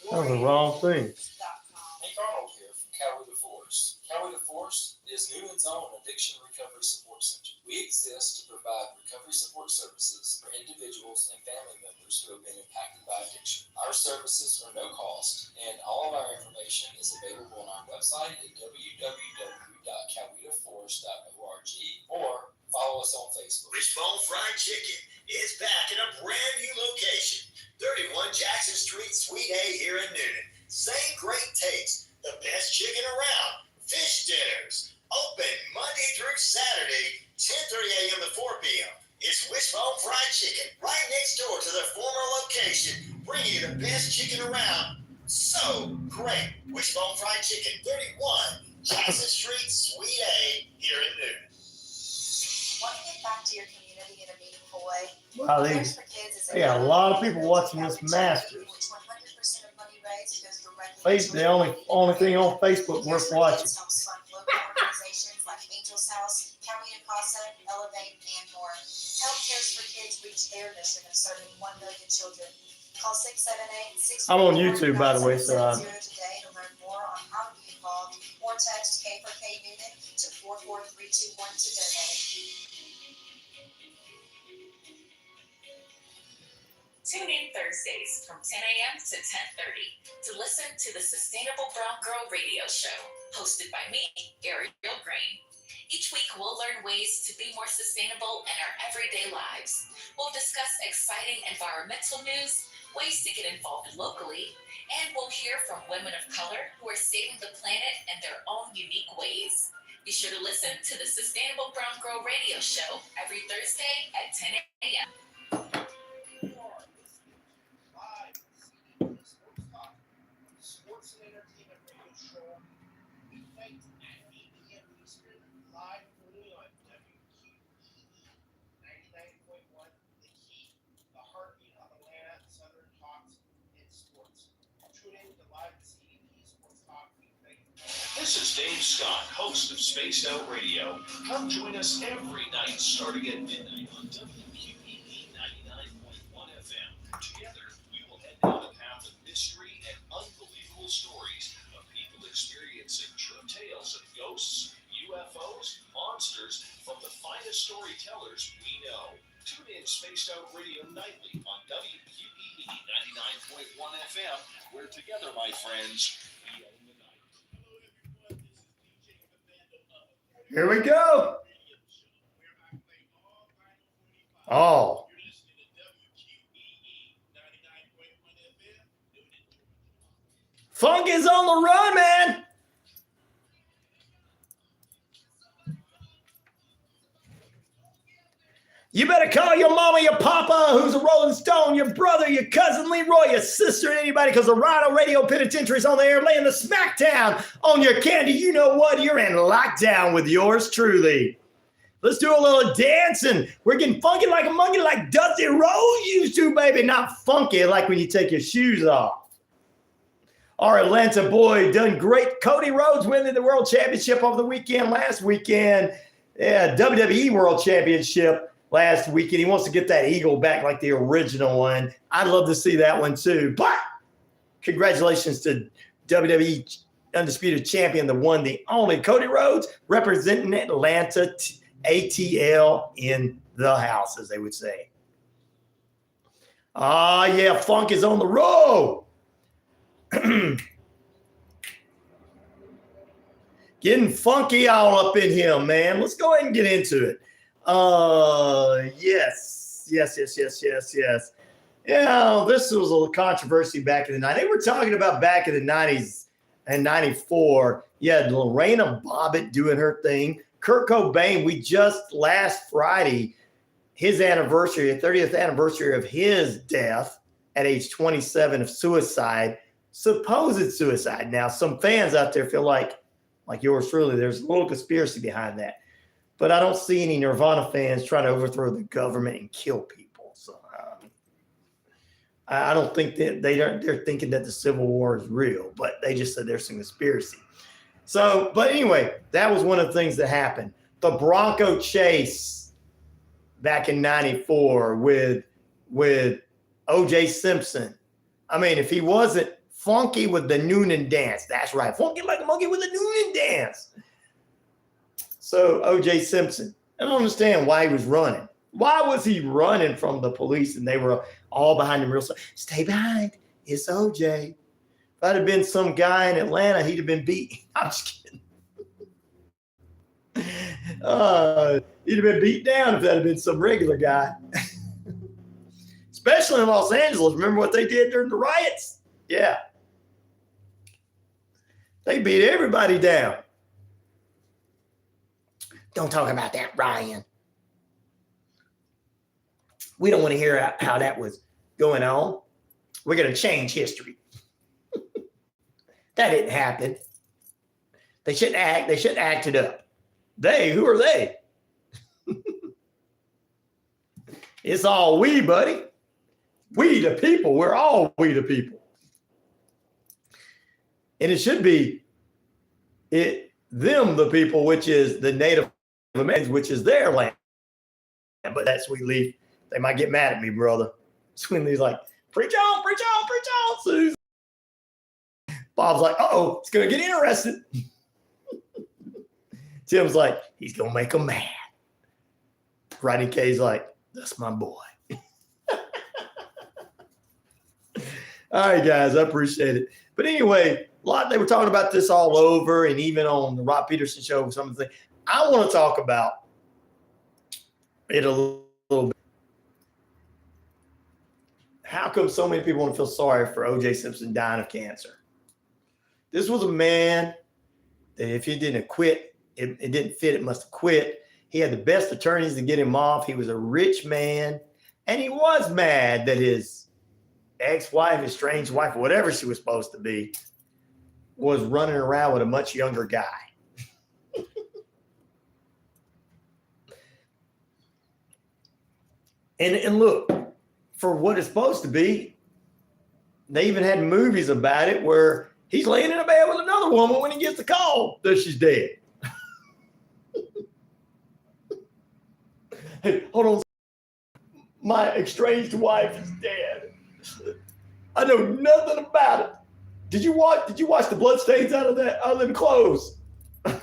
That was the wrong thing. Hank Arnold here from Coweta Force. Coweta Force is Newland's own addiction recovery support center. We exist to provide recovery support services for individuals and family members who have been impacted by addiction. Our services are no cost, and all of our information is available on our website at www.cowetaforce.org or follow us on Facebook. Wishbone Fried Chicken is back in a brand new location, 31 Jackson Street, Suite A here in Newnan. Same great taste, the best chicken around. Fish dinners, open Monday through Saturday, 10:30 a.m. to 4 p.m. It's Wishbone Fried Chicken, right next door to the former location, bringing you the best chicken around. So great. Wishbone Fried Chicken, 31 Jackson Street, Suite A here in Newnan. Want to get back to your community in a meaningful way? Wow, they got a lot of people watching this Masters. 100% of money raised goes directly to The only thing on Facebook worth watching. helps fund local organizations like Angel's House, County of Gossett, Elevate, and more. Help Cares for Kids reach their mission of serving 1 million children. Call 678-641-9770 I'm on YouTube, by the way, so today to learn more on how to be involved, or text K for K Unit to 44321 to donate. Tune in Thursdays from 10 a.m. to 10:30 to listen to the Sustainable Brown Girl Radio Show, hosted by me, Ariel Green. Each week, we'll learn ways to be more sustainable in our everyday lives. We'll discuss exciting environmental news, ways to get involved locally, and we'll hear from women of color who are saving the planet in their own unique ways. Be sure to listen to the Sustainable Brown Girl Radio Show every Thursday at 10 a.m. Sports and entertainment radio show. Weeknight at 8 p.m. Eastern, live only on WQEE 99.1 The Key, the heartbeat of Atlanta, Southern Talks and Sports. Tune in to live CDP Sports Talk Weeknight. This is Dave Scott, host of Spaced Out Radio. Come join us every night starting at midnight on WQEE 99.1 FM. Together, we will head down a path of mystery and unbelievable stories of people experiencing true tales of ghosts, UFOs, monsters from the finest storytellers we know. Tune in Spaced Out Radio nightly on WQEE 99.1 FM, where together, my friends, we own the night. Here we go. Oh. Funk is on the run, man. You better call your mama, your papa, who's a Rolling Stone, your brother, your cousin Leroy, your sister, and anybody, because the RyanORadio Penitentiary is on the air laying the smackdown on your candy. You know what? You're in lockdown with yours truly. Let's do a little dancing. We're getting funky like a monkey, like Dusty Rose used to, baby. Not funky like when you take your shoes off. Our Atlanta boy done great. Cody Rhodes winning the World Championship over the weekend last weekend. Yeah, WWE World Championship last weekend. He wants to get that eagle back like the original one. I'd love to see that one too. But congratulations to WWE Undisputed Champion, the one, the only, Cody Rhodes, representing Atlanta, ATL in the house, as they would say. Ah, yeah, funk is on the road. Getting funky all up in here, man. Let's go ahead and get into it. Yes. Yeah, this was a controversy back in the 90s. They were talking about back in the 90s and 94. You had Lorena Bobbitt doing her thing. Kurt Cobain, we just last Friday, his anniversary, the 30th anniversary of his death at age 27 of suicide. Supposed suicide. Now, some fans out there feel like yours truly, there's a little conspiracy behind that. But I don't see any Nirvana fans trying to overthrow the government and kill people. So I don't think that they're thinking that the Civil War is real, but they just said there's some conspiracy. So, but anyway, that was one of the things that happened. The Bronco chase back in 94 with O.J. Simpson. I mean, if he wasn't funky with the Noonan dance. That's right. Funky like a monkey with the Noonan dance. So O.J. Simpson, I don't understand why he was running. Why was he running from the police and they were all behind him real slow? Stay behind. It's O.J. If I'd have been some guy in Atlanta, he'd have been beat. I'm just kidding. He'd have been beat down if that had been some regular guy. Especially in Los Angeles. Remember what they did during the riots? Yeah. They beat everybody down. Don't talk about that, Ryan. We don't want to hear how that was going on. We're going to change history. That didn't happen. They shouldn't act it up. They, who are they? It's all we, buddy. We the people. We're all we the people. And it should be them, the people, which is the Native Americans, which is their land. But that Sweet Leaf, they might get mad at me, brother. Sweet Leaf's like, preach on, Susan. Bob's like, uh-oh, it's going to get interested. Tim's like, he's going to make them mad. Rodney K's like, that's my boy. All right, guys, I appreciate it. But anyway, a lot they were talking about this all over, and even on the Rob Peterson show, some of the things. I want to talk about it a little bit. How come so many people want to feel sorry for O.J. Simpson dying of cancer? This was a man that if he didn't quit, it didn't fit, it must have quit. He had the best attorneys to get him off. He was a rich man, and he was mad that his ex-wife, his strange wife, whatever she was supposed to be, was running around with a much younger guy. And look, for what it's supposed to be, they even had movies about it where he's laying in a bed with another woman when he gets the call that she's dead. Hey, hold on. My estranged wife is dead. I know nothing about it. Did you wash the bloodstains out of them clothes? Get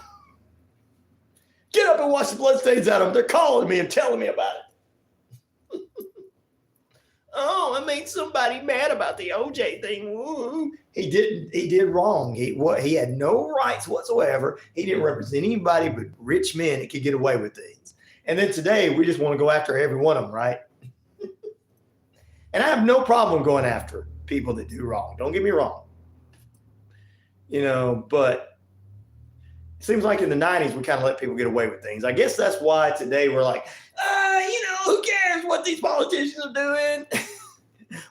up and wash the bloodstains out of them. They're calling me and telling me about it. Oh, I made somebody mad about the OJ thing. Ooh. He did wrong. He had no rights whatsoever. He didn't represent anybody but rich men that could get away with things. And then today we just want to go after every one of them, right? And I have no problem going after people that do wrong. Don't get me wrong. But it seems like in the 90s, we kind of let people get away with things. I guess that's why today we're like, who cares what these politicians are doing?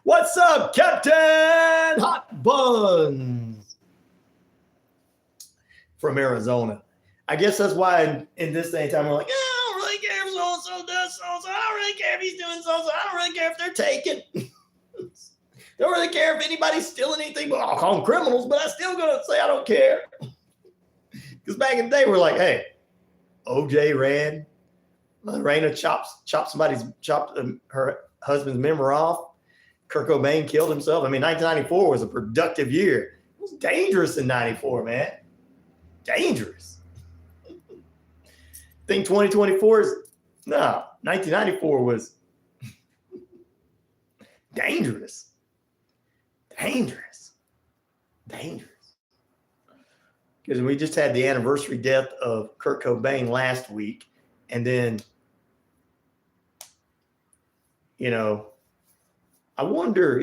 What's up, Captain Hot Buns from Arizona? I guess that's why in this day and time, we're like, I don't really care if so-and-so does so-and-so. I don't really care if he's doing so-and-so. I don't really care if they're taking. Don't really care if anybody's stealing anything, but I'll call them criminals, but I'm still going to say I don't care. Because back in the day, we're like, hey, OJ ran. Lorena chopped her husband's member off. Kurt Cobain killed himself. I mean, 1994 was a productive year. It was dangerous in 94, man. Dangerous. Think 2024 is, no, 1994 was dangerous. Because we just had the anniversary death of Kurt Cobain last week. And then, I wonder,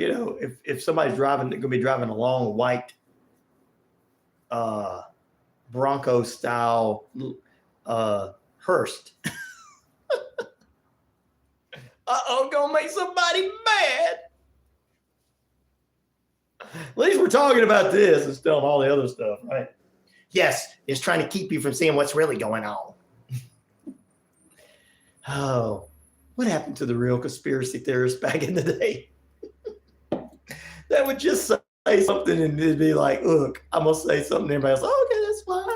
if somebody's going to be driving a long white Bronco style Hearst. Gonna make somebody mad. At least we're talking about this instead of all the other stuff, right? Yes, it's trying to keep you from seeing what's really going on. Oh, what happened to the real conspiracy theorists back in the day? That would just say something and it'd be like, look, I'm going to say something. Everybody else, okay, that's fine.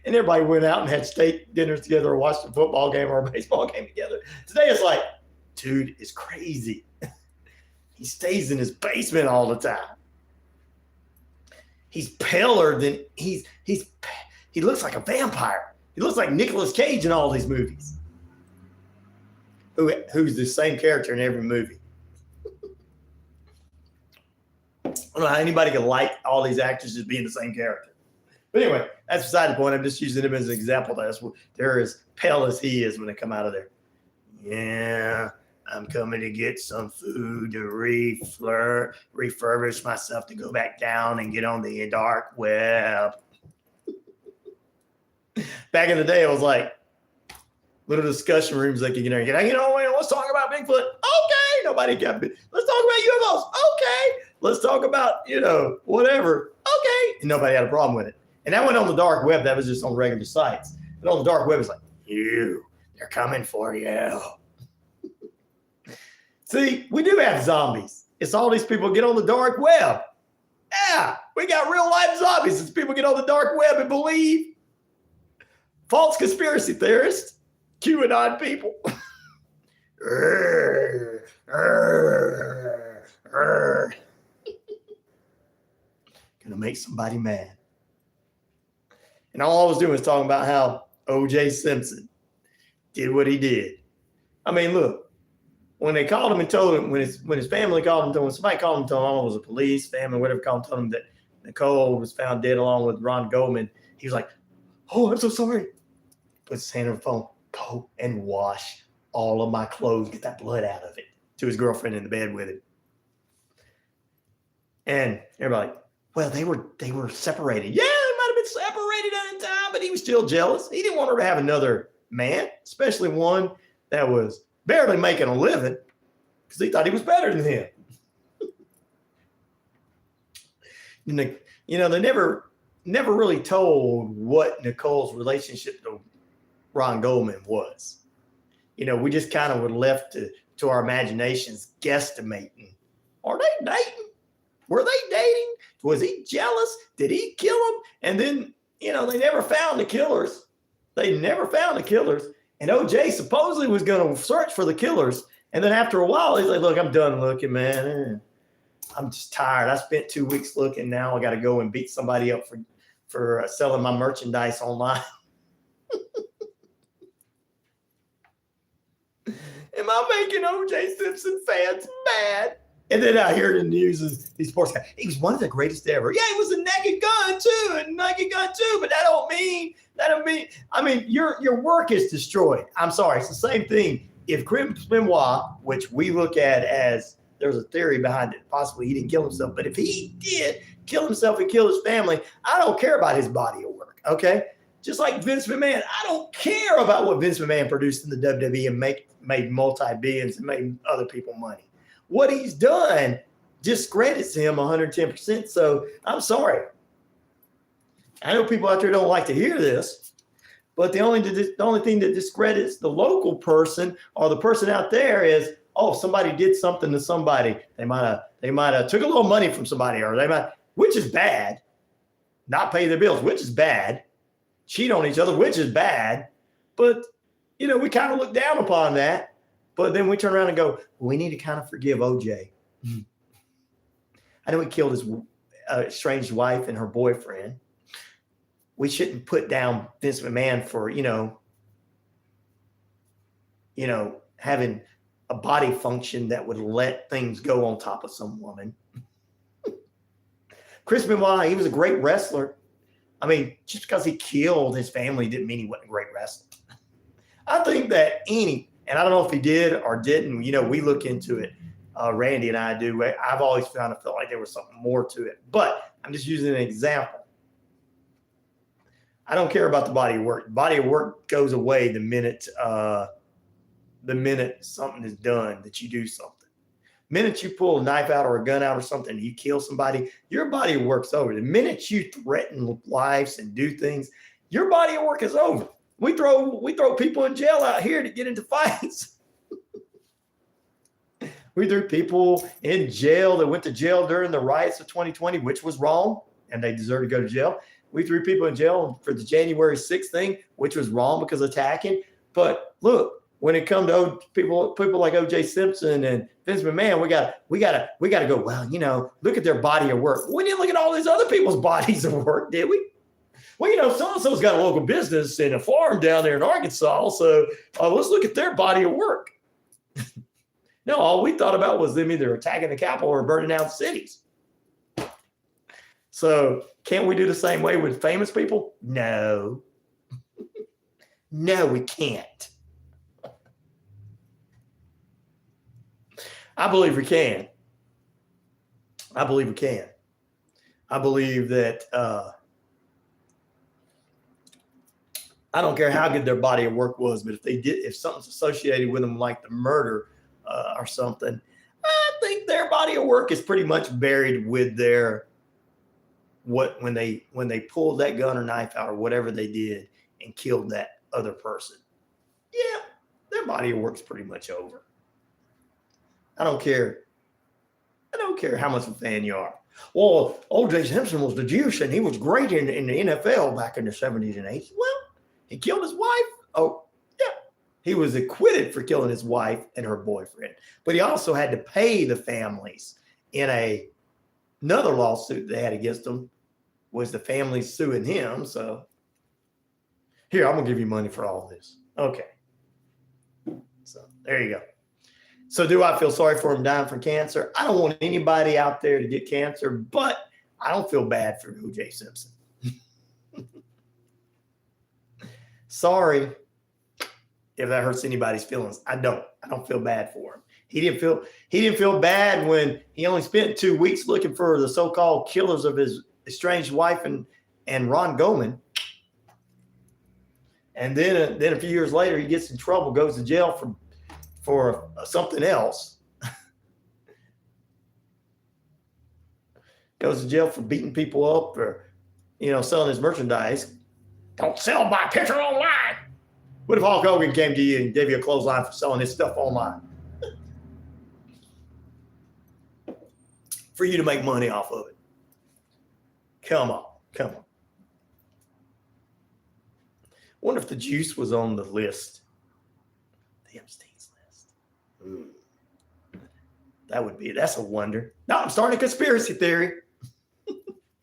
And everybody went out and had steak dinners together or watched a football game or a baseball game together. Today it's like, dude is crazy. He stays in his basement all the time. He's paler than he looks like a vampire. He looks like Nicolas Cage in all these movies. Who's the same character in every movie. I don't know how anybody can like all these actors just being the same character. But anyway, that's beside the point. I'm just using him as an example. They're as pale as he is when they come out of there. Yeah, I'm coming to get some food to refurbish myself to go back down and get on the dark web. Back in the day, it was like little discussion rooms they could get in. Let's talk about Bigfoot. Okay, nobody got it. Let's talk about UFOs. Okay, let's talk about whatever. Okay, and nobody had a problem with it. And that went on the dark web. That was just on regular sites. But on the dark web, it's like they're coming for you. See, we do have zombies. It's all these people get on the dark web. Yeah, We got real life zombies as people get on the dark web and believe. False conspiracy theorists. QAnon people. Gonna make somebody mad. And all I was doing was talking about how O.J. Simpson did what he did. I mean, look, when they called him and told him, when his family called him, when somebody called him and told him, it was a police, family, whatever, called him, told him that Nicole was found dead along with Ron Goldman, he was like, oh, I'm so sorry. Puts his hand on the phone, go and wash all of my clothes, get that blood out of it, to his girlfriend in the bed with him. And everybody, well, they were separated. Yeah, they might have been separated at the time, but he was still jealous. He didn't want her to have another man, especially one that was barely making a living, because he thought he was better than him. You know, they never really told what Nicole's relationship to Ron Goldman was. You know, we just kind of were left to our imaginations guesstimating. Are they dating? Were they dating? Was he jealous? Did he kill him? And then, you know, they never found the killers. And OJ supposedly was going to search for the killers. And then after a while, he's like, look, I'm done looking, man. I'm just tired. I spent 2 weeks looking. Now I got to go and beat somebody up for selling my merchandise online. Am I making O.J. Simpson fans mad? And then I hear the news, these sports guys, he was one of the greatest ever. Yeah, he was a naked gun too, but that don't mean, I mean, your work is destroyed. I'm sorry, it's the same thing. If Chris Benoit, which we look at as, there's a theory behind it, possibly he didn't kill himself, but if he did kill himself and kill his family, I don't care about his body of work, okay? Just like Vince McMahon, I don't care about what Vince McMahon produced in the WWE and made multi-billions and made other people money. What he's done discredits him 110%. So I'm sorry. I know people out there don't like to hear this, but the only thing that discredits the local person or the person out there is, oh, somebody did something to somebody. They might have took a little money from somebody, or they might, which is bad. Not pay their bills, which is bad. Cheat on each other, which is bad. But, you know, we kind of look down upon that. But then we turn around and go, we need to kind of forgive OJ. I know he killed his estranged wife and her boyfriend. We shouldn't put down Vince McMahon for, you know, having a body function that would let things go on top of some woman. Chris Benoit, he was a great wrestler. I mean, just because he killed his family didn't mean he wasn't a great wrestler. I think that and I don't know if he did or didn't, you know, we look into it. Randy and I do. I've always felt like there was something more to it, but I'm just using an example. I don't care about the body of work. The body of work goes away the minute something is done, that you do something. The minute you pull a knife out or a gun out or something, you kill somebody, your body of work's over. The minute you threaten lives and do things, your body of work is over. We throw people in jail out here to get into fights. We threw people in jail that went to jail during the riots of 2020, which was wrong, and they deserve to go to jail. We threw people in jail for the January 6th thing, which was wrong because of attacking. But look, when it comes to people like O.J. Simpson and Vince McMahon, we gotta go, well, you know, look at their body of work. We didn't look at all these other people's bodies of work, did we? Well, you know, so-and-so's got a local business and a farm down there in Arkansas, so let's look at their body of work. No, all we thought about was them either attacking the Capitol or burning down cities. So can't we do the same way with famous people? No. No, we can't. I believe we can. I believe we can. I believe that I don't care how good their body of work was, but if something's associated with them like the murder or something, I think their body of work is pretty much buried with their when they pulled that gun or knife out or whatever they did and killed that other person. Yeah, their body of work's pretty much over. I don't care how much of a fan you are. Well, O.J. Simpson was the juice, and he was great in the NFL back in the 70s and 80s. Well, he killed his wife. Oh, yeah. He was acquitted for killing his wife and her boyfriend. But he also had to pay the families in another lawsuit they had against him, was the family suing him. So here, I'm going to give you money for all this. Okay. So there you go. So do I feel sorry for him dying from cancer? I don't want anybody out there to get cancer, but I don't feel bad for O.J. Simpson. Sorry if that hurts anybody's feelings. I don't feel bad for him. He didn't feel bad when he only spent 2 weeks looking for the so-called killers of his estranged wife and Ron Goldman. And then a few years later, he gets in trouble, goes to jail for something else. Goes to jail for beating people up or, selling his merchandise. Don't sell my picture online. What if Hulk Hogan came to you and gave you a clothesline for selling his stuff online? For you to make money off of it. Come on. Wonder if the juice was on the list. The Epstein's list. Ooh. That's a wonder. No, I'm starting a conspiracy theory.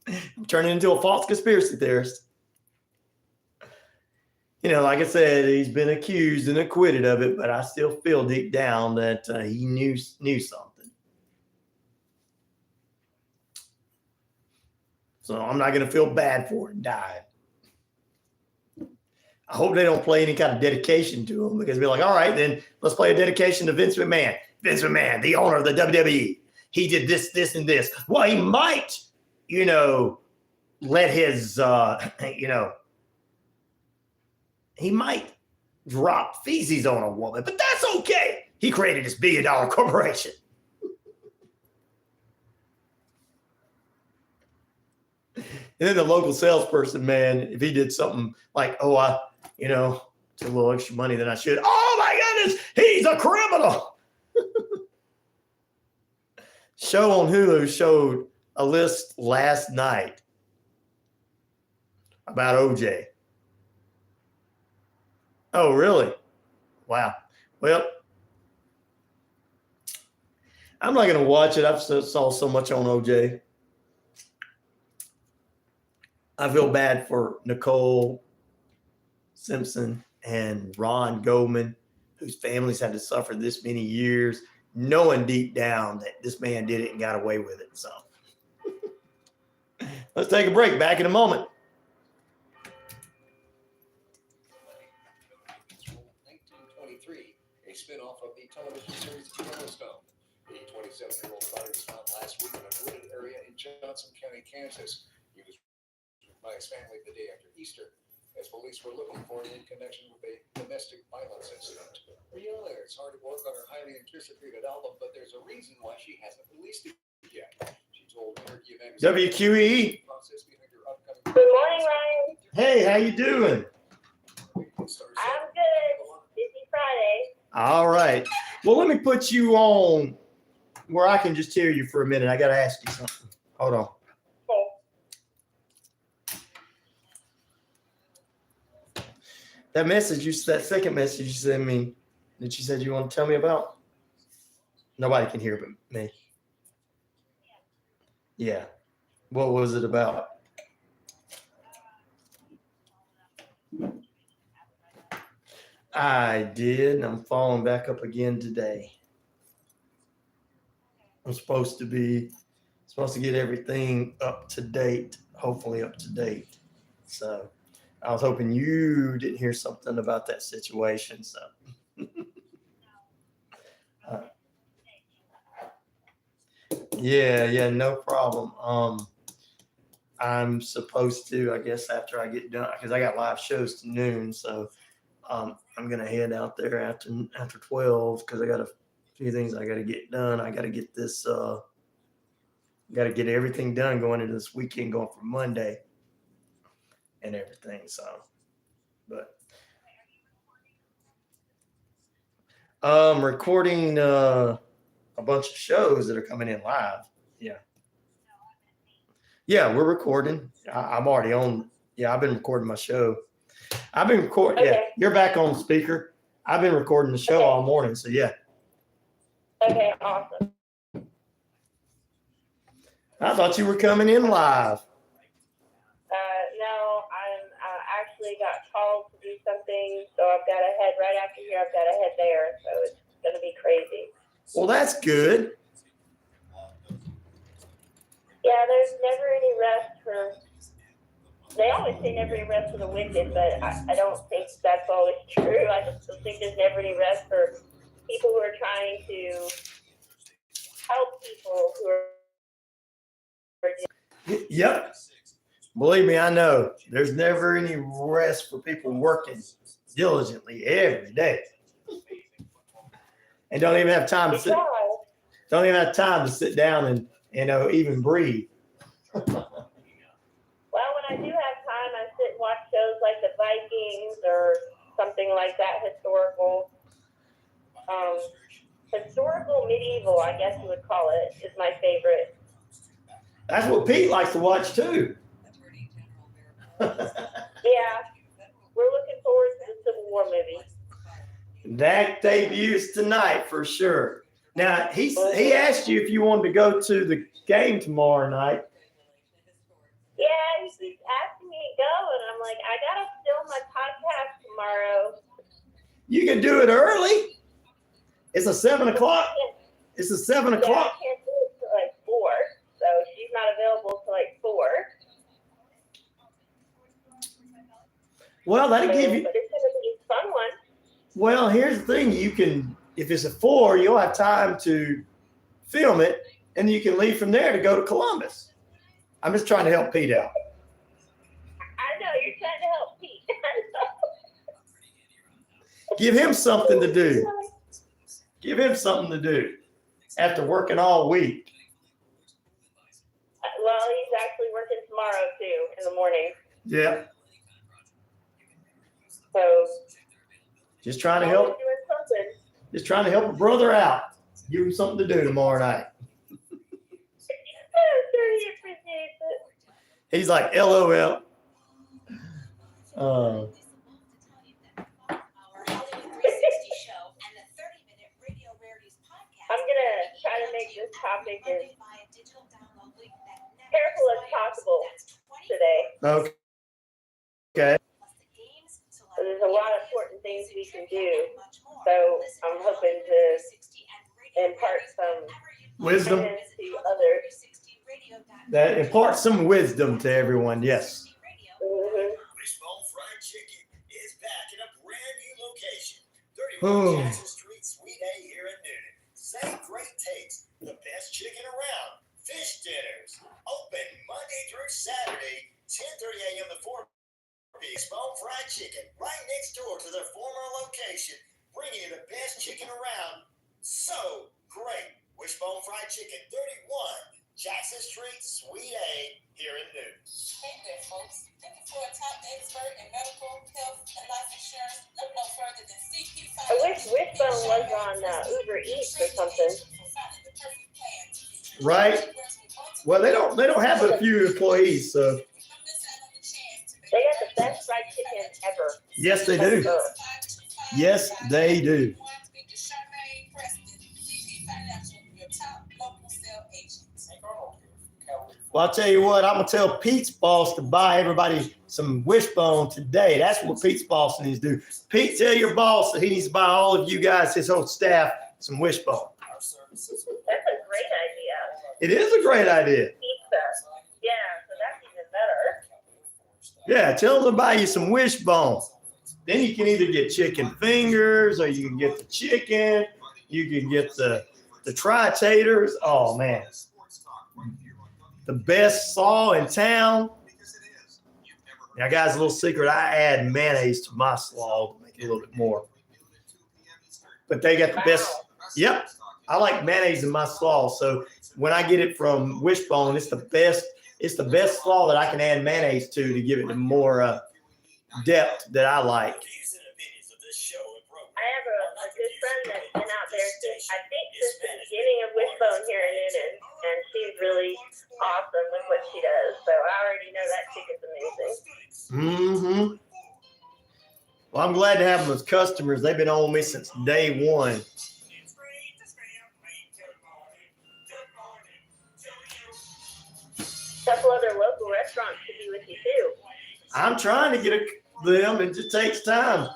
I'm turning into a false conspiracy theorist. Like I said, he's been accused and acquitted of it, but I still feel deep down that he knew something. So I'm not going to feel bad for him dying. I hope they don't play any kind of dedication to him, because they'll be like, all right, then let's play a dedication to Vince McMahon. Vince McMahon, the owner of the WWE. He did this, this, and this. Well, he might, let his, he might drop feces on a woman, but that's okay. He created this $1 billion corporation. And then the local salesperson, man, if he did something like, it's a little extra money than I should. Oh my goodness, he's a criminal. Show on Hulu showed a list last night about OJ. Oh, really? Wow. Well, I'm not going to watch it. I've saw so much on OJ. I feel bad for Nicole Simpson and Ron Goldman, whose families had to suffer this many years, knowing deep down that this man did it and got away with it. So let's take a break. Back in a moment. 1923, a spin-off of the television series Yellowstone. A 27-year-old body was found last week in a wooded area in Johnson County, Kansas. He was by his family the day after Easter, as police were looking for him in connection with a domestic violence incident. Rihanna is hard at work on her highly anticipated album, but there's a reason why she hasn't released it yet. She told Interview Magazine. WQEE. Good morning, Ryan. Hey, how you doing? I'm good. Busy Friday. All right. Well, let me put you on where I can just hear you for a minute. I got to ask you something. Hold on. That second message you sent me that you said you want to tell me about, nobody can hear but me. Yeah. What was it about? I did, and I'm following back up again today. I'm supposed to get everything up to date, hopefully up to date. So I was hoping you didn't hear something about that situation. So yeah, no problem. I'm supposed to, I guess, after I get done, because I got live shows to noon. So I'm gonna head out there after 12, because I got a few things I got to get done. I got to get this, got to get everything done going into this weekend, going for Monday and everything. So, but recording a bunch of shows that are coming in live. Yeah. Yeah, we're recording. I'm already on. Yeah, I've been recording my show. I've been recording. Okay. Yeah, you're back on speaker. I've been recording the show all morning. So yeah. Okay, awesome. I thought you were coming in live. No, I'm actually got called to do something, so I've got to head right after here. I've got to head there, so it's going to be crazy. Well, that's good. Yeah, there's never any rest for. They always say never any rest for the wicked, but I don't think that's always true. I just don't think there's never any rest for people who are trying to help people who are. Yep. Believe me, I know. There's never any rest for people working diligently every day. And don't even have time to sit. Don't even have time to sit down and even breathe. Well, when I do have time, I sit and watch shows like the Vikings or something like that, historical. Historical medieval, I guess you would call it, is my favorite. That's what Pete likes to watch too. Yeah, we're looking forward to the Civil War movie. That debuts tonight for sure. Now he asked you if you wanted to go to the game tomorrow night. Yeah, he keeps asking me to go, and I'm like, I gotta film my podcast tomorrow. You can do it early. It's a 7 o'clock. It's a 7 o'clock. Yeah, I can't do it till like 4, so she's not available till like 4. Well, that'll give you. But it's gonna be a fun one. Well, here's the thing. You can, if it's a 4, you'll have time to film it, and you can leave from there to go to Columbus. I'm just trying to help Pete out. I know you're trying to help Pete. Give him something to do. Give him something to do after working all week. Well, he's actually working tomorrow too in the morning. Yeah. So Just trying to help. doing something. Just trying to help a brother out. Give him something to do tomorrow night. I'm sure he appreciates it. He's like, LOL. I'm gonna try to make this topic as careful as possible today. Okay. There's a lot of important things we can do, so I'm hoping to impart some Wisdom. guidance to others. That imparts some wisdom to everyone. Yes. Wishbone Fried Chicken is back in a brand new location. 31 Oh. Jackson Street, Suite A here in Newton. Same great taste, the best chicken around. Fish dinners, open Monday through Saturday, 10:30 a.m. to 4 p.m. Wishbone Fried Chicken, right next door to their former location, bringing you the best chicken around. So great. Wishbone Fried Chicken, 31 Jackson Street, Suite A here in Newton. Hey there, folks. Looking for a top expert in medical, health, and life insurance? Look no further than CP I wish Wishbone was on Uber Eats or something. Right. Well, they don't have but a few employees, so They got the best fried chicken ever. yes, they do. Yes, they do. Well, I'll tell you what, I'm going to tell Pete's boss to buy everybody some Wishbone today. That's what Pete's boss needs to do. Pete, tell your boss that he needs to buy all of you guys, his whole staff, some Wishbone. That's a great idea. It is a great idea. Pizza. Yeah, so that's even better. Yeah, tell them to buy you some Wishbone. Then you can either get chicken fingers or you can get the chicken. You can get the tri-taters. Oh, man. The best slaw in town. Now, guys, a little secret. I add mayonnaise to my slaw to make it a little bit more. But they got the best. Yep. I like mayonnaise in my slaw. So when I get it from Wishbone, it's the best. It's the best slaw that I can add mayonnaise to give it the more depth that I like. I have a good friend that's been out there since, I think, since the beginning of Wishbone here in Newton, and she's really awesome with what she does. So I already know that chick is amazing. Mm-hmm. Well, I'm glad to have them as customers. They've been on me since day one. A couple other local restaurants could be with you too. I'm trying to get them. It just takes time.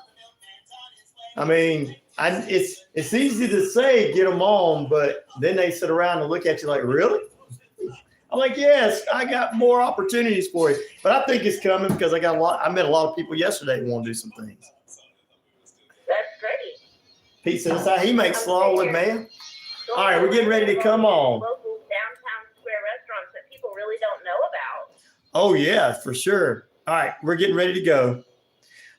I mean, it's easy to say get them on, but then they sit around and look at you like, really? I'm like, yes, I got more opportunities for you. But I think it's coming because I met a lot of people yesterday who want to do some things. That's great. Pete says how he makes slaw with mayo. All right, we're getting ready to come on. Local downtown square restaurants that people really don't know about. Oh, yeah, for sure. All right, we're getting ready to go.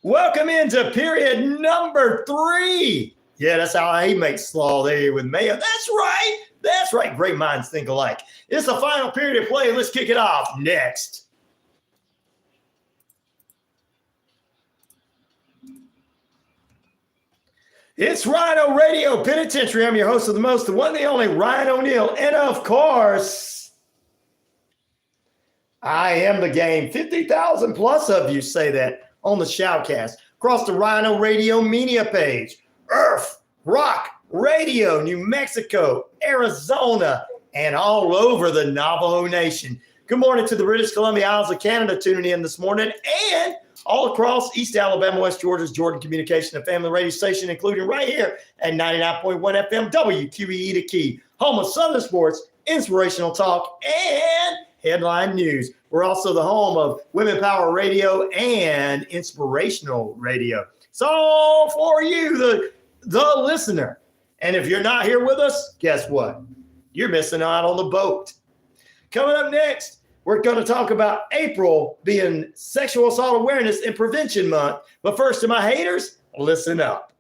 Welcome into period number 3. Yeah, that's how he makes slaw there with mayo. That's right. That's right. Great minds think alike. It's the final period of play. Let's kick it off next. It's RyanORadio Penitentiary. I'm your host of the most, the one, the only Ryan O'Neal. And of course, I am the game. 50,000 plus of you say that on the Shoutcast. Across the RyanORadio media page. Earth, Rock, Radio, New Mexico, Arizona, and all over the Navajo Nation. Good morning to the British Columbia Isles of Canada tuning in this morning, and all across East Alabama, West Georgia's Jordan Communication and Family Radio Station, including right here at 99.1 FM WQEE The Key, home of Southern sports, inspirational talk, and headline news. We're also the home of Women Power Radio and Inspirational Radio. It's all for you, the listener. And if you're not here with us, guess what? You're missing out on the boat. Coming up next, we're going to talk about April being Sexual Assault Awareness and Prevention Month. But first, to my haters, listen up.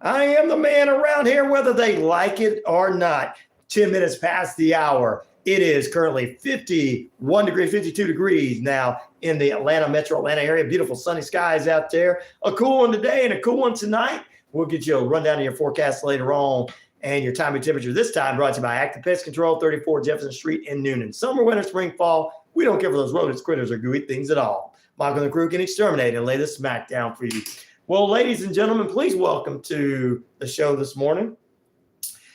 I am the man around here, whether they like it or not. 10 minutes past the hour. It is currently 51 degrees, 52 degrees now in the metro Atlanta area. Beautiful sunny skies out there. A cool one today and a cool one tonight. We'll get you a rundown of your forecast later on. And your time and temperature this time brought to you by Active Pest Control, 34 Jefferson Street in Noonan. Summer, winter, spring, fall, we don't care for those rodents, critters, or gooey things at all. Michael and the crew can exterminate and lay the smackdown for you. Well, ladies and gentlemen, please welcome to the show this morning.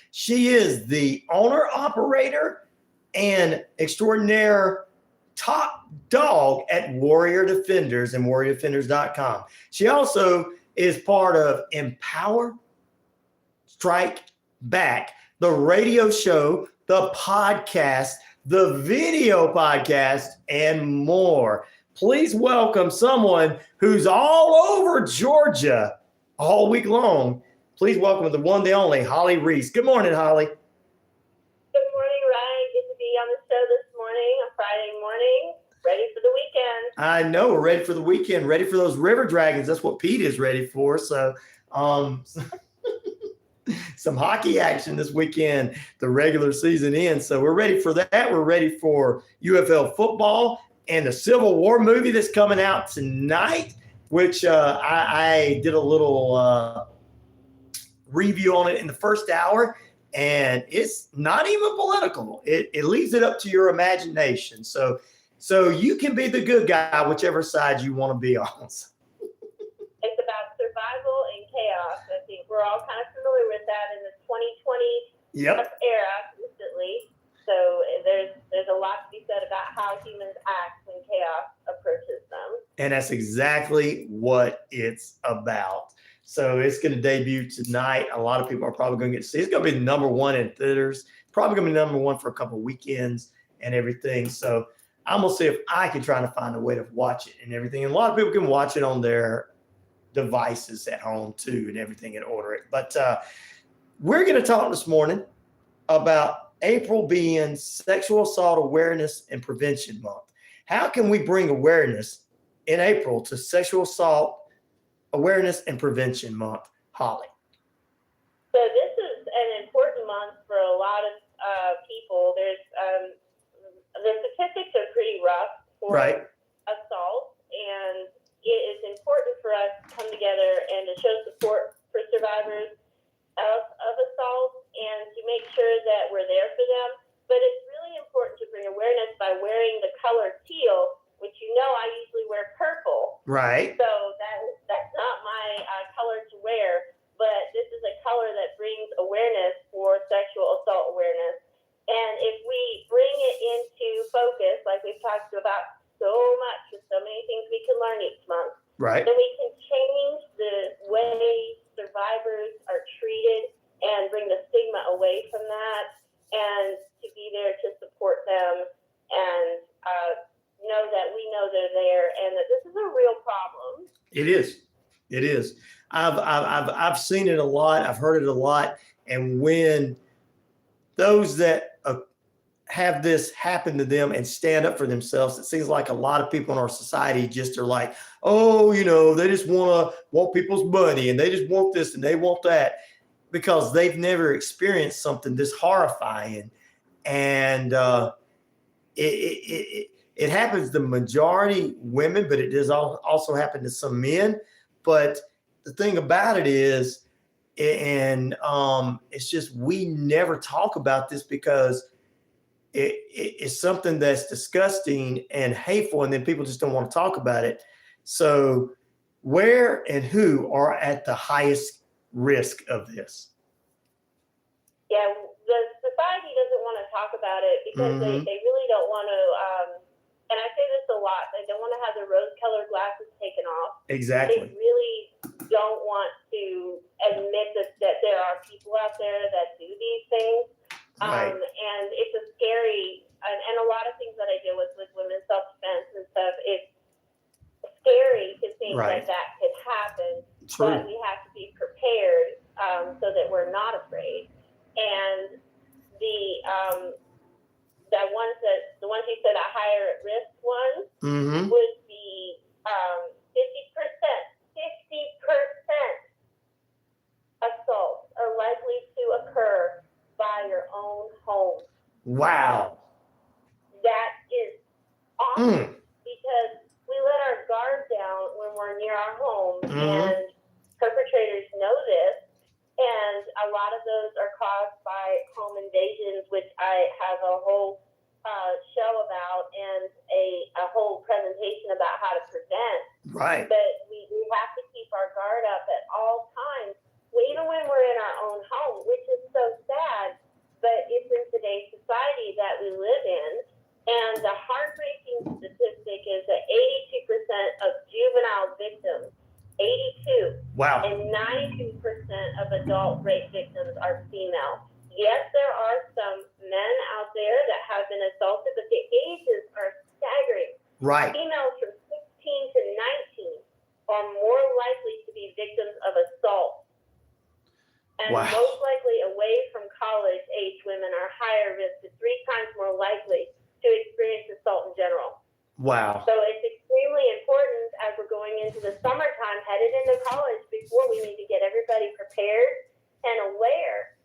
She is the owner, operator, and extraordinaire top dog at Warrior Defenders and warriordefenders.com. She also is part of Empower, Strike Back, the radio show, the podcast, the video podcast, and more. Please welcome someone who's all over Georgia all week long. Please welcome the one, the only, Holly Reese. Good morning, Holly. Good morning, Ryan. Good to be on the show this morning, a Friday morning. Ready for the weekend. I know, we're ready for the weekend, ready for those river dragons. That's what Pete is ready for. So, some hockey action this weekend, the regular season ends. So we're ready for that. We're ready for UFL football and the Civil War movie that's coming out tonight, which I did a little review on it in the first hour, and it's not even political. It leaves it up to your imagination. So you can be the good guy, whichever side you want to be on. It's about survival and chaos. I think we're all kind of familiar with that in the 2020 era recently. So there's a lot to be said about how humans act when chaos approaches them. And that's exactly what it's about. So it's going to debut tonight. A lot of people are probably going to get to see it. It's going to be number one in theaters. Probably going to be number one for a couple of weekends and everything. So I'm going to see if I can try to find a way to watch it and everything. And a lot of people can watch it on their devices at home too and everything and order it. But we're going to talk this morning about April being Sexual Assault Awareness and Prevention Month. How can we bring awareness in April to Sexual Assault Awareness and Prevention Month? Holly. So this is an important month for a lot of people. There's the statistics are pretty rough for assault, and it is important for us to come together and to show support for survivors of assault and to make sure that we're there for them. But it's really important to bring awareness by wearing the color teal, which I usually wear purple. Right. So that's not my color to wear, but this is a color that brings awareness for sexual assault awareness. And if we bring it into focus, like we've talked about so much, with so many things we can learn each month, Right. then we can change the way survivors are treated and bring the stigma away from that, and to be there to support them and know that we know they're there and that this is a real problem. It is. It is. I've seen it a lot. I've heard it a lot. And when those that have this happen to them and stand up for themselves, it seems like a lot of people in our society just are like, oh, they just want people's money, and they just want this and they want that, because they've never experienced something this horrifying. And it happens to majority women, but it does also happen to some men. But the thing about it is, and it's just, we never talk about this because it's something that's disgusting and hateful, and then people just don't want to talk about it. So where and who are at the highest risk of this? Yeah, the society doesn't want to talk about it because they really don't want to, and I say this a lot, they don't want to have their rose-colored glasses taken off. Exactly. They really don't want to admit that there are people out there that do these things. Right. And it's a scary, and a lot of things that I deal with women's self-defense and stuff, it's scary to think Right. that could happen. True. But we have to be prepared so that we're not afraid. And the ones you said are higher at risk ones would be 50% assaults are likely to occur by your own home. Wow. That is awesome because we let our guard down when we're near our home, and perpetrators know this. And a lot of those are caused by home invasions, which I have a whole show about and a whole presentation about how to prevent. Right. But we have to keep our guard up at all times, even when we're in our own home, which is so sad, but it's in today's society that we live in. And the heartbreaking statistic is that 82% of juvenile victims, 82, wow, and 92% of adult rape victims are female. Yes, there are some men out there that have been assaulted, but the ages are staggering. Right. Females from 16 to 19 are more likely to be victims of assault. And Wow. most likely away from college-age women are higher risk, to 3 times more likely to experience assault in general. Wow. So it's extremely important as we're going into the summertime, headed into college, before we need to get everybody prepared and aware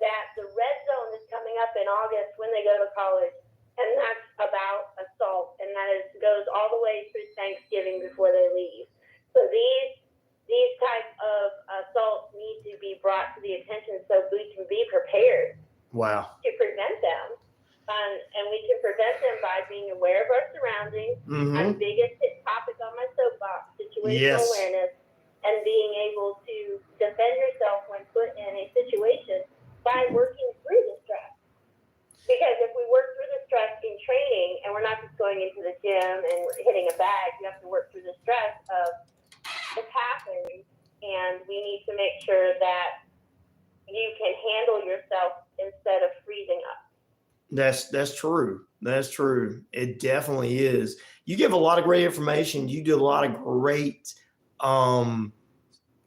that the red zone is coming up in August when they go to college, and that's about assault, and that goes all the way through Thanksgiving before they leave. So these types of assaults need to be brought to the attention so we can be prepared Wow. to prevent them. And we can prevent them by being aware of our surroundings. My biggest topic on my soapbox, situational awareness, and being able to defend yourself when put in a situation by working through the stress. Because if we work through the stress in training, and we're not just going into the gym and hitting a bag, you have to work through the stress of what's happened, and we need to make sure that you can handle yourself instead of freezing up. That's true. That's true. It definitely is. You give a lot of great information. You do a lot of great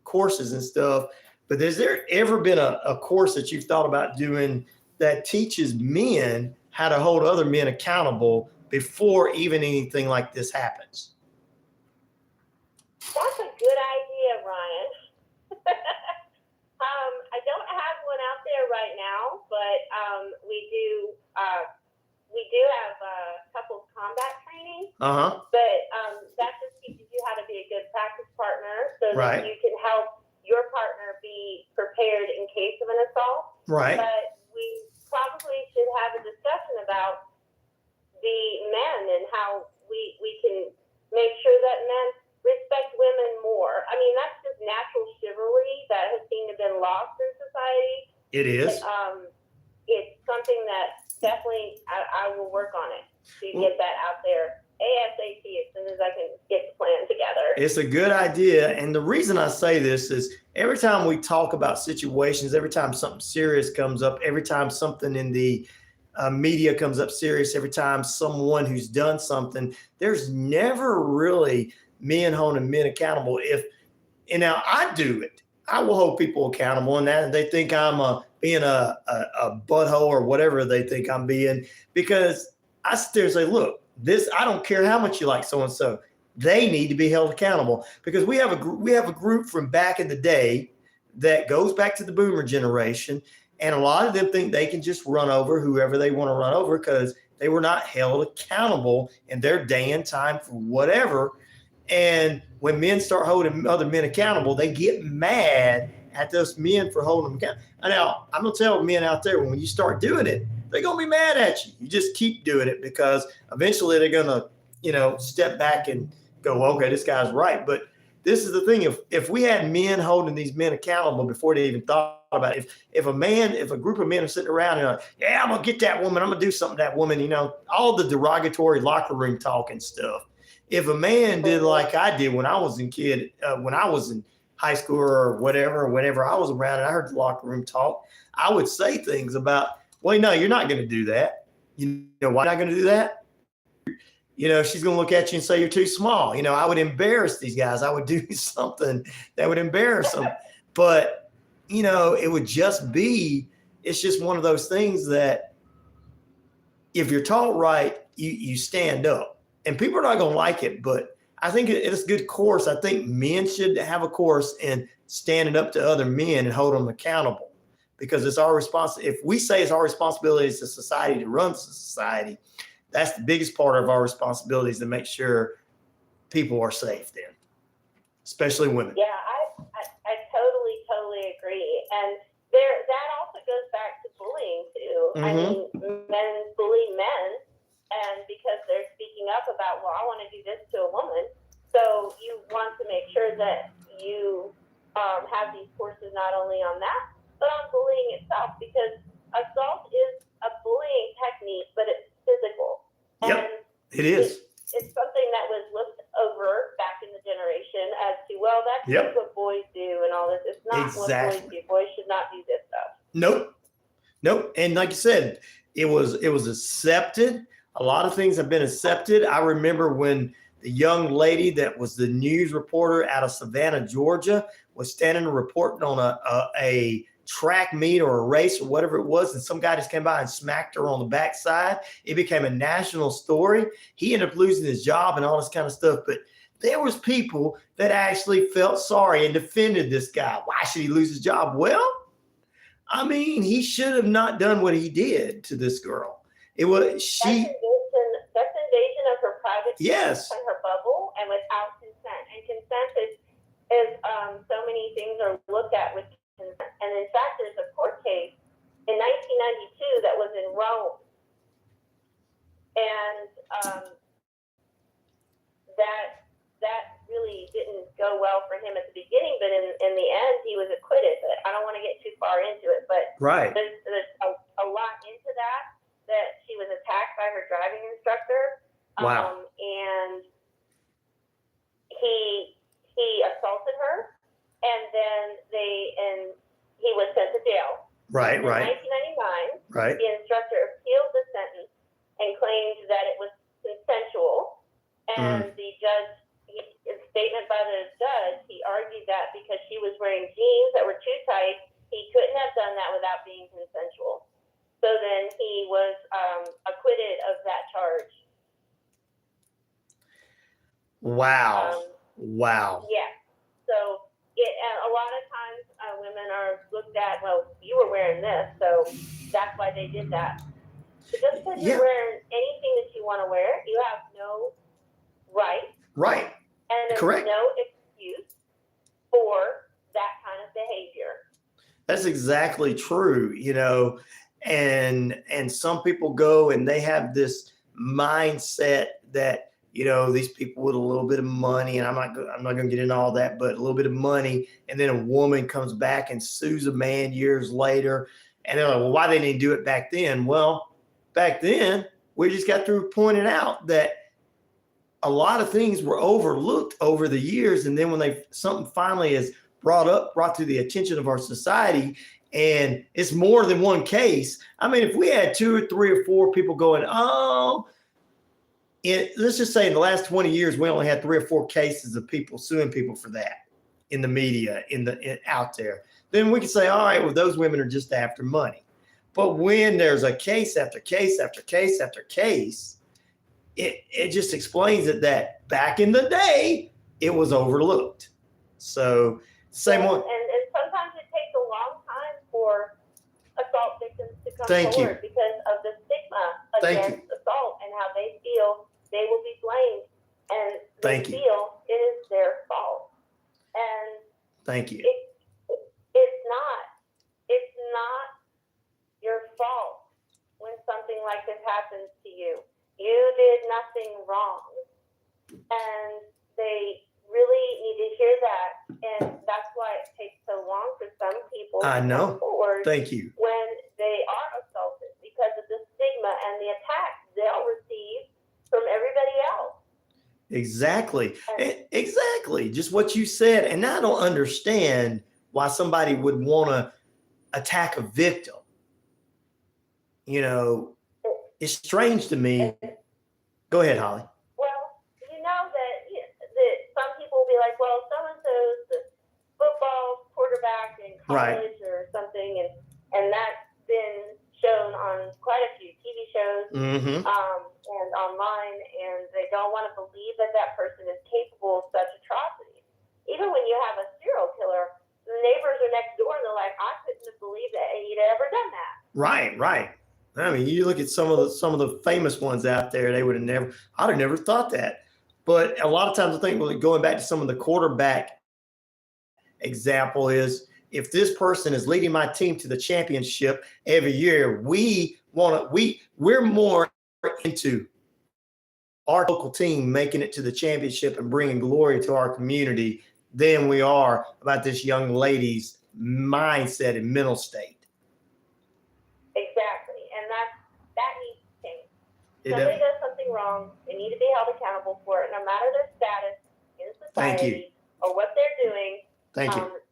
courses and stuff. But has there ever been a course that you've thought about doing that teaches men how to hold other men accountable before even anything like this happens? That's a good idea, Ryan. I don't have one out there right now, but we do have couples combat training. But that just teaches you how to be a good practice partner, so that you can help your partner be prepared in case of an assault. Right. But we probably should have a discussion about the men and how we can make sure that men respect women more. I mean, that's just natural chivalry that has seemed to have been lost in society. It is. It's something that definitely I will work on it to get that out there ASAP as soon as I can get the plan together. It's a good idea. And the reason I say this is every time we talk about situations, every time something serious comes up, every time something in the media comes up serious, every time someone who's done something, there's never really men holding men accountable. And now I do it. I will hold people accountable, and that they think I'm being a butthole or whatever they think I'm being, because I sit there and say, look, I don't care how much you like so-and-so. They need to be held accountable, because we have a group from back in the day that goes back to the boomer generation. And a lot of them think they can just run over whoever they want to run over because they were not held accountable in their day and time for whatever. And when men start holding other men accountable, they get mad at those men for holding them accountable. Now, I'm going to tell men out there, when you start doing it, they're going to be mad at you. You just keep doing it, because eventually they're going to, step back and go, okay, this guy's right. But this is the thing. If we had men holding these men accountable before they even thought about it, if a group of men are sitting around and yeah, I'm going to get that woman, I'm going to do something to that woman, all the derogatory locker room talk and stuff. If a man did like I did when I was when I was in high school or whatever, whenever I was around and I heard the locker room talk, I would say things about, well, no, you're not going to do that. You know why not going to do that? She's going to look at you and say you're too small. I would embarrass these guys. I would do something that would embarrass them. But, it would just be, it's just one of those things that if you're taught right, you stand up. And people are not going to like it, but I think it's a good course. I think men should have a course in standing up to other men and hold them accountable, because it's our responsibility. If we say it's our responsibility as a society to run the society, that's the biggest part of our responsibility, is to make sure people are safe then, especially women. Yeah, I totally agree. And that also goes back to bullying too. I mean, men bully men, and because they're speaking up about, well, I want to do this to a woman. So you want to make sure that you have these courses not only on that, but on bullying itself, because assault is a bullying technique, but it's physical. Yep, and it is. It's something that was looked over back in the generation as to, well, that's just what boys do and all this. It's not what boys do. Boys should not do this stuff. Nope. And like you said, it was accepted. A lot of things have been accepted. I remember when the young lady that was the news reporter out of Savannah, Georgia, was standing and reporting on a track meet or a race or whatever it was, and some guy just came by and smacked her on the backside. It became a national story. He ended up losing his job and all this kind of stuff. But there was people that actually felt sorry and defended this guy. Why should he lose his job? Well, I mean, he should have not done what he did to this girl. It was that's invasion of her privacy. Yes. And her bubble, and without consent. And consent is so many things are looked at with consent. And in fact, there's a court case in 1992 that was in Rome, and that really didn't go well for him at the beginning. But in the end, he was acquitted. But I don't want to get too far into it. But there's a lot into that she was attacked by her driving instructor. Wow. And he assaulted her, and then he was sent to jail. Right. In 1999, Right. the instructor appealed the sentence and claimed that it was consensual. And the judge, in statement by the judge, he argued that because she was wearing jeans that were too tight, he couldn't have done that without being consensual. So then he was acquitted of that charge. Wow. Yeah. So a lot of times women are looked at, well, you were wearing this, so that's why they did that. But just because you're wearing anything that you want to wear, you have no right. Right. And there's Correct. no excuse for that kind of behavior. That's exactly true, and some people go and they have this mindset that, these people with a little bit of money, and I'm not going to get into all that, but a little bit of money, and then a woman comes back and sues a man years later, and they're like, well, why they didn't do it back then? Well, back then, we just got through pointing out that a lot of things were overlooked over the years, and then when something finally is brought to the attention of our society, and it's more than one case. I mean, if we had 2 or 3 or 4 people going, let's just say in the last 20 years, we only had 3 or 4 cases of people suing people for that in the media, out there. Then we could say, all right, well, those women are just after money. But when there's a case after case after case after case, it just explains it that back in the day, it was overlooked. So same one. And sometimes it takes a long time for assault victims to come Thank you. forward because of the stigma Thank against assault and how they feel they will be blamed and they Thank you. feel it is their fault. And Thank you. it's not your fault when something like this happens to you. You did nothing wrong. And they really need to hear that. And that's why it takes so long for some people I to know. come forward Thank you. when they are assaulted because of the stigma and the attacks they'll receive from everybody else. Exactly. Exactly. Just what you said. And I don't understand why somebody would want to attack a victim. It's strange to me. Go ahead, Holly. Well, you know that some people will be like, well, so-and-so's the football quarterback in college or something. And that's been shown on quite a few TV shows and online. And they don't want to believe that person is capable of such atrocities. Even when you have a serial killer, the neighbors are next door and they're like, I couldn't have believed that he'd ever done that. Right. I mean, you look at some of the famous ones out there, I'd have never thought that. But a lot of times I think, going back to some of the quarterback example is, if this person is leading my team to the championship every year, we're more into our local team making it to the championship and bringing glory to our community than we are about this young lady's mindset and mental state. Exactly. And that needs to change. Somebody does something wrong, they need to be held accountable for it, no matter their status in society or what they're doing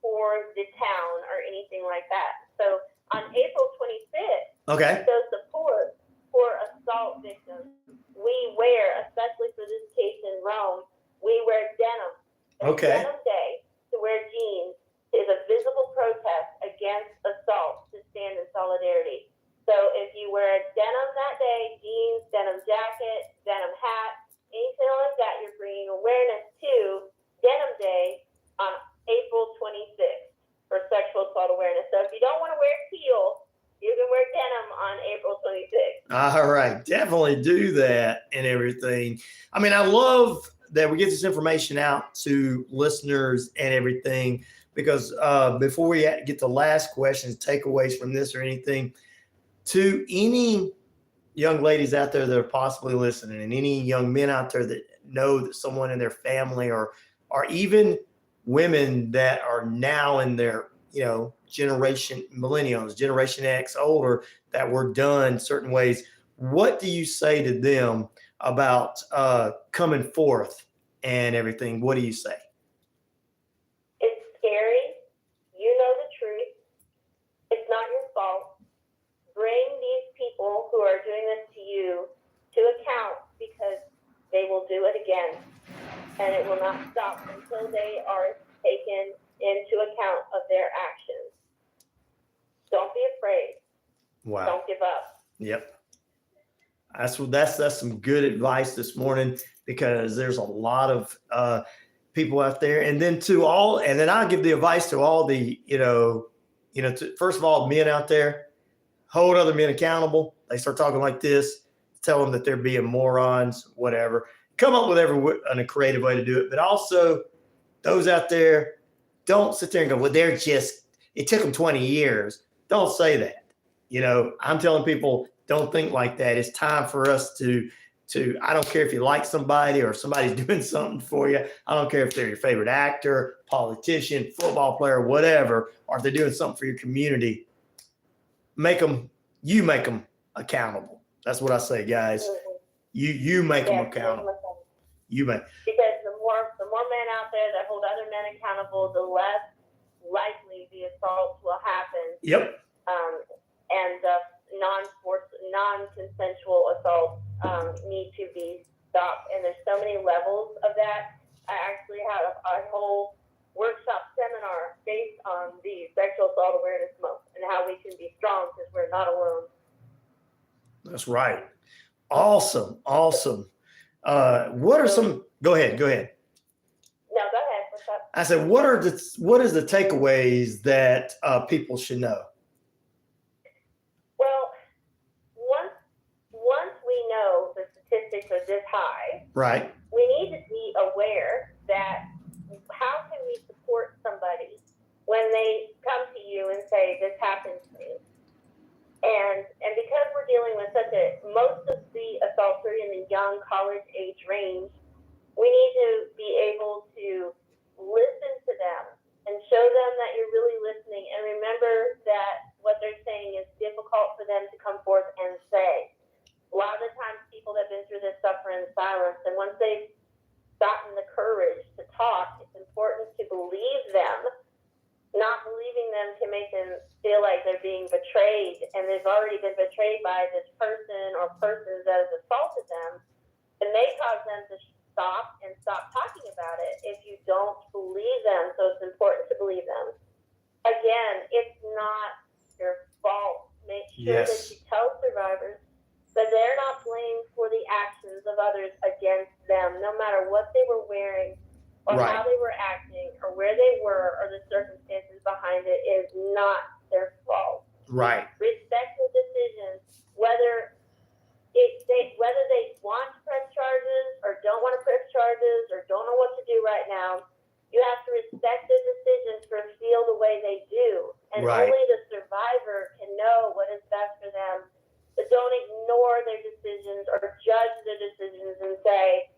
for the town or anything like that. So on April 25th, so support for assault victims, we wear, especially for this case in Rome, we wear denim. Denim Day to wear jeans is a visible protest against assault to stand in solidarity. So if you wear a denim that day, jeans, denim jacket, denim hat, anything like that, you're bringing awareness to Denim Day on April 26th for sexual assault awareness. So if you don't want to wear teal, you can wear denim on April 26th. All right. Definitely do that and everything. I mean, I love that we get this information out to listeners and everything, because before we get to last questions, takeaways from this or anything, to any young ladies out there that are possibly listening, and any young men out there that know that someone in their family or even women that are now in their, generation, millennials, Generation X, older, that were done certain ways, what do you say to them about coming forth and everything? What do you say? It's scary. You know the truth. It's not your fault. Bring these people who are doing this to you to account, because they will do it again. And it will not stop until they are taken into account of their actions. Don't be afraid. Wow. Don't give up. Yep. That's some good advice this morning, because there's a lot of people out there. And then I'll give the advice to all the, first of all, men out there, hold other men accountable. They start talking like this, tell them that they're being morons, whatever. Come up with a creative way to do it. But also, those out there, don't sit there and go, well, they're just, it took them 20 years. Don't say that. You know, I'm telling people, don't think like that. It's time for us to I don't care if you like somebody or somebody's doing something for you. I don't care if they're your favorite actor, politician, football player, whatever, or if they're doing something for your community. Make them accountable. That's what I say, guys. You make them accountable. You make. Because the more men out there that hold other men accountable, the less likely the assaults will happen. Yep. And the non-consensual assaults need to be stopped. And there's so many levels of that. I actually had a whole workshop seminar based on the Sexual Assault Awareness Month and how we can be strong because we're not alone. That's right. Awesome. What are some? Go ahead. No, go ahead. What's up? I said, what is the takeaways that people should know? Well, once we know the statistics are this high, Right. we need to be aware that how can we support somebody when they come to you and say, this happened to me? And because we're dealing with most of the assaults are in the young college age range, we need to be able to listen to them and show them that you're really listening. And remember that what they're saying is difficult for them to come forth and say. A lot of the times people that have been through this suffer in silence. And once they've gotten the courage to talk, it's important to believe them. Not believing them can make them feel like they're being betrayed, and they've already been betrayed by this person or persons that has assaulted them. It may cause them to stop talking about it if you don't believe them. So it's important to believe them. Again, it's not your fault. Make sure that you tell survivors that they're not blamed for the actions of others against them, no matter what they were wearing, or how they were acting, or where they were, or the circumstances behind it is not their fault. Right. Respect the decisions, whether they want to press charges, or don't want to press charges, or don't know what to do right now. You have to respect the decisions for feel the way they do, and only the survivor can know what is best for them. But don't ignore their decisions or judge their decisions and say,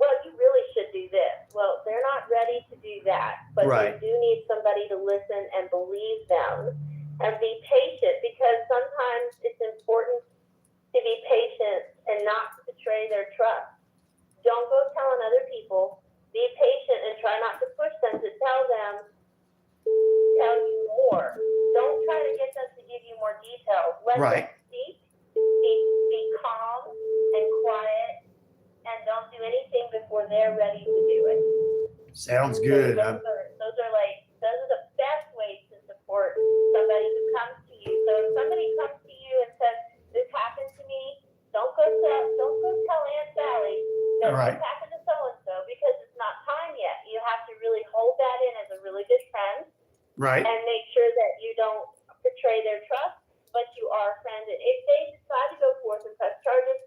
well, you really should do this. Well, they're not ready to do that, but they do need somebody to listen and believe them and be patient, because sometimes it's important to be patient and not betray their trust. Don't go telling other people. Be patient and try not to push them to tell you more. Don't try to get them to give you more details. Let them speak. Be calm and quiet. And don't do anything before they're ready to do it. Sounds good. Those are the best ways to support somebody who comes to you. So if somebody comes to you and says, this happened to me, don't go tell Aunt Sally that this happened to so-and-so, because it's not time yet. You have to really hold that in as a really good friend. Right. And make sure that you don't betray their trust, but you are a friend. And if they decide to go forth and press charges,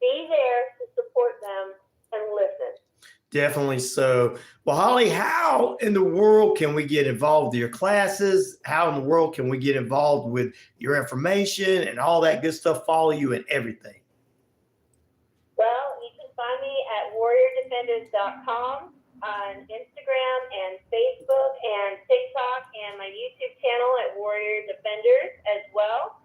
be there to support them and listen. Definitely so. Well, Holly, how in the world can we get involved with your classes? How in the world can we get involved with your information and all that good stuff, follow you and everything? Well, you can find me at warriordefenders.com on Instagram and Facebook and TikTok, and my YouTube channel at Warrior Defenders as well.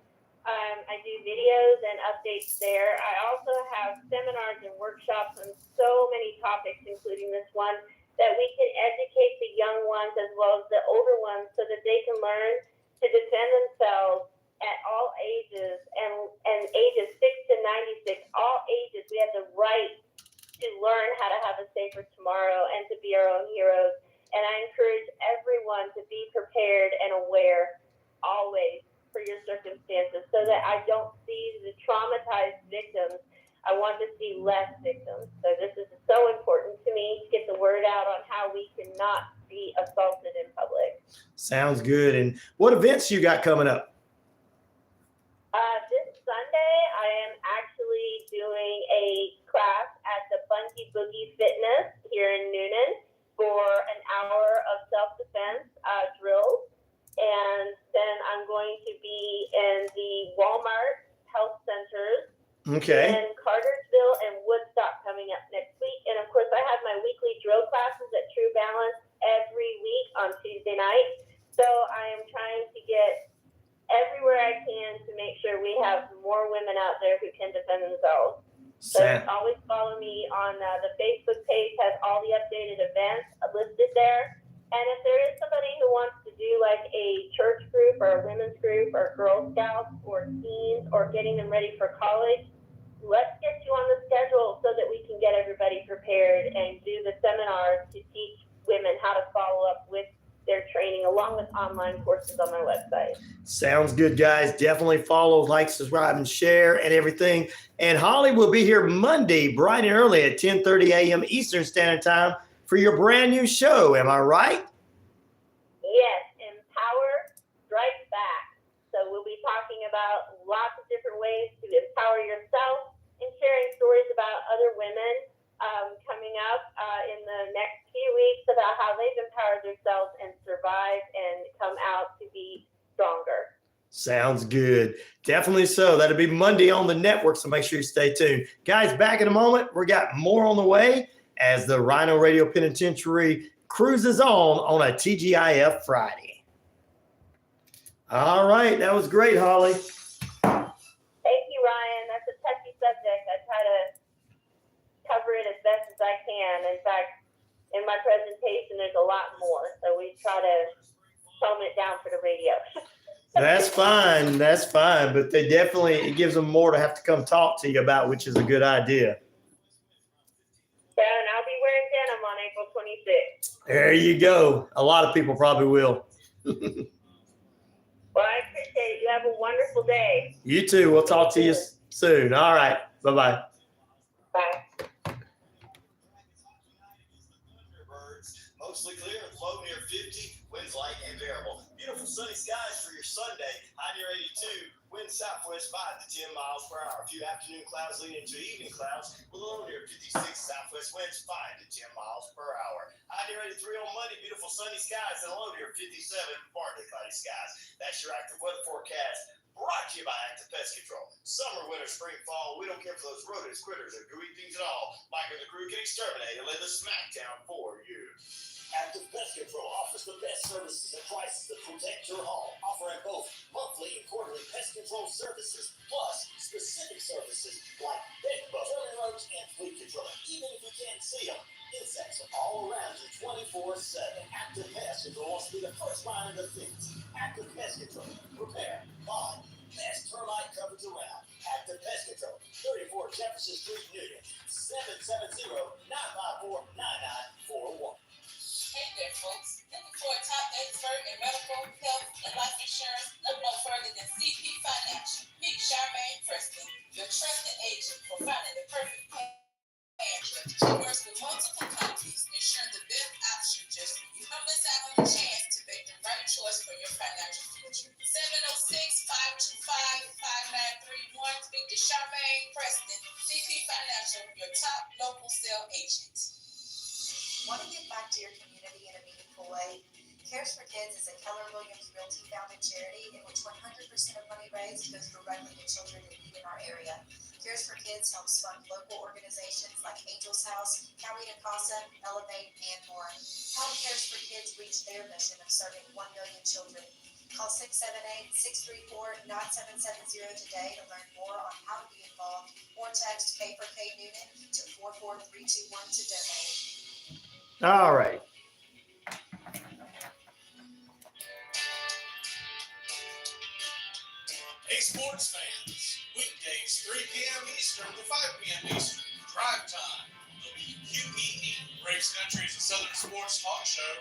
I do videos and updates there. I also have seminars and workshops on so many topics, including this one, that we can educate the young ones as well as the older ones so that they can learn to defend themselves at all ages and ages 6 to 96, all ages. We have the right to learn how to have a safer tomorrow and to be our own heroes. And I encourage everyone to be prepared and aware always for your circumstances, so that I don't see the traumatized victims. I want to see less victims. So this is so important to me to get the word out on how we cannot be assaulted in public. Sounds good. And what events you got coming up? This Sunday, I am actually doing a class at the Bungee Boogie Fitness here in Noonan for an hour of self-defense drills. And Okay. And Cartersville and Woodstock coming up next week. And of course, I have my weekly drill classes at True Balance every week on Tuesday night. So I am trying to get everywhere I can to make sure we have more women out there who can defend themselves. So always follow me on the Facebook page, has all the updated events listed there. And if there is somebody who wants to do like a church group or a women's group or Girl Scouts or teens or getting them ready for college, let's get you on the schedule so that we can get everybody prepared and do the seminars to teach women how to follow up with their training along with online courses on my website. Sounds good, guys. Definitely follow, like, subscribe, and share and everything. And Holly will be here Monday, bright and early at 10:30 a.m. Eastern Standard Time for your brand new show. Am I right? Yes, Empower Strikes Back. So we'll be talking about lots of different ways to empower yourself and sharing stories about other women coming up in the next few weeks about how they've empowered themselves and survived and come out to be stronger. Sounds good. Definitely so. That'll be Monday on the network, so make sure you stay tuned. Guys, back in a moment. We got more on the way as the Rhino Radio Penitentiary cruises on a TGIF Friday. All right. That was great, Holly. Thank you, Ryan. That's a touchy subject. I try to cover it as best as I can. In fact, in my presentation, there's a lot more. So we try to tone it down for the radio. That's fine. That's fine. But they definitely, it gives them more to have to come talk to you about, which is a good idea. Yeah, and I'll be wearing denim on April 26th. There you go. A lot of people probably will. Well, I appreciate it. You have a wonderful day. You too. We'll talk to you soon. All right. Bye-bye. Bye. Mostly clear and low near 50. Winds light and variable. Beautiful sunny skies for your Sunday. High near 82. Wind southwest 5 to 10 miles per hour. A few afternoon clouds leading into evening clouds with a low near 56. Southwest winds 5 to 10 miles per hour. High near 83 on Monday. Beautiful sunny skies and a low near 57. Partly cloudy skies. That's your active weather forecast. Brought to you by Active Pest Control. Summer, winter, spring, fall, we don't care for those rodents, critters, or gooey things at all. Mike and the crew can exterminate and lay the smackdown for you. Active Pest Control offers the best services and prices to protect your home, offering both monthly and quarterly pest control services, plus specific services like bed bugs, vermin roach, and flea control. Even if you can't see them, insects are all around you 24/7. Active Pest Control wants to be the first line of defense. Active Pest Control. Repair, bond, best termite coverage around. Active Pest Control. 34 Jefferson Street, Newton. 770-954-9941. Hey there, folks. Looking for a top expert in medical, health, and life insurance? Look no further than CP Financial. Meet Charmaine Preston, your trusted agent for finding the perfect plan. She works with multiple countries, ensuring the best option just for you. Don't miss out on the chance to make the right choice for your financial future. 706-525-5931. Speak to Charmaine Preston, CP Financial, your top local sales agent. Want to give back to your community in a meaningful way? Cares for Kids is a Keller Williams Realty founded charity in which 100% of money raised goes directly to children in need in our area. Cares for Kids helps fund local organizations like Angel's House, Coweta Casa, Elevate, and more. How do Cares for Kids reach their mission of serving 1 million children? Call 678-634-9770 today to learn more on how to be involved, or text K for K Noonan to 44321 to donate. All right. Hey, sports fans. Weekdays, 3 p.m. Eastern to 5 p.m. Eastern. Drive time. WQEE. Braves Country is a Southern sports talk show.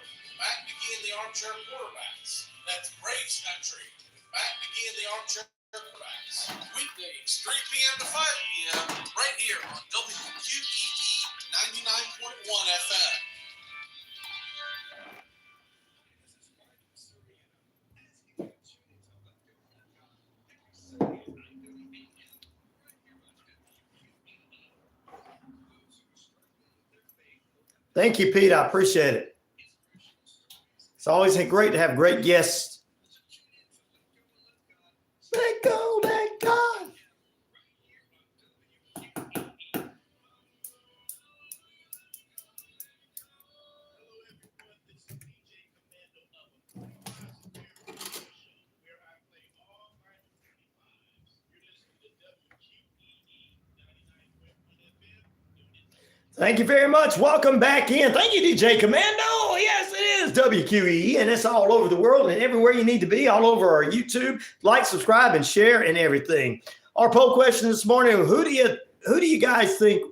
Matt McGee and the Armchair Quarterbacks. That's Braves Country. Matt McGee and the Armchair Quarterbacks. Weekdays, 3 p.m. to 5 p.m. right here on WQEE 99.1 FM. Thank you, Pete. I appreciate it. It's always great to have great guests. Let go, let God. Thank you very much. Welcome back in. Thank you, DJ Commando. Yes, it is WQEE, and it's all over the world and everywhere you need to be, all over our YouTube. Like, subscribe, and share, and everything. Our poll question this morning: Who do you guys think?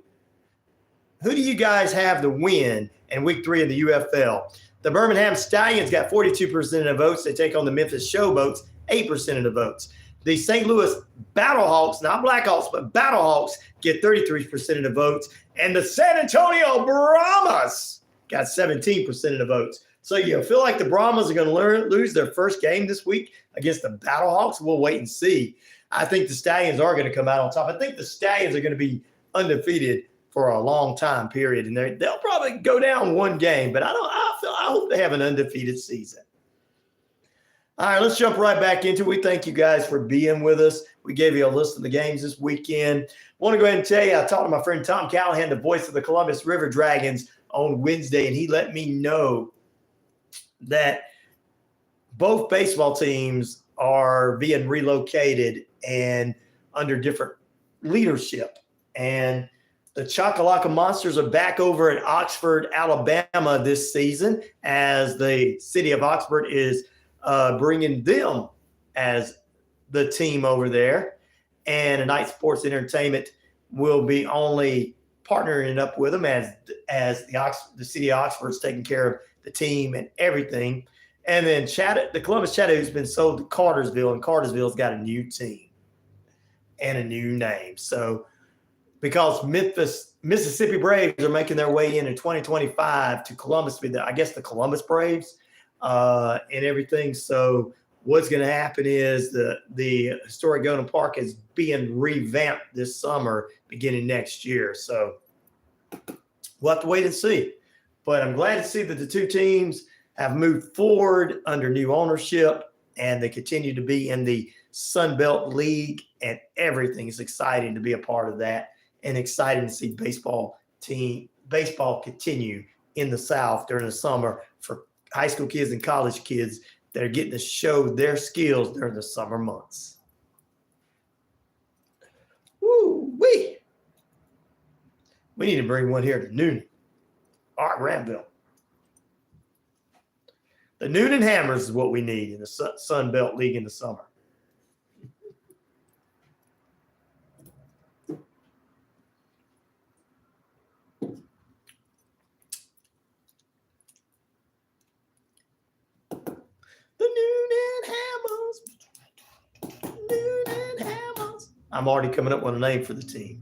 Who do you guys have to win in Week 3 of the UFL? The Birmingham Stallions got 42% of the votes. They take on the Memphis Showboats, 8% of the votes. The St. Louis Battlehawks, not Blackhawks, but Battlehawks, get 33% of the votes. And the San Antonio Brahmas got 17% of the votes. So you feel like the Brahmas are going to lose their first game this week against the Battlehawks? We'll wait and see. I think the Stallions are going to come out on top. I think the Stallions are going to be undefeated for a long time period, and they'll probably go down one game. But I hope they have an undefeated season. All right, let's jump right back into it. We thank you guys for being with us. We gave you a list of the games this weekend. I want to go ahead and tell you, I talked to my friend Tom Callahan, the voice of the Columbus River Dragons, on Wednesday, and he let me know that both baseball teams are being relocated and under different leadership. And the Chakalaka Monsters are back over at Oxford, Alabama this season, as the city of Oxford is bringing them as the team over there. And Night Sports Entertainment will be only partnering up with them as the city of Oxford is taking care of the team and everything. And then the Columbus Chattanooga has been sold to Cartersville, and Cartersville's got a new team and a new name. So because Mississippi Braves are making their way in 2025 to Columbus, the Columbus Braves and everything. So what's going to happen is the historic Golden Park is being revamped this summer, beginning next year. So we'll have to wait and see. But I'm glad to see that the two teams have moved forward under new ownership, and they continue to be in the Sun Belt League, and everything is exciting to be a part of that, and exciting to see baseball continue in the South during the summer for high school kids and college kids that are getting to show their skills during the summer months. Woo-wee. We need to bring one here to Noonan. Art Granville. The Noonan Hammers is what we need in the Sun Belt League in the summer. The Noonan Hammers. Noonan Hammers. I'm already coming up with a name for the team.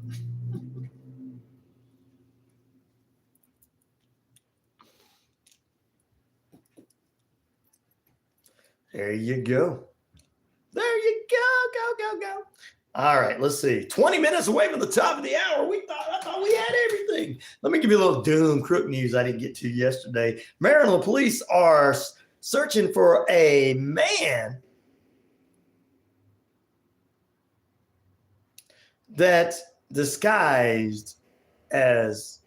There you go. There you go. All right, let's see. 20 minutes away from the top of the hour. I thought we had everything. Let me give you a little doom crook news I didn't get to yesterday. Maryland police are searching for a man that disguised as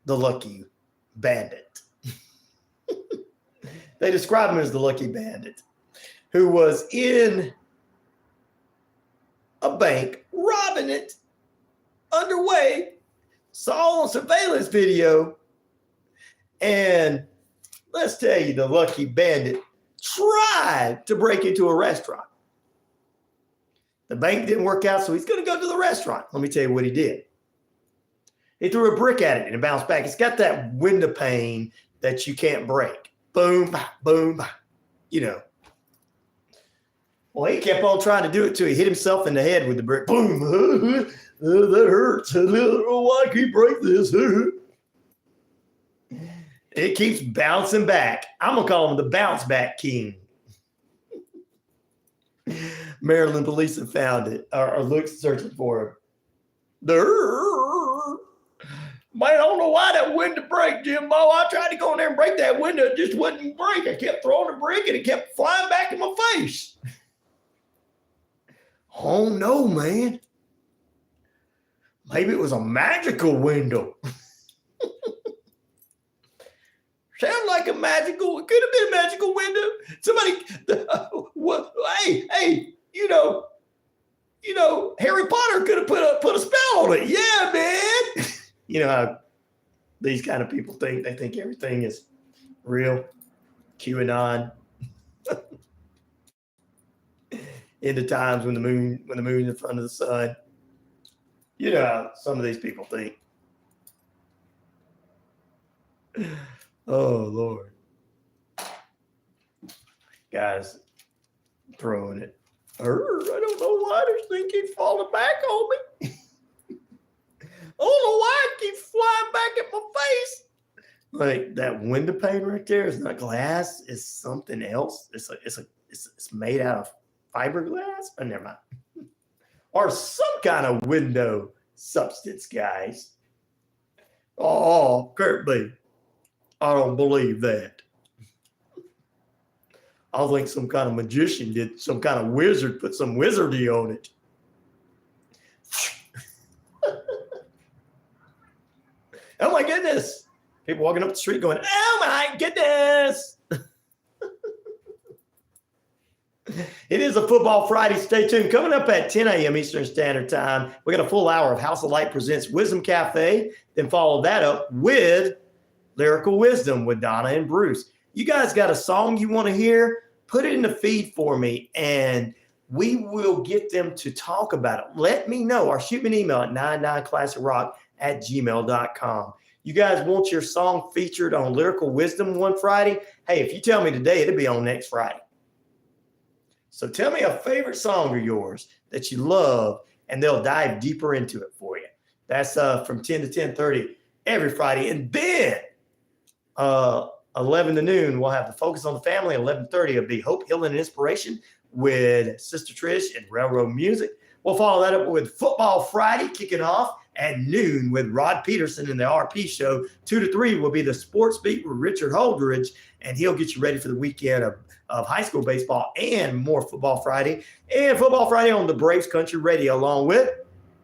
the Lucky Bandit. They describe him as the Lucky Bandit, who was in a bank robbing it underway, saw on surveillance video, and let's tell you, the Lucky Bandit tried to break into a restaurant. The bank didn't work out, so he's going to go to the restaurant. Let me tell you what he did. He threw a brick at it and it bounced back. It's got that window pane that you can't break. Boom, boom, you know. Well, he kept on trying to do it till he hit himself in the head with the brick. Boom. That hurts. I don't know why I keep breaking this. It keeps bouncing back. I'm going to call him the Bounce Back King. Maryland police have found it, or looked searching for him. Man, I don't know why that window broke, Jimbo. I tried to go in there and break that window. It just wouldn't break. I kept throwing the brick and it kept flying back in my face. Oh, no, man. Maybe it was a magical window. Sounds like a magical, it could have been a magical window. Somebody, hey, you know, Harry Potter could have put a spell on it. Yeah, man. You know how these kind of people think. They think everything is real. QAnon. In the times when the moon's in front of the sun. You know how some of these people think. Oh, Lord. Guys, throwing it. I don't know why this thing keeps falling back on me. I don't know why it keeps flying back at my face. Like that window pane right there is not glass. It's something else. It's made out of fiberglass. Oh, never mind. Or some kind of window substance, guys. Oh, Kirby. I don't believe that. I think some kind of magician did, some kind of wizard put some wizardy on it. Oh my goodness. People walking up the street going, oh my goodness. It is a Football Friday. Stay tuned. Coming up at 10 a.m. Eastern Standard Time, we got a full hour of House of Light presents Wisdom Cafe. Then follow that up with Lyrical Wisdom with Donna and Bruce. You guys got a song you want to hear? Put it in the feed for me, and we will get them to talk about it. Let me know, or shoot me an email at 99classicrock@gmail.com. You guys want your song featured on Lyrical Wisdom one Friday? Hey, if you tell me today, it'll be on next Friday. So tell me a favorite song of yours that you love, and they'll dive deeper into it for you. That's from 10 to 10:30 every Friday. And then 11 to noon, we'll have the Focus on the Family. 11:30 will be Hope, Healing, and Inspiration with Sister Trish and Railroad Music. We'll follow that up with Football Friday kicking off at noon with Rod Peterson and the RP Show. 2 to 3 will be the Sports Beat with Richard Holdridge, and he'll get you ready for the weekend of high school baseball and more Football Friday. And Football Friday on the Braves Country Radio, along with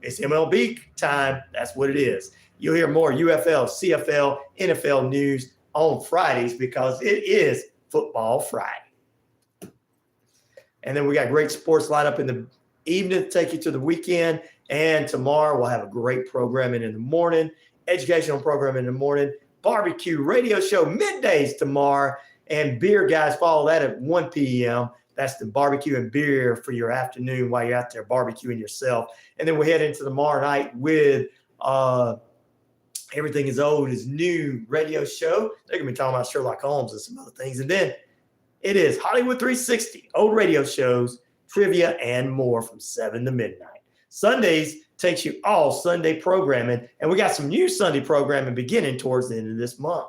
it's MLB time. That's what it is. You'll hear more UFL, CFL, NFL news on Fridays because it is Football Friday. And then we got great sports lineup in the evening to take you to the weekend. And tomorrow we'll have a great programming in the morning, educational programming in the morning, barbecue radio show middays tomorrow, and beer, guys, follow that at 1 p.m. That's the barbecue and beer for your afternoon while you're out there barbecuing yourself. And then we head into tomorrow night with Everything is Old is New radio show. They're going to be talking about Sherlock Holmes and some other things. And then it is Hollywood 360, old radio shows, trivia, and more from 7 to midnight. Sundays takes you all Sunday programming, and we got some new Sunday programming beginning towards the end of this month.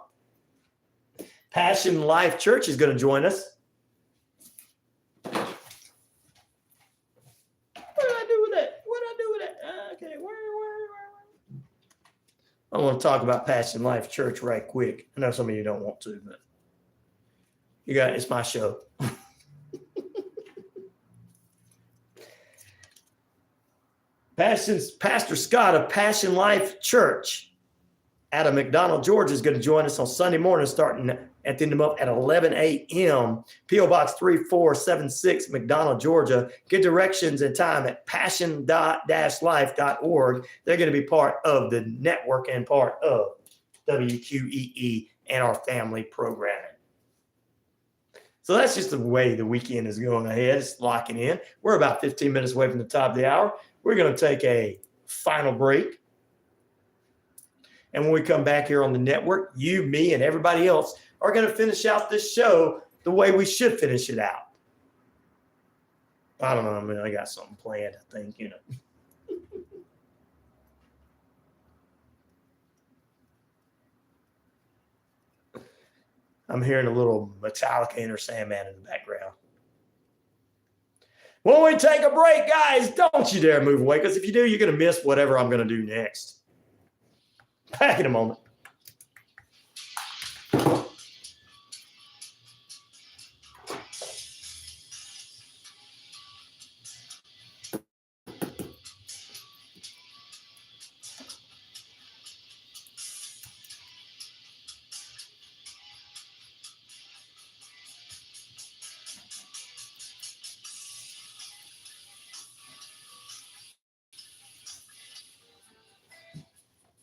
Passion Life Church is going to join us. What did I do with that? Okay, where? I want to talk about Passion Life Church right quick. I know some of you don't want to, but you got it's my show. Pastor Scott of Passion Life Church out of McDonald, Georgia, is going to join us on Sunday morning starting at the end of the month at 11 a.m. P.O. Box 3476, McDonald, Georgia. Get directions and time at passion-life.org. They're going to be part of the network and part of WQEE and our family programming. So that's just the way the weekend is going ahead. It's locking in. We're about 15 minutes away from the top of the hour. We're going to take a final break. And when we come back here on the network, you, me, and everybody else are going to finish out this show the way we should finish it out. I don't know. I mean, I got something planned, I think, you know. I'm hearing a little Metallica Enter Sandman in the background. When we take a break, guys, don't you dare move away, because if you do, you're going to miss whatever I'm going to do next. Back in a moment.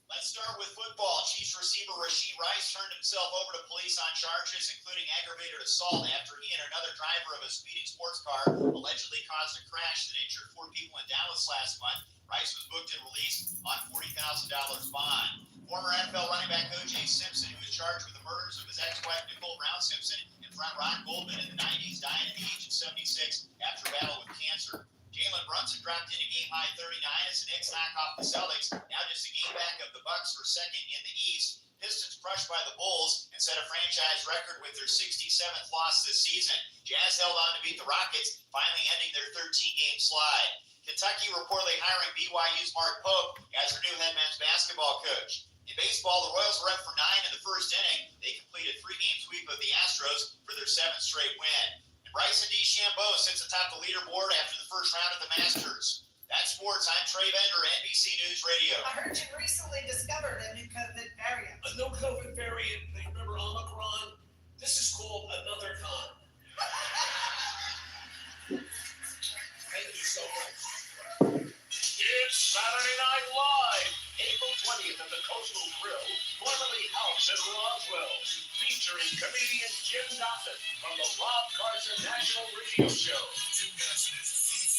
Let's start start with football. Chiefs receiver Rashee Rice turned himself over to police on charges, including aggravated assault, after he and another driver of a speeding sports car allegedly caused a crash that injured 4 people in Dallas last month. Rice was booked and released on $40,000 bond. Former NFL running back O.J. Simpson, who was charged with the murders of his ex-wife Nicole Brown Simpson and friend Ron Goldman in the 90s, died at the age of 76 after a battle with cancer. Jalen Brunson dropped in a game-high 39 as the Knicks knock off the Celtics. Now just a game back of the Bucks for second in the East. Pistons crushed by the Bulls and set a franchise record with their 67th loss this season. Jazz held on to beat the Rockets, finally ending their 13-game slide. Kentucky reportedly hiring BYU's Mark Pope as their new head men's basketball coach. In baseball, the Royals were up for 9 in the first inning. They completed a 3-game sweep of the Astros for their 7th straight win. Bryson DeChambeau sits atop the leaderboard after the first round of the Masters. That's sports. I'm Trey Bender, NBC News Radio. I heard you recently discovered a new COVID variant. A new COVID variant. They remember Omicron? This is called another con. Thank you so much. It's Saturday Night Live, April 20th at the Coastal Grill, formerly House in Roswell, featuring comedian Jim Gossett from the Rob Carson National Radio Show. Jim Gossett is the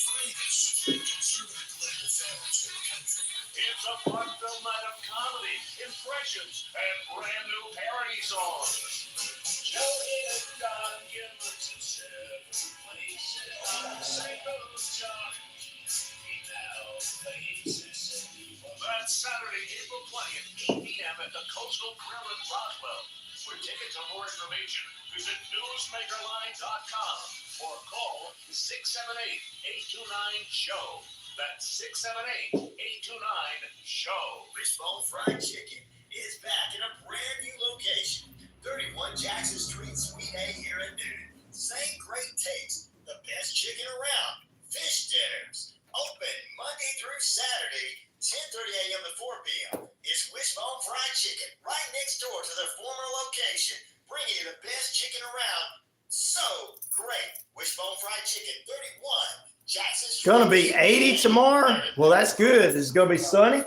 finest conservative political sandwich in the country. It's a fun-filled night of comedy, impressions, and brand new parody songs. Joey and Don Gilbert's in 7 places. St. Louis, John. That's Saturday, April 20th, 8 p.m. at the Coastal Grill in Roswell. For tickets or more information, visit newsmakerline.com or call 678-829-SHOW. That's 678-829-SHOW. Wishbone Fried Chicken is back in a brand new location. 31 Jackson Street, Suite A here at noon. Same great taste, the best chicken around. Fish dinners. Open Monday through Saturday, 10:30 a.m. to 4 p.m. It's Wishbone Fried Chicken right next door to their former location, bringing you the best chicken around. So great. Wishbone Fried Chicken, 31 Jackson Street. Gonna be 80 tomorrow. Well, that's good. It's gonna be sunny.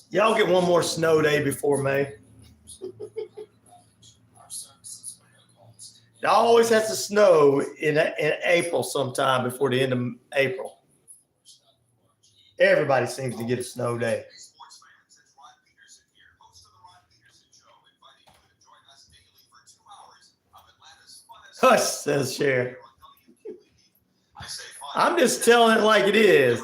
Y'all get one more snow day before May. It always has to snow in April sometime before the end of April. Everybody seems to get a snow day. Hush, says Cher. I'm just telling it like it is.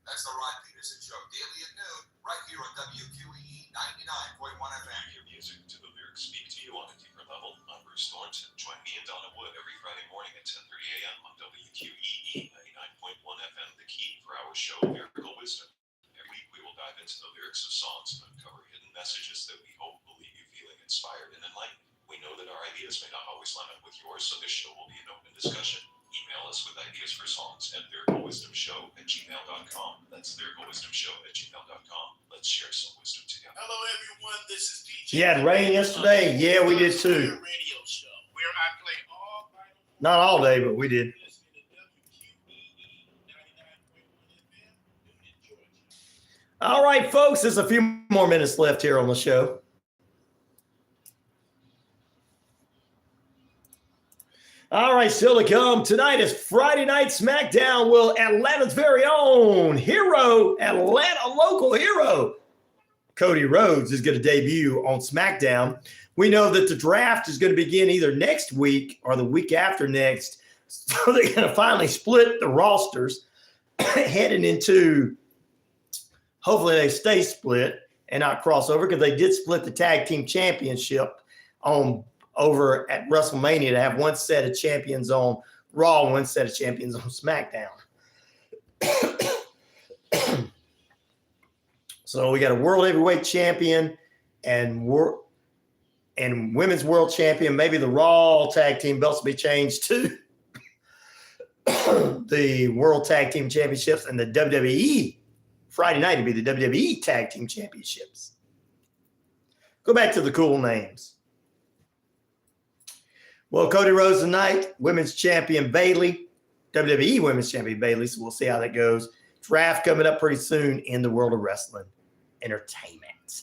That's the Ryan Peterson Show, daily at noon, right here on WQEE 99.1 FM. Your music to the lyrics speak to you on a deeper level. I'm Bruce Thornton. Join me and Donna Wood every Friday morning at 10:30 a.m. on WQEE 99.1 FM, the key for our show, Lyrical Wisdom. Every week we will dive into the lyrics of songs and uncover hidden messages that we hope will leave you feeling inspired and enlightened. We know that our ideas may not always line up with yours, so this show will be an open discussion. Email us with ideas for songs at lyricalwisdomshow@gmail.com. That's lyricalwisdomshow@gmail.com. Let's share some wisdom together. Hello, everyone. This is DJ. You had rain yesterday? Yeah, we did too. Radio show where I play all vinyl. Not all day, but we did. All right, folks, there's a few more minutes left here on the show. All right, still to come. Tonight is Friday Night Smackdown. Will Atlanta's very own hero, Atlanta local hero, Cody Rhodes, is going to debut on Smackdown. We know that the draft is going to begin either next week or the week after next. So they're going to finally split the rosters heading into, hopefully they stay split and not cross over, because they did split the tag team championship over at WrestleMania to have one set of champions on Raw, one set of champions on SmackDown. So we got a world heavyweight champion and women's world champion. Maybe the Raw tag team belts will be changed to the World Tag Team Championships, and the WWE Friday night to be the WWE Tag Team Championships. Go back to the cool names. Well, Cody Rhodes tonight, Women's Champion Bayley, WWE Women's Champion Bayley, so we'll see how that goes. Draft coming up pretty soon in the world of wrestling entertainment.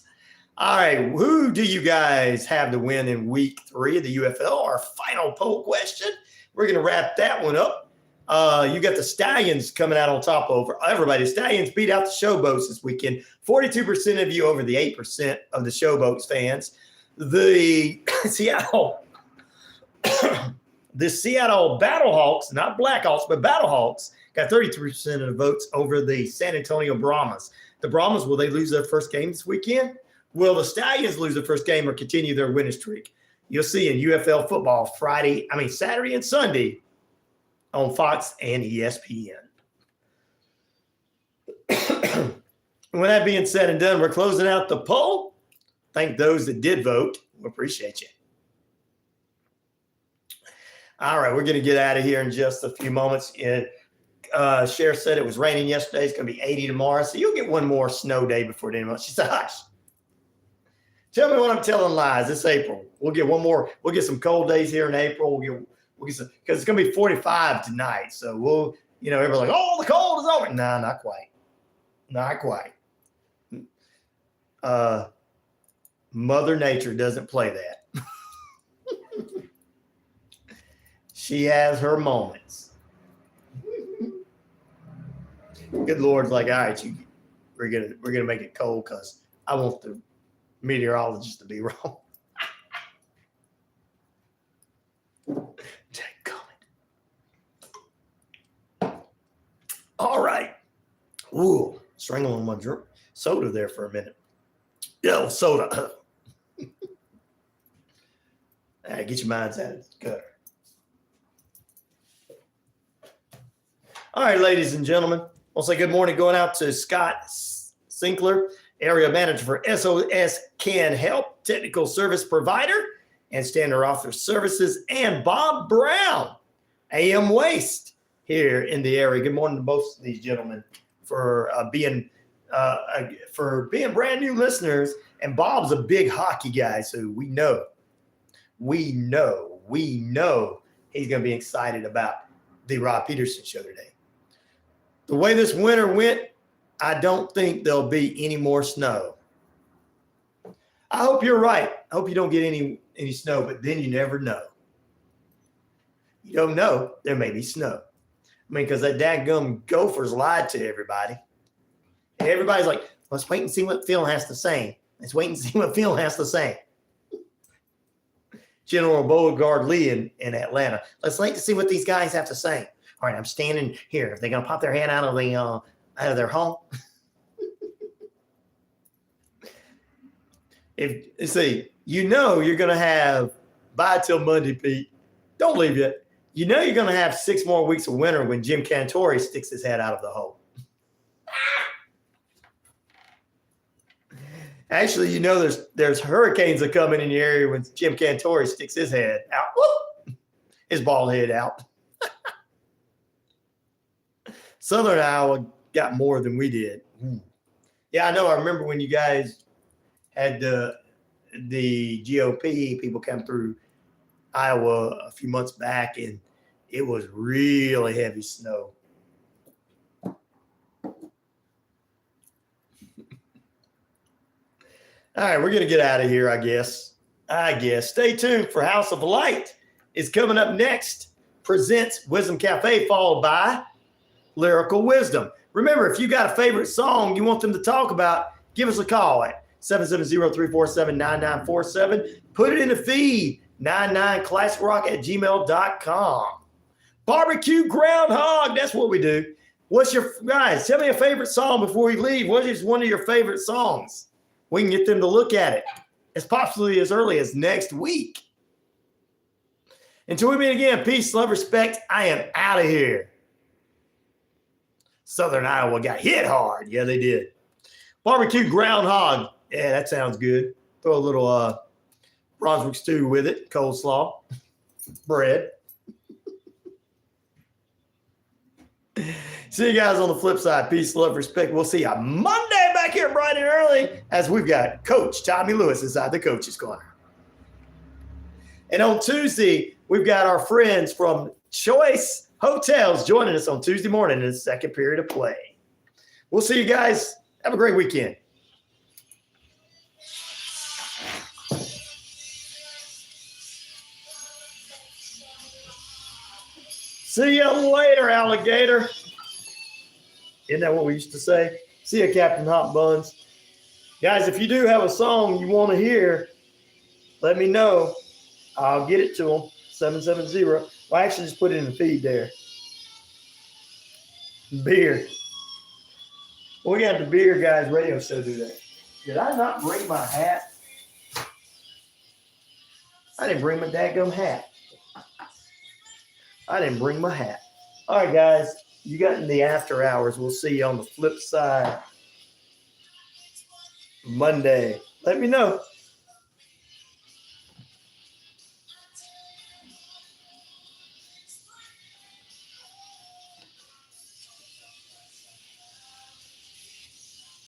All right, who do you guys have to win in week 3 of the UFL? Our final poll question. We're going to wrap that one up. You got the Stallions coming out on top over everybody. Stallions beat out the Showboats this weekend. 42% of you over the 8% of the Showboats fans. The Seattle Battlehawks, not Blackhawks, but Battlehawks, got 33% of the votes over the San Antonio Brahmas. The Brahmas, will they lose their first game this weekend? Will the Stallions lose their first game or continue their winning streak? You'll see in UFL football Saturday and Sunday on Fox and ESPN. When that being said and done, we're closing out the poll. Thank those that did vote. We appreciate you. All right, we're going to get out of here in just a few moments. Cher said it was raining yesterday. It's going to be 80 tomorrow, so you'll get one more snow day before the end of the month. She said, hush. Tell me when I'm telling lies. It's April. We'll get one more. We'll get some cold days here in April. We'll get some, because it's going to be 45 tonight. So we'll, everybody's like, oh, the cold is over. Nah, not quite. Not quite. Mother Nature doesn't play that. She has her moments. Good Lord's like, all right, we're gonna make it cold because I want the meteorologist to be wrong. All right. Ooh, strangling my soda there for a minute. Yo, soda. All right, get your minds out of the gutter. All right, ladies and gentlemen, I'll say good morning going out to Scott Sinkler, area manager for SOS Can Help, technical service provider, and standard officer services, and Bob Brown, AM Waste, here in the area. Good morning to both of these gentlemen for being brand new listeners. And Bob's a big hockey guy, so we know he's going to be excited about the Rob Peterson show today. The way this winter went, I don't think there'll be any more snow. I hope you're right. I hope you don't get any snow, but then you never know. You don't know. There may be snow. I mean, because that dadgum Gophers lied to everybody. And everybody's like, let's wait and see what Phil has to say. Let's wait and see what Phil has to say. General Beauregard Lee in Atlanta. Let's wait to see what these guys have to say. All right, I'm standing here. Are they going to pop their head out of their home? You're going to have, bye till Monday, Pete. Don't leave yet. You're going to have 6 more weeks of winter when Jim Cantori sticks his head out of the hole. Actually, there's hurricanes that come in the area when Jim Cantori sticks his head out. Whoop, his bald head out. Southern Iowa got more than we did. Yeah, I know. I remember when you guys had the GOP people come through Iowa a few months back, and it was really heavy snow. All right, we're going to get out of here, I guess. Stay tuned for House of Light is coming up next. Presents Wisdom Cafe, followed by Lyrical Wisdom. Remember, if you got a favorite song you want them to talk about, give us a call at 770-347-9947. Put it in the feed, 99classrock@gmail.com. Barbecue Groundhog, that's what we do. Guys, tell me a favorite song before we leave. What is one of your favorite songs? We can get them to look at it as possibly as early as next week. Until we meet again, peace, love, respect. I am out of here. Southern Iowa got hit hard. Yeah, they did. Barbecue Groundhog. Yeah, that sounds good. Throw a little Brunswick stew with it, coleslaw, bread. See you guys on the flip side. Peace, love, respect. We'll see you Monday back here bright and early as we've got Coach Tommy Lewis inside the Coach's Corner. And on Tuesday, we've got our friends from Choice Hotels joining us on Tuesday morning in the second period of play. We'll see you guys. Have a great weekend. See you later, alligator. Isn't that what we used to say? See you, Captain Hot Buns. Guys, if you do have a song you want to hear, let me know. I'll get it to them. 770. Well, I actually just put it in the feed there. Beer. We got the Beer Guys radio show today. Did I not bring my hat? I didn't bring my dadgum hat. I didn't bring my hat. All right, guys. You got in the after hours. We'll see you on the flip side Monday. Let me know.